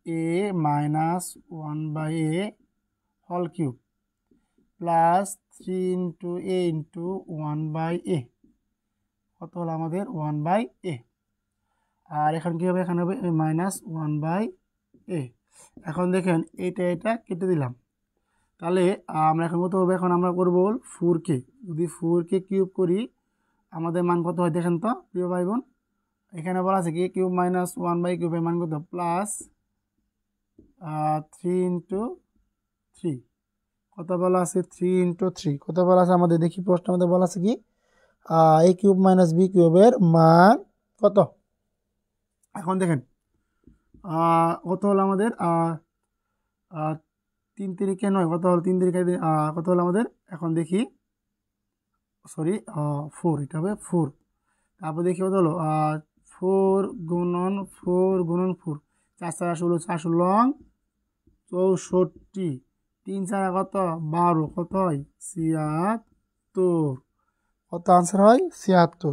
a minus 1 by a whole cube plus 3 into a into 1 by a, কত হলো আমাদের 1 বাই a। আর এখন কী হবে, এখানে হবে মাইনাস 1 বাই a। এখন দেখেন এটা কেটে দিলাম, তাহলে আমরা এখন কত করবো, এখন আমরা করবো 4k। যদি 4k কিউব করি আমাদের মান কত হয় দেখেন তো প্রিয় ভাই বোন, এখানে বলা আছে কি কিউব মাইনাস 1/কিউব এর মান কত প্লাস 3 × 3 কত বলা আছে 3 × 3 কত বলা আছে আমাদের দেখি প্রশ্নের মধ্যে বলা আছে কি a কিউব মাইনাস b কিউবের মান কত। এখন দেখেন কত হলো আমাদের 3 × 3 9 কত হলো 3 × 3 কত হলো আমাদের। এখন দেখি সরি 4 এটা হবে 4। তারপর দেখি কত হলো 4 গুণন 4 গুণন 4 4 4 16 4 16 64 3 4 কত 12 কত হয় 76 কত আনসার হয় 76।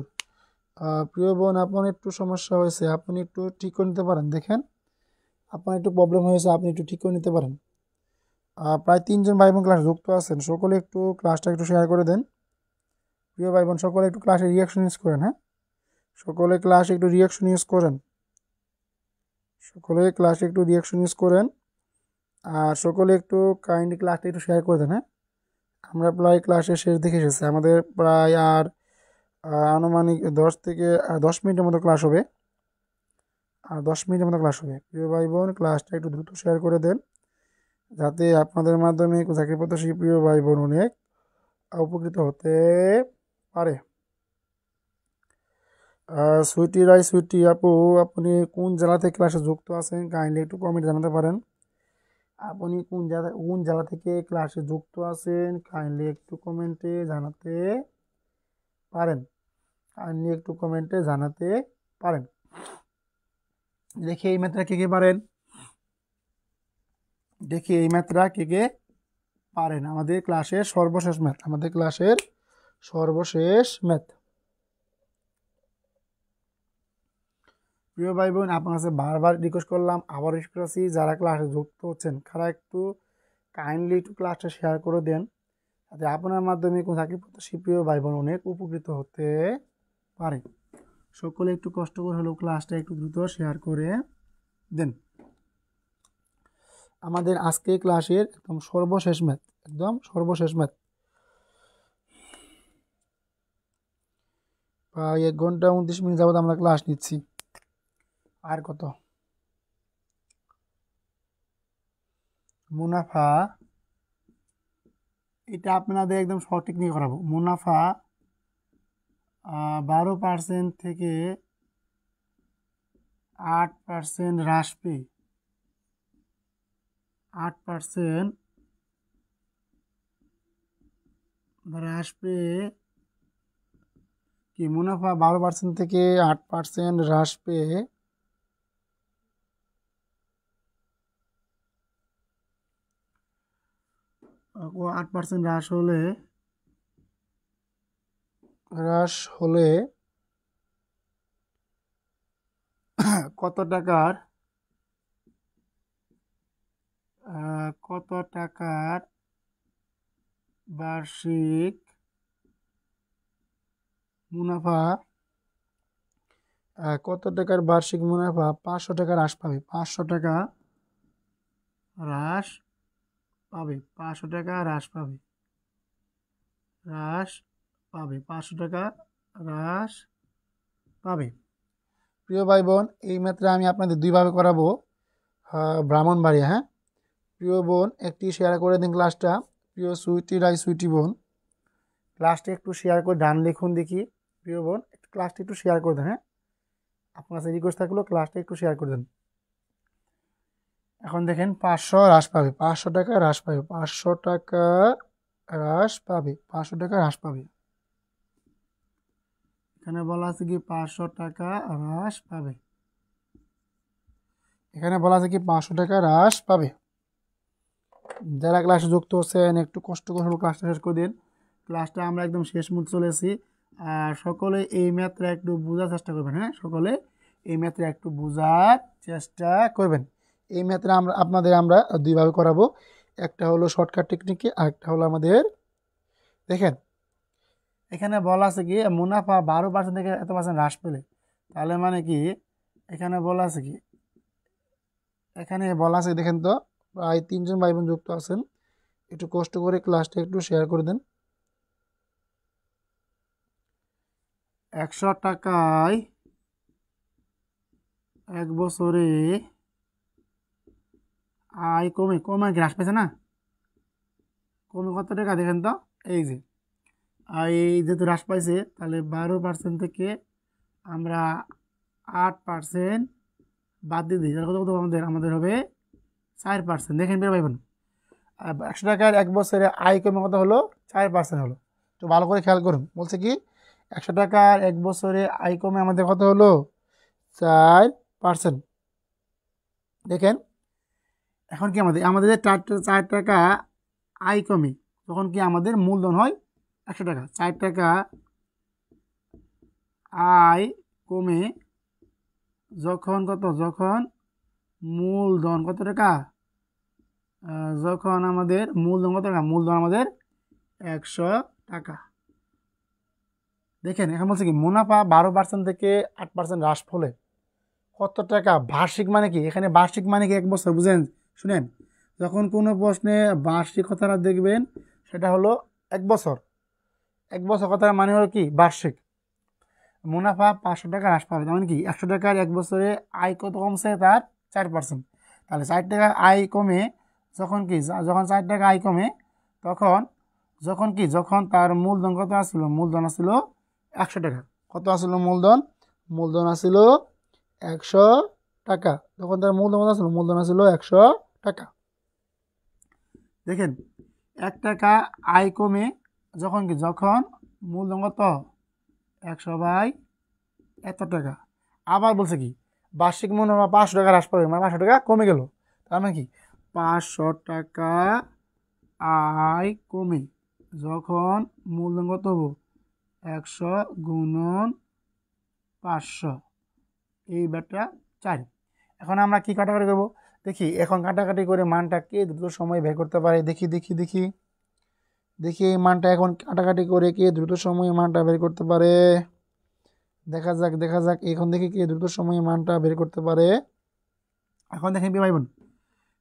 প্রিয় বোন আপনার একটু সমস্যা হয়েছে, আপনি একটু ঠিক করে নিতে পারেন। দেখেন আপনার একটু প্রবলেম হয়েছে, আপনি একটু ঠিক করে নিতে পারেন। প্রায় 3 জন ভাই বোন ক্লাস যুক্ত আছেন, সকলে একটু ক্লাসটা একটু শেয়ার করে দেন। প্রিয় ভাই বোন সকলে একটু ক্লাসে রিয়াকশন ইউজ করেন। হ্যাঁ, সকলে ক্লাসে একটু রিয়াকশন ইউজ করেন, সকলে ক্লাসে একটু রিয়াকশন ইউজ করেন। আর সকলে একটু কাইন্ডলি ক্লাসটা একটু শেয়ার করে দেন। হ্যাঁ, আমরা প্রায় ক্লাসের শেষ দিকে এসেছি, আমাদের প্রায় আর আনুমানিক 10 মিনিটের মতো ক্লাস হবে, আর 10 মিনিটের মতো ক্লাস হবে। প্রিয় ভাই বোন ক্লাসটা একটু দ্রুত শেয়ার করে দেন, যাতে আপনাদের মাধ্যমে চাকরি প্রত্যাশী প্রিয় ভাই বোন অনেক উপকৃত হতে পারে। সুইটি রাই সুইটি আপু, আপনি কোন জেলা থেকে ক্লাসে যুক্ত আছেন কাইন্ডলি একটু কমেন্ট জানাতে পারেন। আপনি কোন জেলা থেকে ক্লাসে যুক্ত আছেন কাইন্ডলি একটু কমেন্টে জানাতে পারেন, কাইন্ডলি একটু কমেন্টে জানাতে পারেন। দেখি এই ম্যাথটা কে কে পারেন, দেখি এই ম্যাথটা কে কে পারেন। আমাদের ক্লাসের সর্বশেষ ম্যাথ, আমাদের ক্লাসের সর্বশেষ ম্যাথ। প্রিয় ভাই বোন আপনার কাছে বারবার রিকোয়েস্ট করলাম, আবার রিকোয়েস্ট করছি, যারা ক্লাসে যুক্ত হচ্ছেন তারা একটু কাইন্ডলি একটু ক্লাসটা শেয়ার করে দেন, যাতে আপনার মাধ্যমে কোন চাকরি প্রত্যাশী প্রিয় ভাই বোন অনেক উপকৃত হতে পারে। সকলে একটু কষ্ট করে হলেও ক্লাসটা একটু দ্রুত শেয়ার করে দেন। আমাদের আজকে ক্লাসের একদম সর্বশেষ ম্যাথ, একদম সর্বশেষ ম্যাথ। প্রায় 1 ঘন্টা 29 মিনিট যাবত আমরা ক্লাস নিচ্ছি। আর কত মুনাফা, এটা আপনাদের একদম সঠিক নিয়ে করাবো। মুনাফা 12% থেকে 8% হ্রাস পেয়ে 8% হ্রাস পেয়ে কি মুনাফা 12% থেকে 8% হ্রাস পেয়ে 8% হ্রাস হলে কত টাকার বার্ষিক মুনাফা, কত টাকার বার্ষিক মুনাফা 500 টাকা হ্রাস পাবে, 500 টাকা হ্রাস পাবে, 500 টাকা হ্রাস পাবে, হ্রাস পাবে, 500 টাকা হ্রাস পাবে। প্রিয় ভাই বোন এই ম্যাথটা আমি আপনাদের দুইভাবে করাবো, ব্রাহ্মণবাড়িয়া। হ্যাঁ, প্রিয় বোন একটি শেয়ার করে দিন ক্লাসটা। প্রিয় সুইটি রাই সুইটি বোন ক্লাসটা একটু শেয়ার করে ডান লিখুন দেখি। প্রিয় বোন ক্লাসটা একটু শেয়ার করে দেন। হ্যাঁ, আপনার কাছে রিকোয়েস্ট থাকলো ক্লাসটা একটু শেয়ার করে দেন। এখন দেখেন 500 হ্রাস পাবে, 500 টাকা হ্রাস পাবে, 500 টাকা হ্রাস পাবে, 500 টাকা হ্রাস পাবে। এখানে বলা আছে কি 500 টাকা হ্রাস পাবে, এখানে বলা আছে কি 500 টাকা হ্রাস পাবে। যারা ক্লাসে যুক্ত হচ্ছেন একটু কষ্ট করে ক্লাসটা শেষ করে দিন। ক্লাসটা আমরা একদম শেষ মুহূর্তে চলে এসেছি। আর সকলে এই ম্যাথটা একটু বোঝার চেষ্টা করবেন। হ্যাঁ, সকলে এই ম্যাথটা একটু বোঝার চেষ্টা করবেন। এই ম্যাথটা আমরা দুইভাবে করাবো, একটা হলো শর্টকাট টেকনিকে, আর একটা হলো আমাদের দেখেন এখানে বলা আছে কি মুনাফা 12% থেকে এত % হ্রাস পেলে, তাহলে মানে কি এখানে বলা আছে কি, এখানে বলা আছে দেখেন তো প্রায় 3 জন ভাই বোন যুক্ত আছেন, একটু কষ্ট করে ক্লাসটা একটু শেয়ার করে দেন। 100 টাকায় এক বছরে আয় কমে কমে কি হ্রাস পেয়েছে না, কমে কত টাকা দেখেন তো, এই যে আয় যেহেতু হ্রাস পাইছে তাহলে 12% থেকে আমরা 8% বাদ দিয়ে দিই, তাহলে কত কত আমাদের আমাদের হবে 4%। দেখেন বের পাইবেন 100 টাকার এক বছরে আয় কমে কত হলো, 4% হলো। তো ভালো করে খেয়াল করুন, বলছে কি 100 টাকার এক বছরে আয় কমে আমাদের কত হলো, 4%। দেখেন এখন কি আমাদের আমাদের যে 4 টাকা আয় কমে তখন কি আমাদের মূলধন হয় 100 টাকা। 4 টাকা আয় কমে যখন কত, যখন মূলধন কত টাকা, যখন আমাদের মূলধন কত টাকা, মূলধন আমাদের 100 টাকা। দেখেন এখন বলছে কি মুনাফা 12% থেকে 8% হ্রাস ফলে কত টাকা বার্ষিক, মানে কি এখানে বার্ষিক মানে কি এক বছর, বুঝেন শুনেন, যখন কোনো প্রশ্নে বার্ষিক কথাটা দেখবেন সেটা হলো এক বছর, এক বছর কথার মানে হলো কি বার্ষিক। মুনাফা 500 টাকা হ্রাস পাবে, তার মানে কি 100 টাকার এক বছরে আয় কত কমছে, তার 4%। তাহলে 4 টাকা আয় কমে যখন কি, যখন 4 টাকা আয় কমে তখন, যখন কি, যখন তার মূলধন কত আসছিল, মূলধন আসছিল 100 টাকা। কত আসছিল মূলধন, মূলধন আসছিল 100 টাকা। তখন তার মূলধন কত আসছিল, মূলধন আসছিল 100 টাকা। দেখেন 1 টাকা আয় কমে যখন কি, যখন মূলধন কত 100 বাই এত টাকা। আবার বলছে কি বার্ষিক মুনাফা 500 টাকা হ্রাস পাবে, মানে 500 টাকা কমে গেল। তার মানে কি 500 টাকা আয় কমে যখন মূলধন কত হবো 100 গুণন 500, এই ব্যাটা 4। এখন আমরা কি কাটাকাটি করবো দেখি, এখন কাটাকাটি করে মানটা কে দ্রুত সময় বের করতে পারে, দেখি দেখি দেখি দেখি এই মানটা এখন কাটাকাটি করে কে দ্রুত সময়ে মানটা বের করতে পারে। দেখা যাক দেখা যাক, এখন দেখি কে দ্রুত সময়ে মানটা বের করতে পারে। এখন দেখেন ভাই বোন,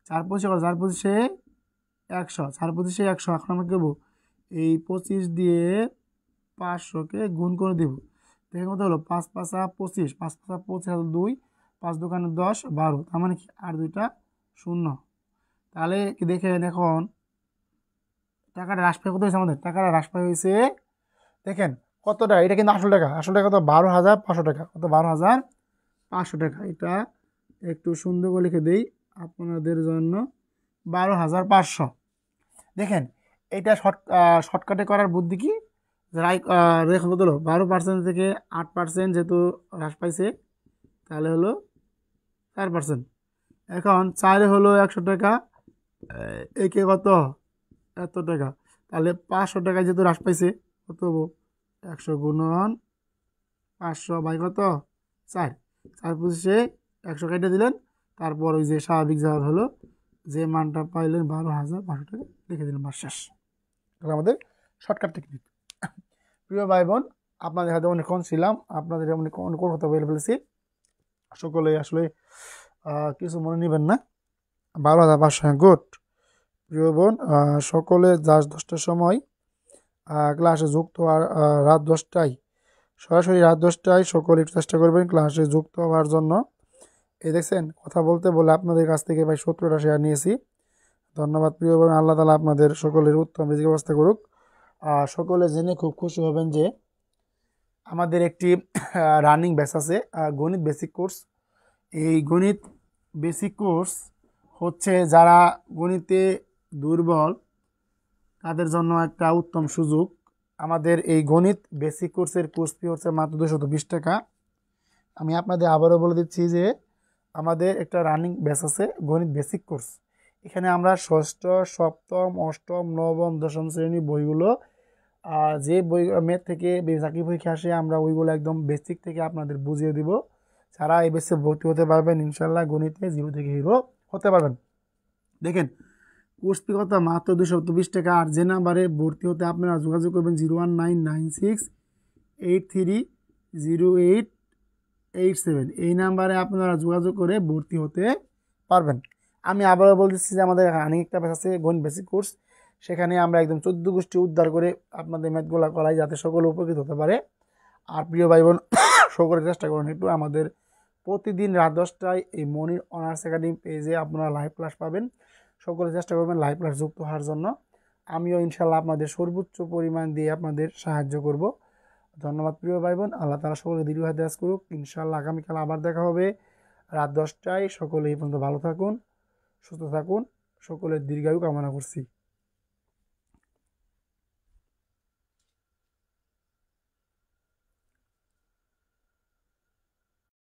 4 25 4 25 100, 4 25 100। এখন আমরা কি করবো, এই 25 দিয়ে 500কে গুণ করে দেব। দেখেন কত হলো, 5 5 25, 5 5 25 2, 5 2 10 12, তার মানে কি আর দুইটা শূন্য। তাহলে কি দেখেন এখন টাকাটা হ্রাস পায়, কত হয়েছে আমাদের টাকাটা হ্রাস পায় হয়েছে, দেখেন কত টাকা, এটা কিন্তু আসল টাকা, আসল টাকা কত 12,500 টাকা, কত 12,500 টাকা। এটা একটু সুন্দর করে লিখে দিই আপনাদের জন্য, 12,500। দেখেন এটা শর্টকাটে করার বুদ্ধি কি, দেখুন কত হলো 12% থেকে 8% যেহেতু হ্রাস পাইছে তাহলে হলো 4%। এখন 4 হলো 100 টাকা, একে কত এত টাকা, তাহলে 500 টাকা যেহেতু হ্রাস পাইছে কত হবো 100 গুণন 500 বাই কত 4, 4 25 100 কেটে দিলেন, তারপর ওই যে স্বাভাবিক জবাব হলো যে মানটা পাইলেন 12,500 টাকা, লিখে দিলেন, মাস শেষ। এটা আমাদের শর্টকাট টেকনিক। প্রিয় ভাই বোন, আপনাদের হাতে অনেকক্ষণ ছিলাম, আপনাদের অনেক কথা বলে ফেলেছি, সকলে আসলে কিছু মনে নেবেন না। 12,500 গুড। প্রিয় বোন, সকলে 10টার সময় ক্লাসে যুক্ত হওয়ার, রাত 10টায়, সরাসরি রাত 10টায় সকলে একটু চেষ্টা করবেন ক্লাসে যুক্ত হওয়ার জন্য। এই দেখছেন কথা বলতে বলে আপনাদের কাছ থেকে ভাই 17টা শেয়ার নিয়েছি। ধন্যবাদ প্রিয় বোন, আল্লাহ তাআলা আপনাদের সকলের উত্তম রিজিক ব্যবস্থা করুক। সকলে জেনে খুব খুশি হবেন যে আমাদের একটি রানিং ব্যাচ আছে, গণিত বেসিক কোর্স। এই গণিত বেসিক কোর্স হচ্ছে যারা গণিতে দুর্বল তাদের জন্য একটা উত্তম সুযোগ। আমাদের এই গণিত বেসিক কোর্সের কোর্স ফি হচ্ছে মাত্র 220 টাকা। আমি আপনাদের আবারও বলে দিচ্ছি যে আমাদের একটা রানিং ব্যাচ আছে গণিত বেসিক কোর্স। এখানে আমরা ষষ্ঠ, সপ্তম, অষ্টম, নবম, দশম শ্রেণীর বইগুলো, যে বই ম্যাথ থেকে চাকরি পরীক্ষা আসে আমরা ওইগুলো একদম বেসিক থেকে আপনাদের বুঝিয়ে দিব। যারা এই বেসে ভর্তি হতে পারবেন ইনশাল্লাহ গণিতে 0 থেকে হিরো হতে পারবেন। দেখেন কোর্স ফি কত মাত্র 220 টাকা। আর যে নাম্বারে ভর্তি হতে আপনারা যোগাযোগ করবেন 01996830887, এই নাম্বারে আপনারা যোগাযোগ করে ভর্তি হতে পারবেন। আমি আবারও বলতেছি যে আমাদের রানিং একটা ব্যাচ আছে গণিত বেসিক কোর্স, সেখানে আমরা একদম 14 গোষ্ঠী উদ্ধার করে আপনাদের ম্যাথগুলো করাই যাতে সকলে উপকৃত হতে পারে। আর প্রিয় ভাই বোন সকলে চেষ্টা করুন একটু আমাদের প্রতিদিন রাত 10টায় এই মনির অনার্স একাডেমি পেজে আপনারা লাইভ ক্লাস পাবেন। সকলে চেষ্টা করবেন লাইভ ক্লাস যুক্ত হওয়ার জন্য। আমিও ইনশাল্লাহ আপনাদের সর্বোচ্চ পরিমাণ দিয়ে আপনাদের সাহায্য করব। ধন্যবাদ প্রিয় ভাই বোন, আল্লাহ তাআলা সকলকে দীর্ঘ হায়াত দারাজ করুক। ইনশাল্লাহ আগামীকাল আবার দেখা হবে রাত 10টায়। সকলে এই পর্যন্ত ভালো থাকুন, সুস্থ থাকুন, সকলের দীর্ঘায়ু কামনা করছি।